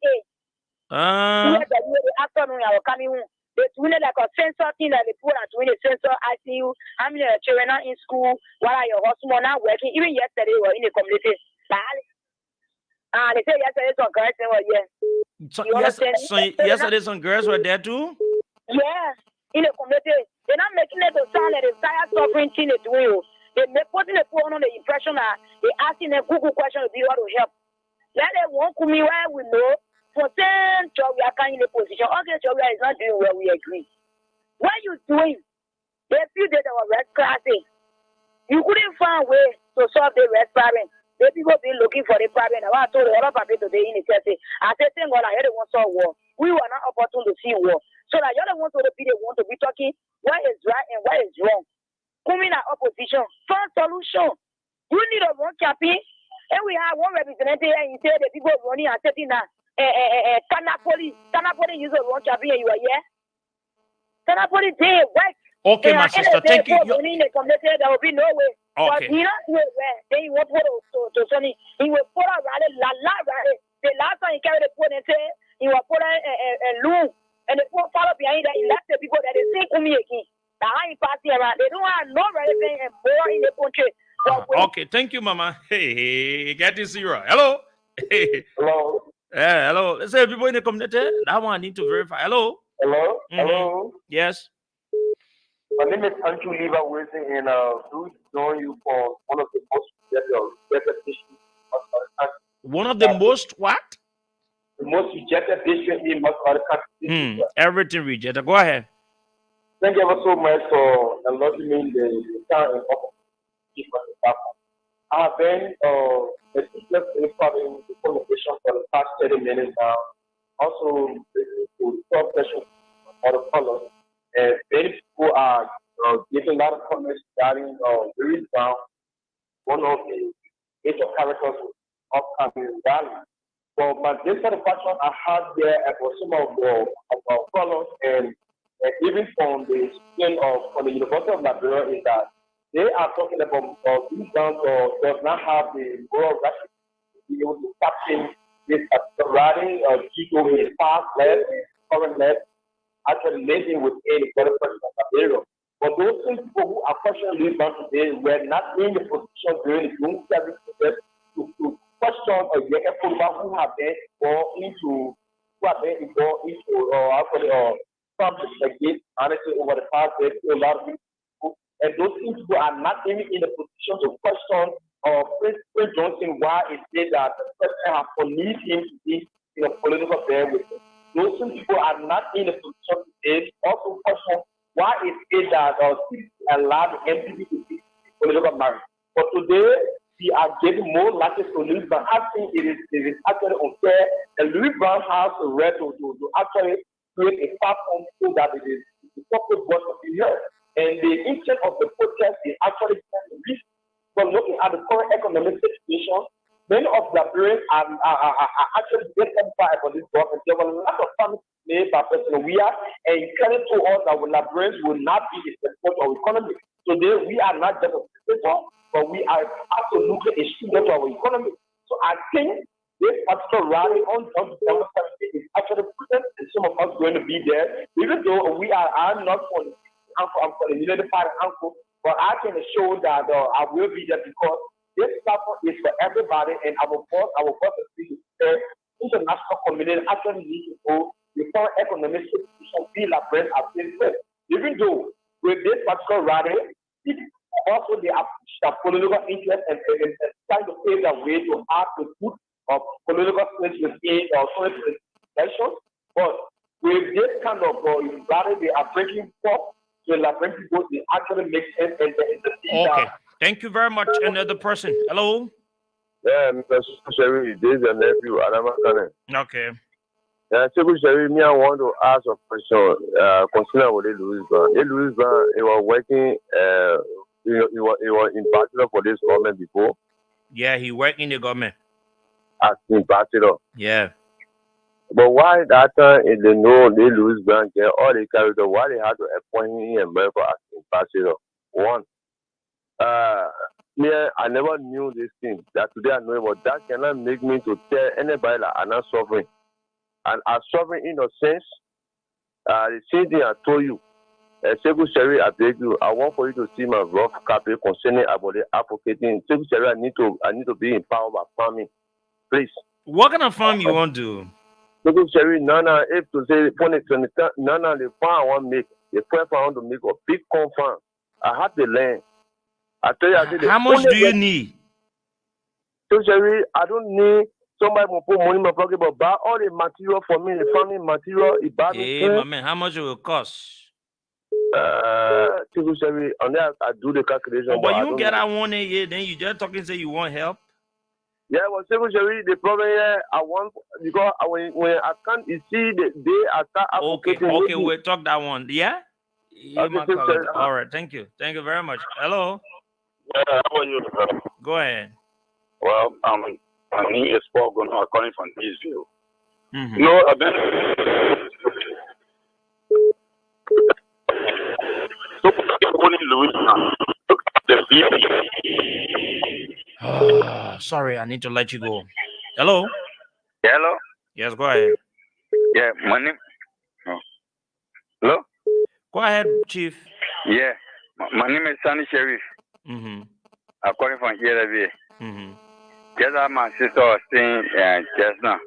afternoon, I was coming home. They're doing it like a sensor thing that they put out doing a sensor asking you how many children are in school, what are your husband not working. Even yesterday, we were in the community. They say yesterday some girls were yesterday some girls were there too? Yeah, in the community. They're not making it to sound like the entire suffering thing they're doing. They're putting the people on the impression that they're asking them Google questions to be able to help. Let them walk with me where we know for saying we are in a position. Okay, Chogua is not doing well, we agree. What are you doing? They feel that they were red classes. You couldn't find a way to solve the red problem. The people been looking for the problem. I told the other people today in the church. I said, thank God I heard they want to war. We were not opportune to see war. So that you don't want to be the one to be talking what is right and what is wrong. Come in our opposition. Find solution. You need a one campaign. And we have one representative and you say the people running and setting that Canapoli use a one campaign and you are here. Canapoli day work. Okay, my sister, thank you. There will be no way. Okay. But he not know where. Then he will put to Sonny. He will put a rally, rally. The last time he carried the phone and say he will put a loom and the phone follow behind that. He left the people that they say come here again. Now he passing around. They don't have no relevant and more in the country. Okay, thank you, Mama. Hey, get this zero. Hello. Hello. Hello. Let's say people in the community. That one I need to verify. Hello. Hello. Mm-hmm. Hello. Yes. My name is Andrew Lever Wilson, and do join you for one of the rejected district in most of the country. One of the most what? The most rejected district in most of the country. Everything rejected. Go ahead. Thank you ever so much for allowing me the time and opportunity for the platform. I have been a teacher in the conversation for the past 30 minutes now. Also, to talk session for the colors. And many people are giving a lot of comments regarding Louis Brown, one of the major characters of upcoming rally. So, but this satisfaction I had there for some of the colors and even from the student from the University of Liberia is that they are talking about Louis Brown does not have the moral right to be able to captain this rally due to his past life, current life, actually living with a better person of Liberia. But those same people who are questioning Louis Brown today were not in the position during the June 7th protest to question or get a who have been involved into actually conflict like this, honestly, over the past days to a lot of people. And those people are not even in the position to question Prince Johnson why it said that the president has permitted him to be in a political affair with him. Those people are not in the position today also question why it is that people allow the MPP to be political marriage. But today, we are getting more likely to Louis Brown. I think it is actually unfair, and Louis Brown has the right to actually create a platform so that it is the public voice of the heard. And the intent of the protest is actually from looking at the current economic situation. Many of the Liberians are actually very satisfied about this government. There were a lot of promises made by President Weah, and he claimed to us that Liberians will not be a support of economy. Today, we are not just a support, but we are absolutely a student of our economy. So I think this particular rally on December 17th is actually prudent, and some of us going to be there. Even though I'm not for the uncle, I'm for the military party uncle, but I can assure that I will be there because this platform is for everybody, and our boss is the international community actually need to go before economic situation be like friends are being said. Even though with this particular rally, also they are political interest and trying to pave the way to have the good of political space within social elections. But with this kind of rally, they are breaking forth to bring people to actually make sense and okay. Thank you very much. Another person. Hello. Yeah, Mr. Sherry, this is your nephew, Adama Kane. Okay. Yeah, Sherry, me, I want to ask a question concerning with Louis Brown. Louis Brown, he was working, he was ambassador for this government before. Yeah, he worked in the government. As ambassador. Yeah. But why that time they know they Louis Brown get all the character, why they had to appoint him in America as ambassador? One. I never knew this thing. That today I know it, but that cannot make me to tell anybody that I'm not suffering. And I'm suffering in a sense. The same thing I told you. Sekou Sherry, I beg you. I want for you to see my rough copy concerning about the advocating. Sekou Sherry, I need to be empowered by farming, please. What kind of farm you want to do? Sekou Sherry, Nana, if to say Nana, the farm I want to make, the first farm I want to make a big corn farm. I have the land. I tell you, how much do you need? So, Sherry, I don't need somebody to put money in my pocket, but buy all the material for me, the farming material. Hey, my man, how much it will cost? So, Sherry, on that I do the calculation. Oh, but you get that one year, then you just talking say you want help. Yeah, well, Sherry, the problem here, I want because when I can't, you see the day I start. Okay, we'll talk that one. Yeah. All right, thank you very much. Hello. Yeah, how are you? Go ahead. Well, my name is Paul Gunn. I'm calling from Eastville. Mm-hmm. No, I've been. Sorry, I need to let you go. Hello. Hello. Yes, go ahead. Yeah, my name. Hello. Go ahead, Chief. Yeah, my name is Sunny Sheriff. Mm-hmm. I'm calling from Liberia. Mm-hmm. Just as my sister was saying just now,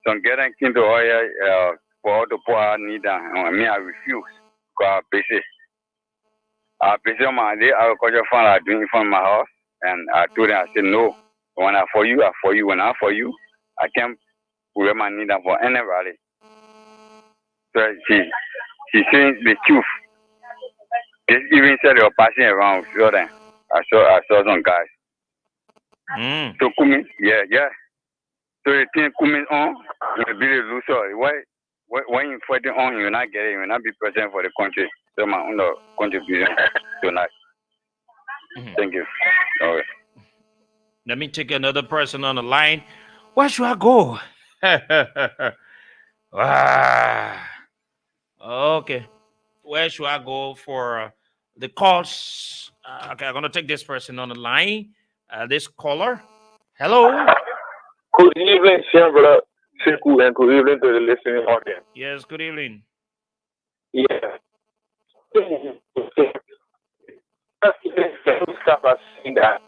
so I'm getting into oil for all the poor need, and me, I refuse because I'm busy. I'm busy on my day agriculture fund I'm doing from my house, And I told them, I said, no. When I for you, I for you. When I for you, I can't put my knee down for anybody. So she saying the truth. They even said they were passing around. So then I saw some guys. So Kumi, yeah. So the thing Kumi on, you be the loser. Why when you fighting on, you will not get it. You will not be present for the country. So my own contribution tonight. Thank you. All right. Let me take another person on the line. Where should I go? Okay. Where should I go for the calls? Okay, I'm going to take this person on the line. This caller. Hello. Good evening, senior brother Sekou, and good evening to the listening audience. Yes, good evening. Yeah. Stop us saying that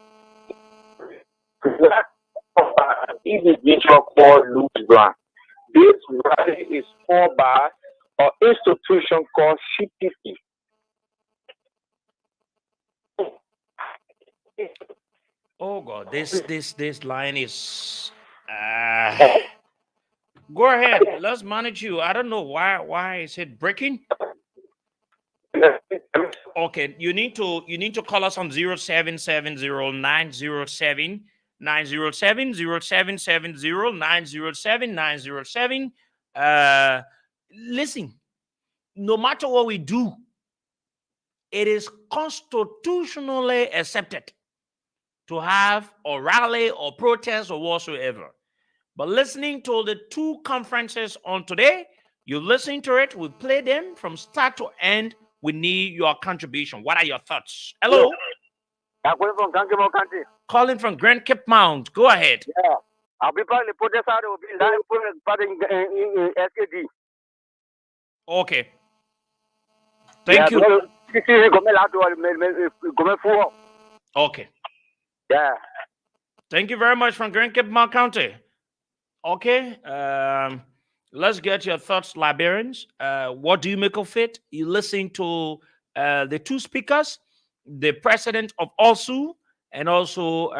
an individual called Louis Brown. This rally is formed by an institution called CPP. Oh God, this line is. Go ahead. Let's manage you. I don't know why is it breaking. Okay, you need to call us on 0770 907. Listen, no matter what we do, it is constitutionally accepted to have a rally or protest or whatsoever. But listening to the two conferences on today, you listen to it, we play them from start to end. We need your contribution. What are your thoughts? Hello? I'm calling from Kankimo County. Calling from Grand Cape Mount. Go ahead. Yeah. I'll be part of the protest out of in SKD. Okay. Thank you. Okay. Yeah. Thank you very much from Grand Cape Mount County. Okay. Let's get your thoughts, Liberians. What do you make of it? You listen to the two speakers, the president of ALSU and also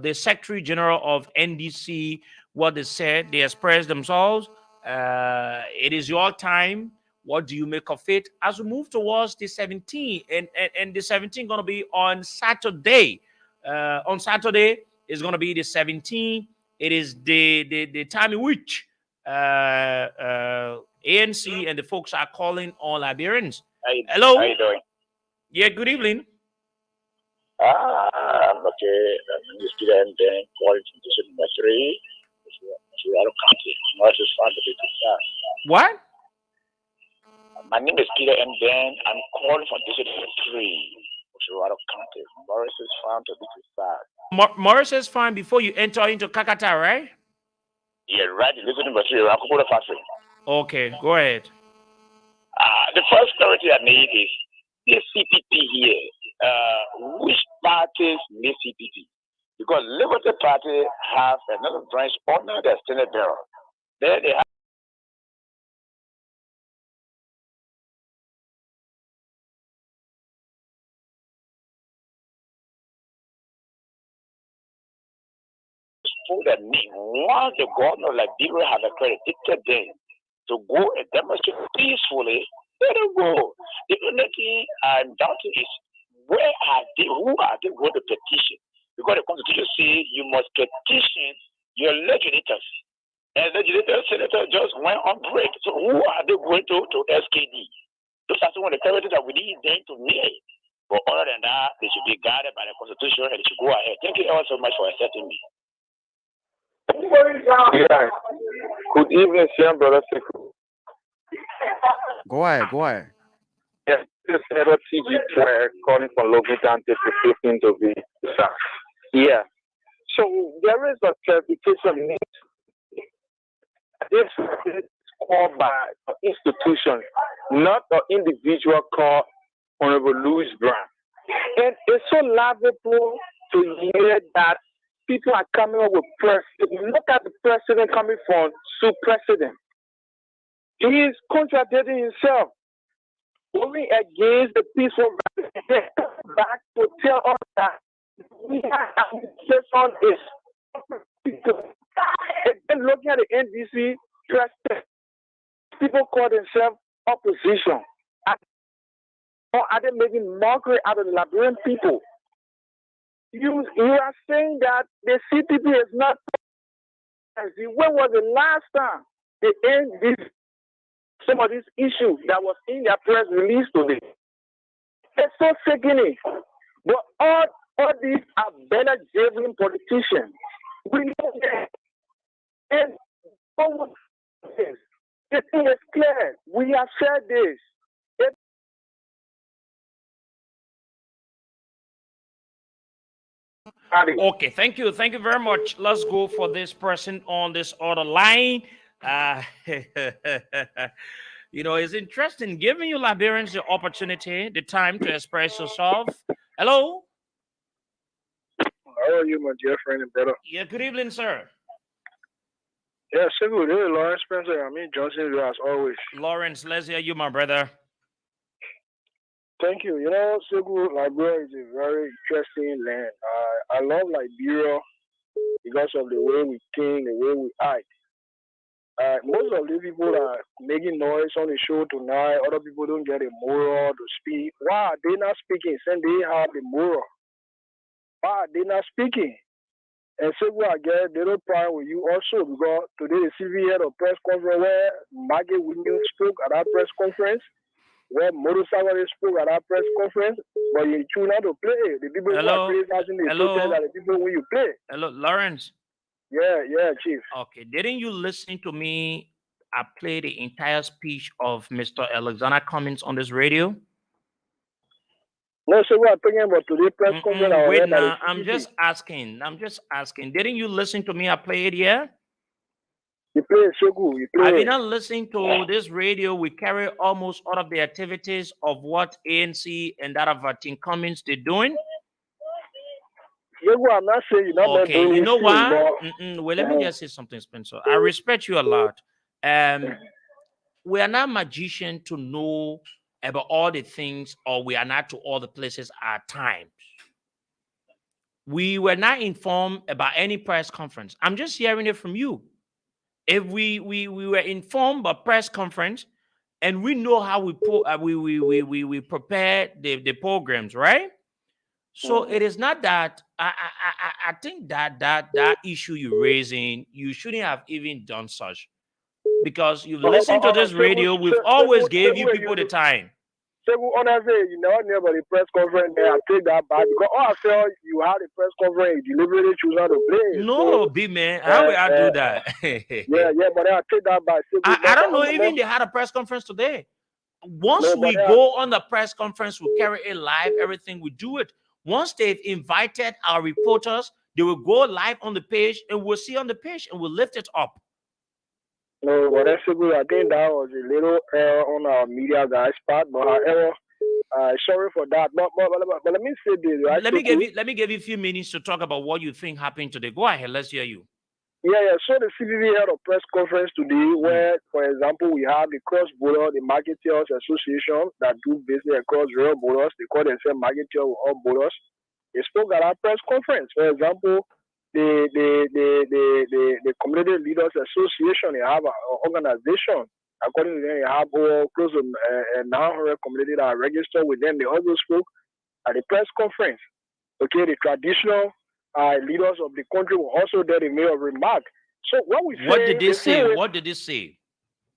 the Secretary General of NDC. What they said, they expressed themselves. It is your time. What do you make of it? As we move towards the 17th, and the 17th going to be on Saturday. On Saturday is going to be the 17th. It is the time in which ANC and the folks are calling on Liberians. Hello. How you doing? Yeah, good evening. I'm okay. I'm a student calling from District number 3, Chihuahua County. Northeast Farm to be precise. What? My name is Peter M. Dan. I'm calling from District number 3, Chihuahua County. Morris's Farm to be precise. Morris's Farm before you enter into Kakata, right? Yeah, right. District number 3, Rakupura Factory. Okay, go ahead. The first clarity I need is this CPP here. Which parties need CPP? Because Liberty Party has another branch under the Senate Bureau. There they have that once the governor of Liberia has accredited them to go and demonstrate peacefully, let them go. The only thing I'm doubting is who are they going to petition? Because the Constitution says you must petition your legislators. And legislators, senators just went on break. So who are they going to SKD? Those are some of the characters that we need them to meet. But other than that, they should be guided by the Constitution and they should go ahead. Thank you all so much for accepting me. Yeah. Good evening, senior brother Sekou. Go ahead. Yes, this is Edward TG Prayer calling from Logan Dante to 15 to be exact. Yeah. So there is a clarification need. This is called by an institution, not an individual called Honorable Louis Brown. And it's so laughable to hear that people are coming up with president. Look at the president coming from Sue President. He is contradicting himself. Going against the peaceful back to tell us that We have administration is and looking at the NDC, people call themselves opposition. Or are they making mockery out of the Liberian people? You are saying that the CPP is not. When was the last time they end this? Some of these issues that was in their press release today. It's so sickening. But all these are better driven politicians. We know that. And the thing is clear. We have said this. Okay, thank you very much. Let's go for this person on this other line. It's interesting giving you Liberians the opportunity, the time to express yourself. Hello. How are you, my dear friend and brother? Yeah, good evening, sir. Yeah, simple. This is Lawrence Spencer. I'm in Johnsonville as always. Lawrence, let's hear you, my brother. Thank you. Segu, Liberia is a very interesting land. I love Liberia because of the way we think, the way we act. Most of the people are making noise on the show tonight. Other people don't get a moral to speak. Why are they not speaking? Since they have the moral. Why are they not speaking? And Segu, I guess they don't problem with you also because today the CV had a press conference where Maggie Williams spoke at that press conference. Where motorcycle spoke at our press conference, but you choose not to play. The people who are criticizing the protest are the people when you play. Hello, Lawrence. Yeah, Chief. Okay, didn't you listen to me? I played the entire speech of Mr. Alexander Cummings on this radio. No, so we are talking about today's press conference. Wait now, I'm just asking. Didn't you listen to me? I played here. You play Shogu. You play. Have you not listened to this radio? We carry almost all of the activities of what ANC and that of Team Cummings they're doing. Shogu, I'm not saying you're not okay. You know what? Well, let me just say something, Spencer. I respect you a lot. We are not magicians to know about all the things, or we are not to all the places at times. We were not informed about any press conference. I'm just hearing it from you. If we were informed by press conference, and we know how we prepare the programs, right? So it is not that I think that issue you're raising, you shouldn't have even done such, because you've listened to this radio. We've always gave you people the time. So honestly, you know about the press conference, I take that back because I felt you had a press conference, you deliberately choose not to play. No, so, big man, how will I do that? yeah, but I take that back. I don't know, even they had a press conference today. Once we go on the press conference, we carry it live, everything, we do it. Once they've invited our reporters, they will go live on the page, and we'll see on the page, and we'll lift it up. No, but that's good. I think that was a little error on our media guys' part, but however, sorry for that. But let me say this. Right? Let me give you a few minutes to talk about what you think happened today. Go ahead, let's hear you. Yeah. So the CVV had a press conference today where, for example, we have the cross-border, the Marketeers Association that do business across real borders. They call themselves Marketeers with all borders. They spoke at our press conference. For example, the Community Leaders Association, they have an organization. According to them, they have close to 900 communities that are registered with them. They also spoke at the press conference. Okay, the traditional leaders of the country were also there. They made a remark. So what did they say? What did they say?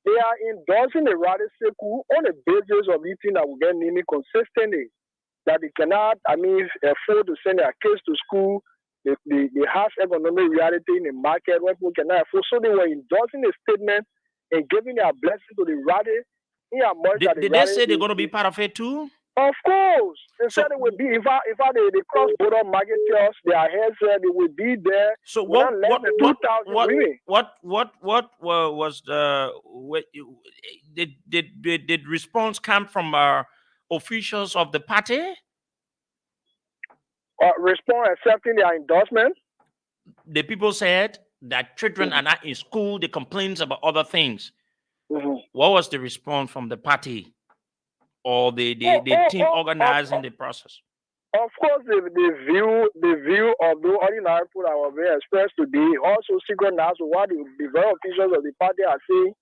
They are endorsing the Radi Seku on the basis of eating that will get naming consistently. That they cannot, afford to send their kids to school. The harsh economic reality in the market where people cannot afford. So they were endorsing a statement and giving their blessing to the Radi. Did they say they're going to be part of it too? Of course. They said it would be, if the cross-border marketeers, their heads said they would be there. So what was did response come from officials of the party? Respond accepting their endorsement. The people said that children are not in school. They complain about other things. What was the response from the party or the team organizing the process? Of course, the view of the ordinary people that were being expressed today also synchronized with what the very officials of the party are saying.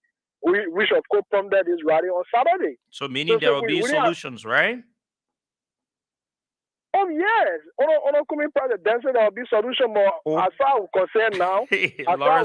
We should go from that this rally on Saturday. So meaning there will be solutions, right? Oh yes, on coming president, there will be solution. But as far as concerned now, no,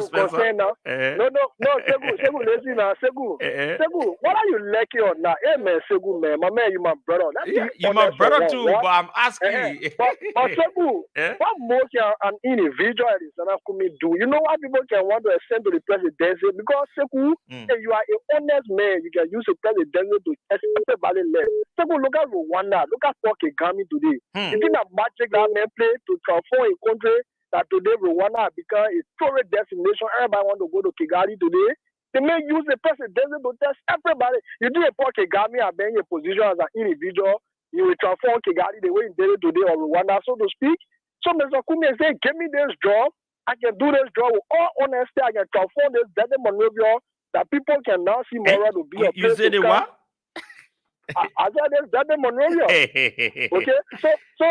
Segu, listen now, Segu, what are you lacking on now? Hey man, Segu, man, my man, you my brother. You my brother too, but I'm asking. But Segu, what more can an individual is not coming do? You know what people can want to send to the presidency because Segu, if you are an honest man, you can use the presidency to everybody left. Segu, look at Rwanda, look at Paul Kagame today. You think that magic that man play to transform a country that today Rwanda become a tourist destination? Everybody want to go to Kigali today. They may use the presidency to test everybody. You do a Paul Kagame and then your position as an individual, you will transform Kigali the way you did it today or Rwanda, so to speak. So Mr. Kumi say, give me this job. I can do this job with all honesty. I can transform this Dede Monrovia that people can now see more to be a place. You said it what? I said this Dede Monrovia. Okay, so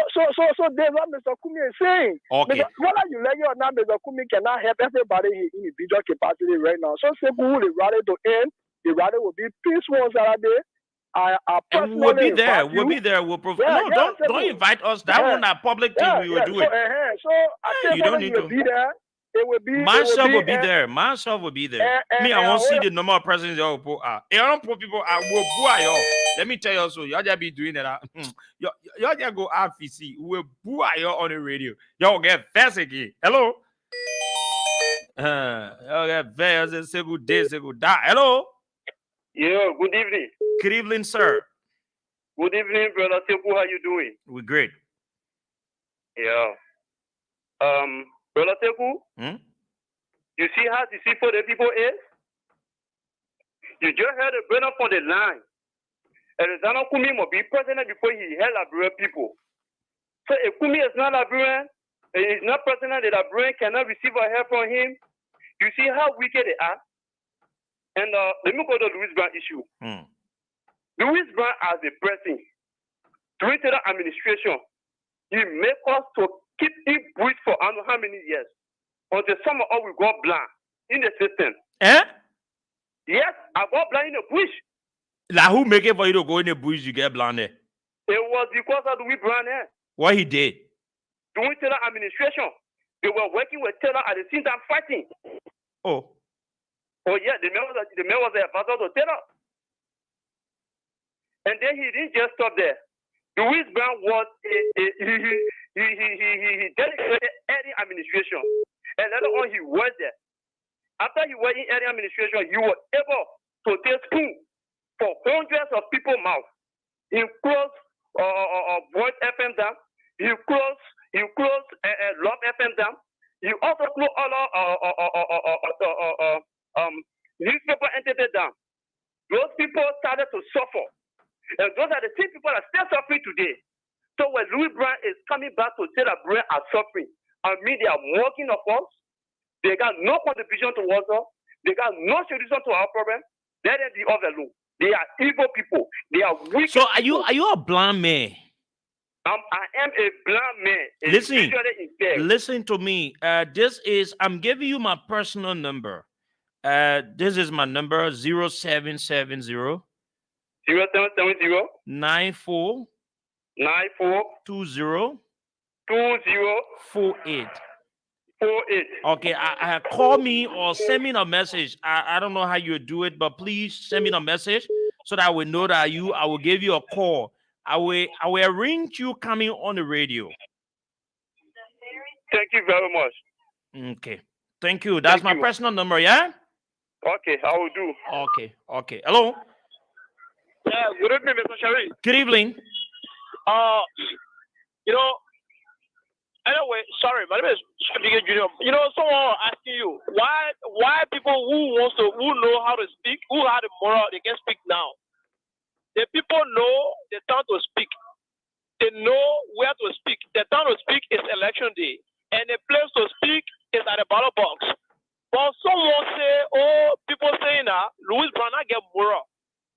there's what Mr. Kumi is saying. Okay. Whether you like it or not, Mr. Kumi cannot help everybody in individual capacity right now. So simple, the rally to end. The rally will be peaceful on Saturday. And we'll be there. We'll be there. We'll provide. Don't invite us. That one, that public thing, we will do it. So I you don't need to be there. It will be. Myself will be there. Myself will be there. Me, I won't see the number of presidents y'all put. If I don't put people, I will boo y'all. Let me tell you also, y'all just be doing that. Y'all just go RFC. We'll boo y'all on the radio. Y'all get fast again. Hello. Y'all get fast. Say good day. Say good day. Hello. Yeah. Good evening. Good evening, sir. Good evening, brother Teku. How you doing? We're great. Yeah. Brother Teku, you see how deceitful the people is? You just heard a brother from the line. Alexander Kumi must be president before he held Liberian people. So if Kumi is not Liberian, he is not president, the Liberian cannot receive a help from him. You see how wicked they are? And let me go to the Louis Brown issue. Louis Brown as a president, during the administration, he made us to keep it bush for I don't know how many years. Until some of us we got blind in the system. Yes, I got blind in the bush. Like who make it for you to go in the bush, you get blind there? It was because of Louis Brown there. What he did? During Taylor administration, they were working with Taylor at the same time fighting. Oh yeah, the man was the advisor to Taylor. And then he didn't just stop there. Louis Brown was he dedicated any administration. And later on he was there. After he was in any administration, he was able to take spoon for hundreds of people's mouth. He closed Voice FM down. He closed Love FM down. He also closed all newspaper entity down. Those people started to suffer. And those are the same people that are still suffering today. So when Louis Brown is coming back to say that Brown are suffering, and me, they are mocking of us, they got no contribution towards us, they got no solution to our problem, let them be overlooked. They are evil people. They are wicked. So are you a blind man? I am a blind man. Listen to me. I'm giving you my personal number. This is my number 0770 0770 94 20 48. Okay, I call me or send me a message. I don't know how you do it, but please send me a message so that I will know that I will give you a call. I will arrange you coming on the radio. Thank you very much. Okay. Thank you. That's my personal number, yeah? Okay, I will do. Okay. Hello? Yeah, good evening, Mr. Sharif. Good evening. Anyway, sorry, my name is Shabige Junior. Someone asking you why people who know how to speak, who have the moral, they can speak now. The people know the time to speak. They know where to speak. The time to speak is election day, and the place to speak is at the ballot box. But someone say, people saying that Louis Brown not get moral,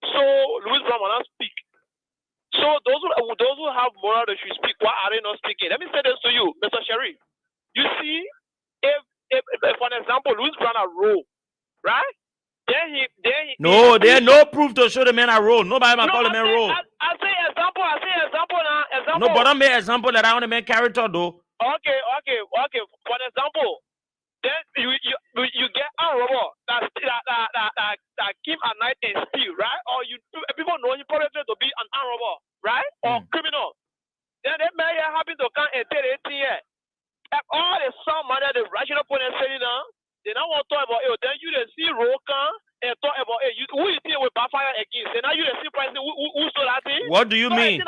so Louis Brown will not speak. So those who have moral, they should speak. Why are they let me say this to you, Mr. Sherry. You see, if for an example, Louis Brown a role, right? Then he No, there's no proof to show the man a role. Nobody might call the man role. I say example now. Example. No, but don't make example that I want to make character though. Okay. For an example, then you get a robber that keep at night and steal, right? Or people know you probably to be an armed robber, right? Or criminal. Then that man happen to come and tell 18 years. All the some money the rational point and say now, they don't want to talk about it. Then you the see Rokan and talk about it. Who you think will backfire against? Then now you the see person who stole that thing. What do you mean?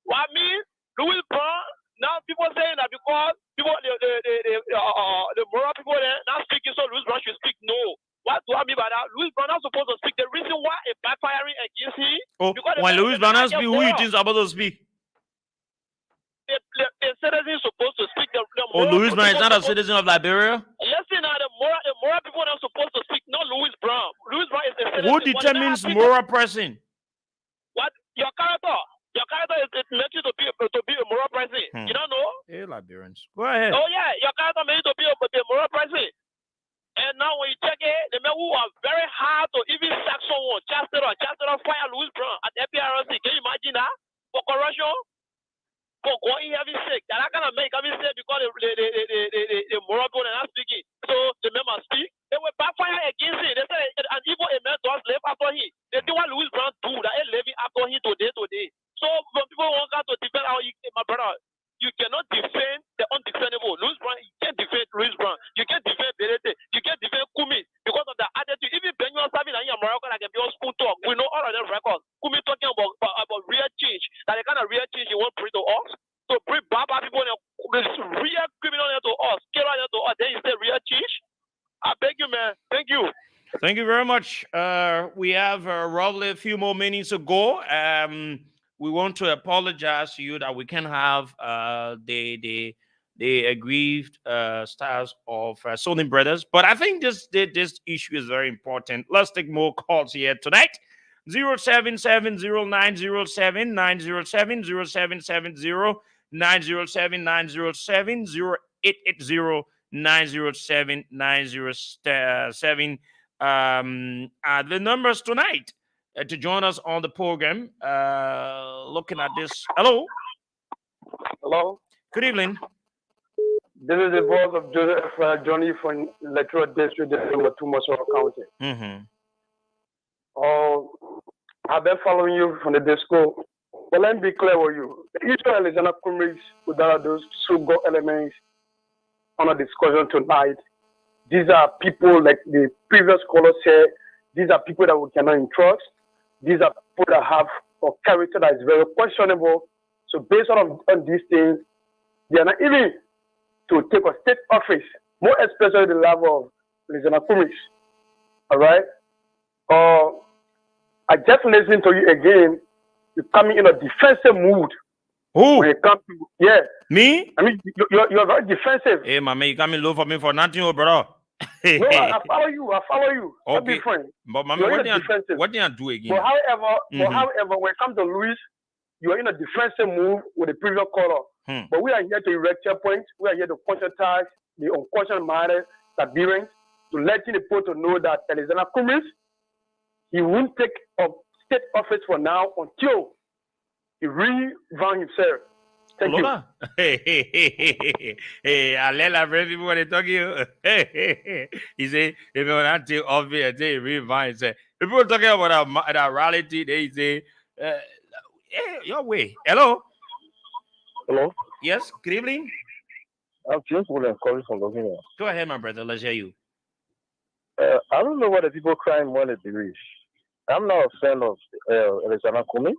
What I mean, Louis Brown. Now people saying that because people the moral people there now speaking, so Louis Brown should speak. No. What do I mean by that? Louis Brown not supposed to speak. The reason why it backfiring against him. Oh, when Louis Brown speak, who you think is supposed to speak? The citizen is supposed to speak. Louis Brown is not a citizen of Liberia? Listen, now the moral people are supposed to speak, not Louis Brown. Louis Brown is a citizen. Who determines moral person? What? Your character. Your character is makes you to be a moral person. You don't know? Hey, Liberians. Go ahead. Oh, yeah. Your character makes you to be a moral person. And now when you check it, the men who are very hard to even sack someone, Chancellor fire Louis Brown at FPRC. Can you imagine that? For corruption? For going having sick. That I cannot make having sick because the moral people are not speaking. So the men must speak. They will backfire against him. They say an evil man does live after him. They think what Louis Brown do that is living after him today. So when people want to defend my brother, you cannot defend the undefendable. Louis Brown, you can't defend Louis Brown. You can't defend Berete. You can't defend Kumi because of the attitude. Even Benjamin Savin and Morocco, like a pure spoon talk. We know all of them records. Kumi talking about real change. That the kind of real change you want to bring to us. So bring Baba people and real criminal to us, killer to us. Then you say real change. I beg you, man. Thank you. Thank you very much. We have roughly a few more minutes to go. We want to apologize to you that we can have the aggrieved styles of Sony Brothers, but I think this issue is very important. Let's take more calls here tonight. 0770907 907 0770 907 907 0880 907 907. The numbers tonight to join us on the program. Looking at this. Hello. Hello. Good evening. This is the voice of Joseph Johnny from Electoral District, number 2, Muscle County. I've been following you from the disco. But let me be clear with you. The Israel is not coming without those two elements on a discussion tonight. These are people, like the previous caller said, these are people that we cannot entrust. These are people that have a character that is very questionable. So based on these things, they are not even to take a state office, more especially the level of Lieutenant Kumis. All right? I just listened to you again. You're coming in a defensive mood. Who? When it comes to, yeah. Me? I mean, you're very defensive. Hey, my man, you coming low for me for nothing, oh, brother. No, I follow you. Okay. Different. But my man, what do you do again? But however, when it comes to Louis, you are in a defensive move with the previous caller. But we are here to erect your point. We are here to conscientize the unconscious minded Liberians, to let the people to know that Alexander Cummings, he won't take a state office for now until he revamp himself. Thank you. Hey, I let our friend people when they talk to you. He say, if you want to take office, they revamp himself. People talking about that reality, they say, hey, your way. Hello. Hello. Yes. Good evening. I'm James William calling from Virginia. Go ahead, my brother. Let's hear you. I don't know what the people crying when they believe. I'm not a fan of Alexander Kumi,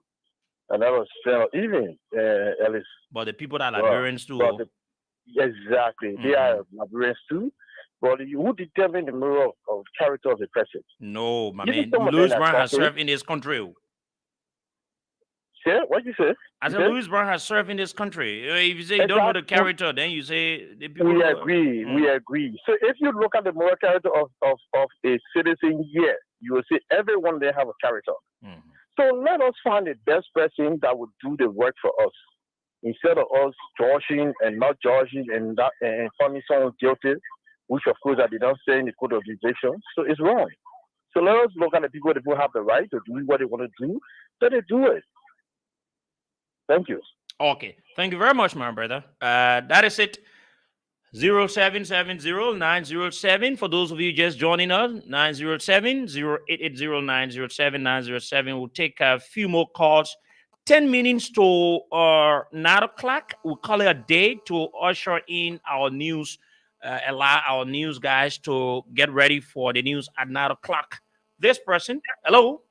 and I was a fan of even Ellis. But the people that are Liberians too. Exactly. They are Liberians too. But who determine the moral of character of the person? No, my man. Louis Brown has served in this country. Yeah, what you say? I said Louis Brown has served in this country. If you say you don't know the character, then you say the people. We agree. We agree. So if you look at the moral character of a citizen here, you will see everyone there have a character. So let us find the best person that will do the work for us. instead of us judging and not judging and that and finding someone guilty, which of course that they don't say in the code of eviction, so it's wrong. So let us look at the people who have the right to do what they want to do, let they do it. Thank you. Okay. Thank you very much, my brother. That is it. 0770-907. For those of you just joining us, 907-0880-907-907. We'll take a few more calls. 10 minutes to 9 o'clock. We'll call it a day to usher in our news, allow our news guys to get ready for the news at 9 o'clock. This person, hello.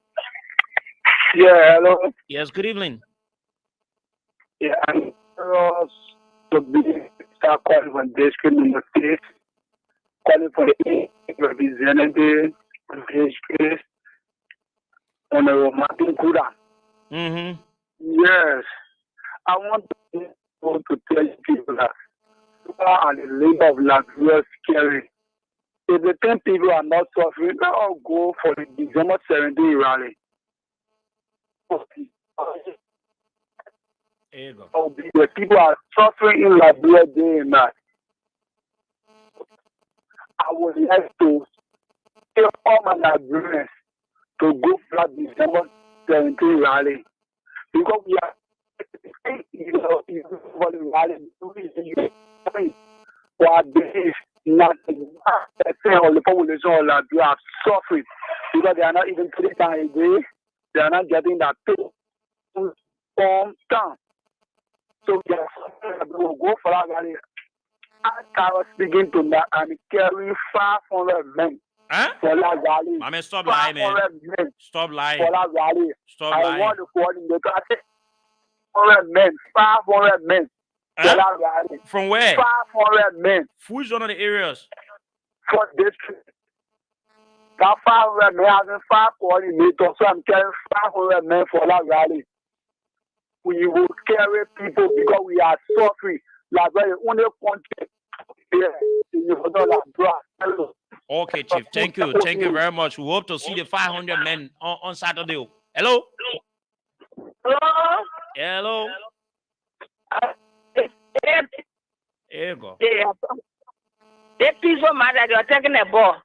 Yeah, hello. Yes, good evening. Yeah, I'm to be calling from district number 6, calling for the representative of district on the Romantic Kuda. Mm-hmm. Yes, I want to tell people that and the labor of Liberia scary. If the 10 people are not suffering, let us go for the December 17 rally. There you go. The people are suffering in Liberia day and night. I would like to tell all my Liberians to go for that December 17 rally because we are for the rally. For our days, not the population of Liberia are suffering because they are not even 3 times a day. They are not getting that pay from town. So we will go for that rally. I was speaking to that and carrying 500 men for that rally. I mean, stop lying, man. Stop lying. For that rally. Stop I lying. want to coordinate. I said 500 men for that rally. From where? 500 men. Which one of the areas? For district. That 500 men having 5 coordinators, so I'm carrying 500 men for that rally. We will carry people because we are suffering. Like the only country here in the Okay, Chief. Thank you. Thank you very much. We hope to see the 500 men on Saturday. Hello? Hello? Hello? There you go. The peaceful man that you're taking a ball.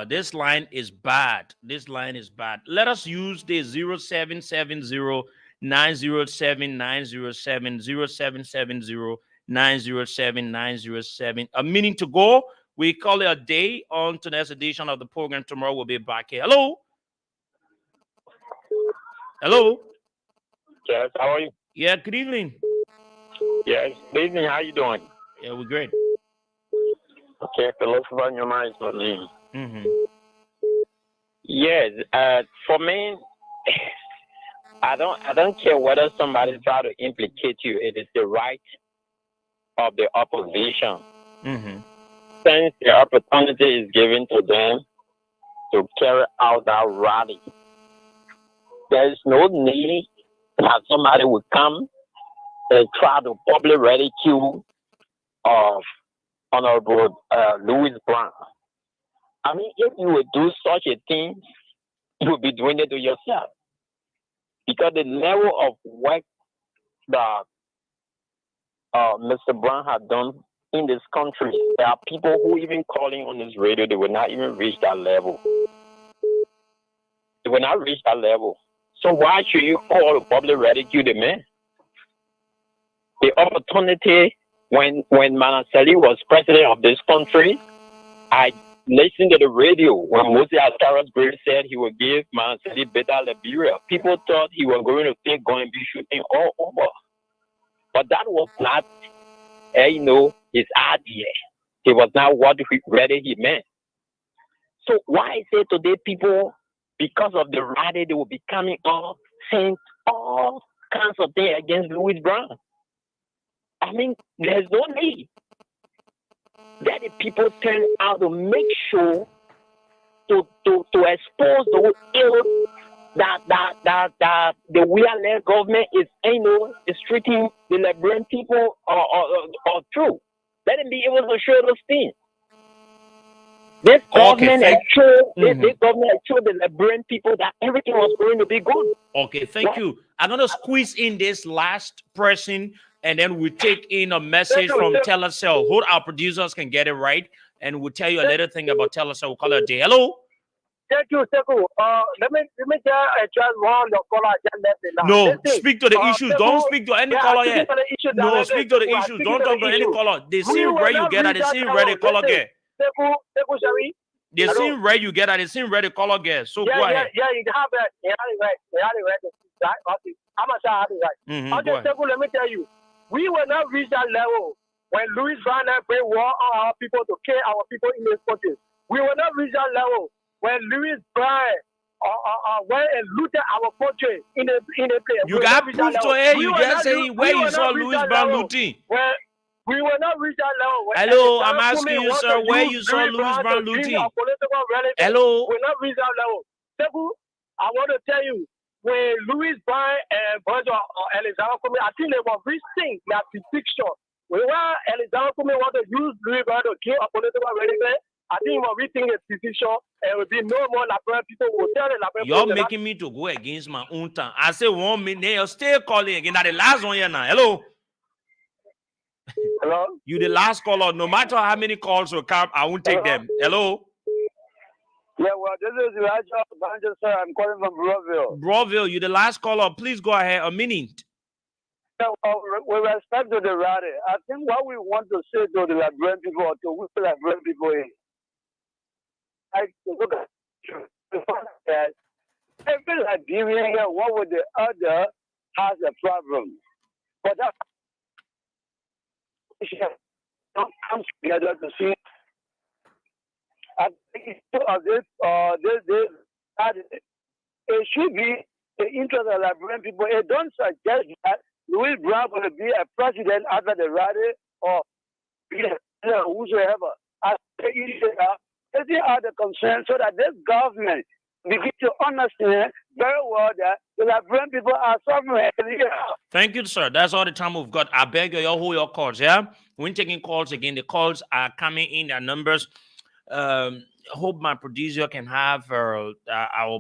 This line is bad. This line is bad. Let us use the 0770-907-907, a minute to go. We call it a day. On to the next edition of the program. Tomorrow we'll be back here. Hello? Hello? Yes, how are you? Yeah, good evening. Yes, good evening. How you doing? Yeah, we're great. Okay, philosopher on your mind for me. Mm-hmm. Yes, for me, I don't care whether somebody try to implicate you. It is the right of the opposition. Mm-hmm. Since the opportunity is given to them to carry out that rally, there is no need that somebody would come and try to publicly ridicule of Honorable Louis Brown. I mean, if you would do such a thing, you would be doing it to yourself. Because the level of work that Mr. Brown had done in this country, there are people who even calling on this radio, they will not even reach that level. They will not reach that level. So why should you call a public ridicule the man? The opportunity when Manaseli was president of this country, I listened to the radio when Moses Ascaris Gray said he would give Manaseli better Liberia. People thought he was going to be shooting all over. But that was not, his idea. It was not what he meant. So why is it today people, because of the rally, they will be coming up saying all kinds of things against Louis Brown? I mean, there's no need that the people turn out to make sure to expose those ills that the we-led government is treating the Liberian people or through. Let them be able to show those things. This government had showed this government had showed the Liberian people that everything was going to be good. Okay, thank you. I'm gonna squeeze in this last person, and then we take in a message from Telecel. Hold, our producers can get it right, and we'll tell you a little thing about Telecel. We'll call it a day. Hello. Thank you. Let me just one your caller agenda. No, speak to the issues. Don't speak to any caller yet. No, speak to the issues. Don't talk to any caller. They see where you get at. They see where the caller get. They see where you get at. They see where the caller get. So go ahead. Yeah, you have it. You have it right. I'm a child, right? Okay, let me tell you, we will not reach that level when Louis Brown bring war on our people to kill our people in this country. We will not reach that level when Louis Brown went and looted our country in a place. You got proof to it. You just say where you saw Louis Brown looting. We will not reach that level. Hello, I'm asking you, sir, where you saw Louis Brown looting. Hello. We will not reach that level. Second, I want to tell you, when Louis Brown and Brother Alexander Kumi, I think they were reaching their prediction. When Alexander Kumi want to use Louis Brown to kill a political relevant, I think we're reaching a decision and will be no more Liberian people will tell the Liberian people. You're making me to go against my own time. I say 1 minute, you're still calling again. That the last one here now. Hello. Hello. You the last caller. No matter how many calls will come, I won't take them. Hello. Yeah, well, this is Elijah, sir. I'm calling from Broadville. Broadville, you the last caller. Please go ahead. A minute. Yeah, well, with respect to the rally, I think what we want to say to the Liberian people or to the Liberian people is, I look at that every Liberian here, one with the other, has a problem. But that don't come together to see. I think it should be the interest of Liberian people. It don't suggest that Louis Brown will be a president after the rally or whosoever. I think they are the concern so that this government begin to understand very well that the Liberian people are suffering. Thank you, sir. That's all the time we've got. I beg you, hold your calls, yeah? We're taking calls again. The calls are coming in, their numbers. Hope my producer can have our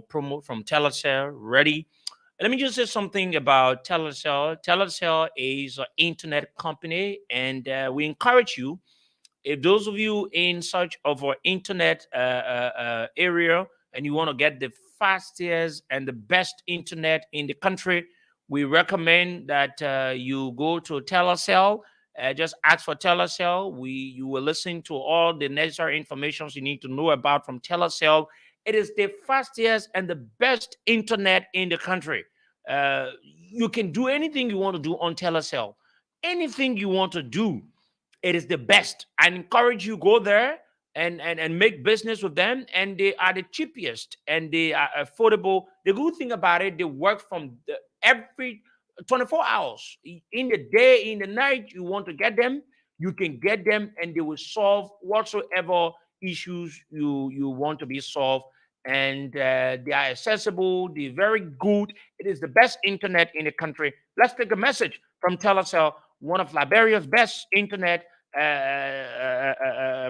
promo from Telecel ready. Let me just say something about Telecel. Telecel is an internet company, and we encourage you, if those of you in search of our internet area and you want to get the fastest and the best internet in the country, we recommend that you go to Telecel. Just ask for Telecel. You will listen to all the necessary information you need to know about from Telecel. It is the fastest and the best internet in the country. You can do anything you want to do on Telecel. Anything you want to do, it is the best. I encourage you, go there and make business with them. And they are the cheapest and they are affordable. The good thing about it, they work from every 24 hours. In the day, in the night, you want to get them, you can get them, and they will solve whatsoever issues you want to be solved. And they are accessible. They're very good. It is the best internet in the country. Let's take a message from Telecel, one of Liberia's best internet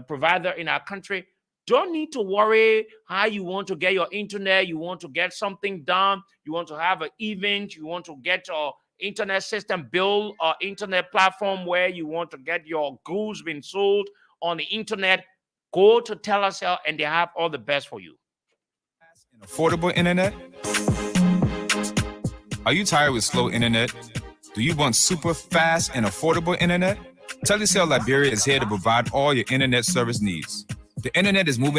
provider in our country. Don't need to worry how you want to get your internet. You want to get something done. You want to have an event. You want to get your internet system built or internet platform where you want to get your goods being sold on the internet. Go to Telecel and they have all the best for you. Affordable internet? Are you tired with slow internet? Do you want super fast and affordable internet? Telecel Liberia is here to provide all your internet service needs. The internet is moving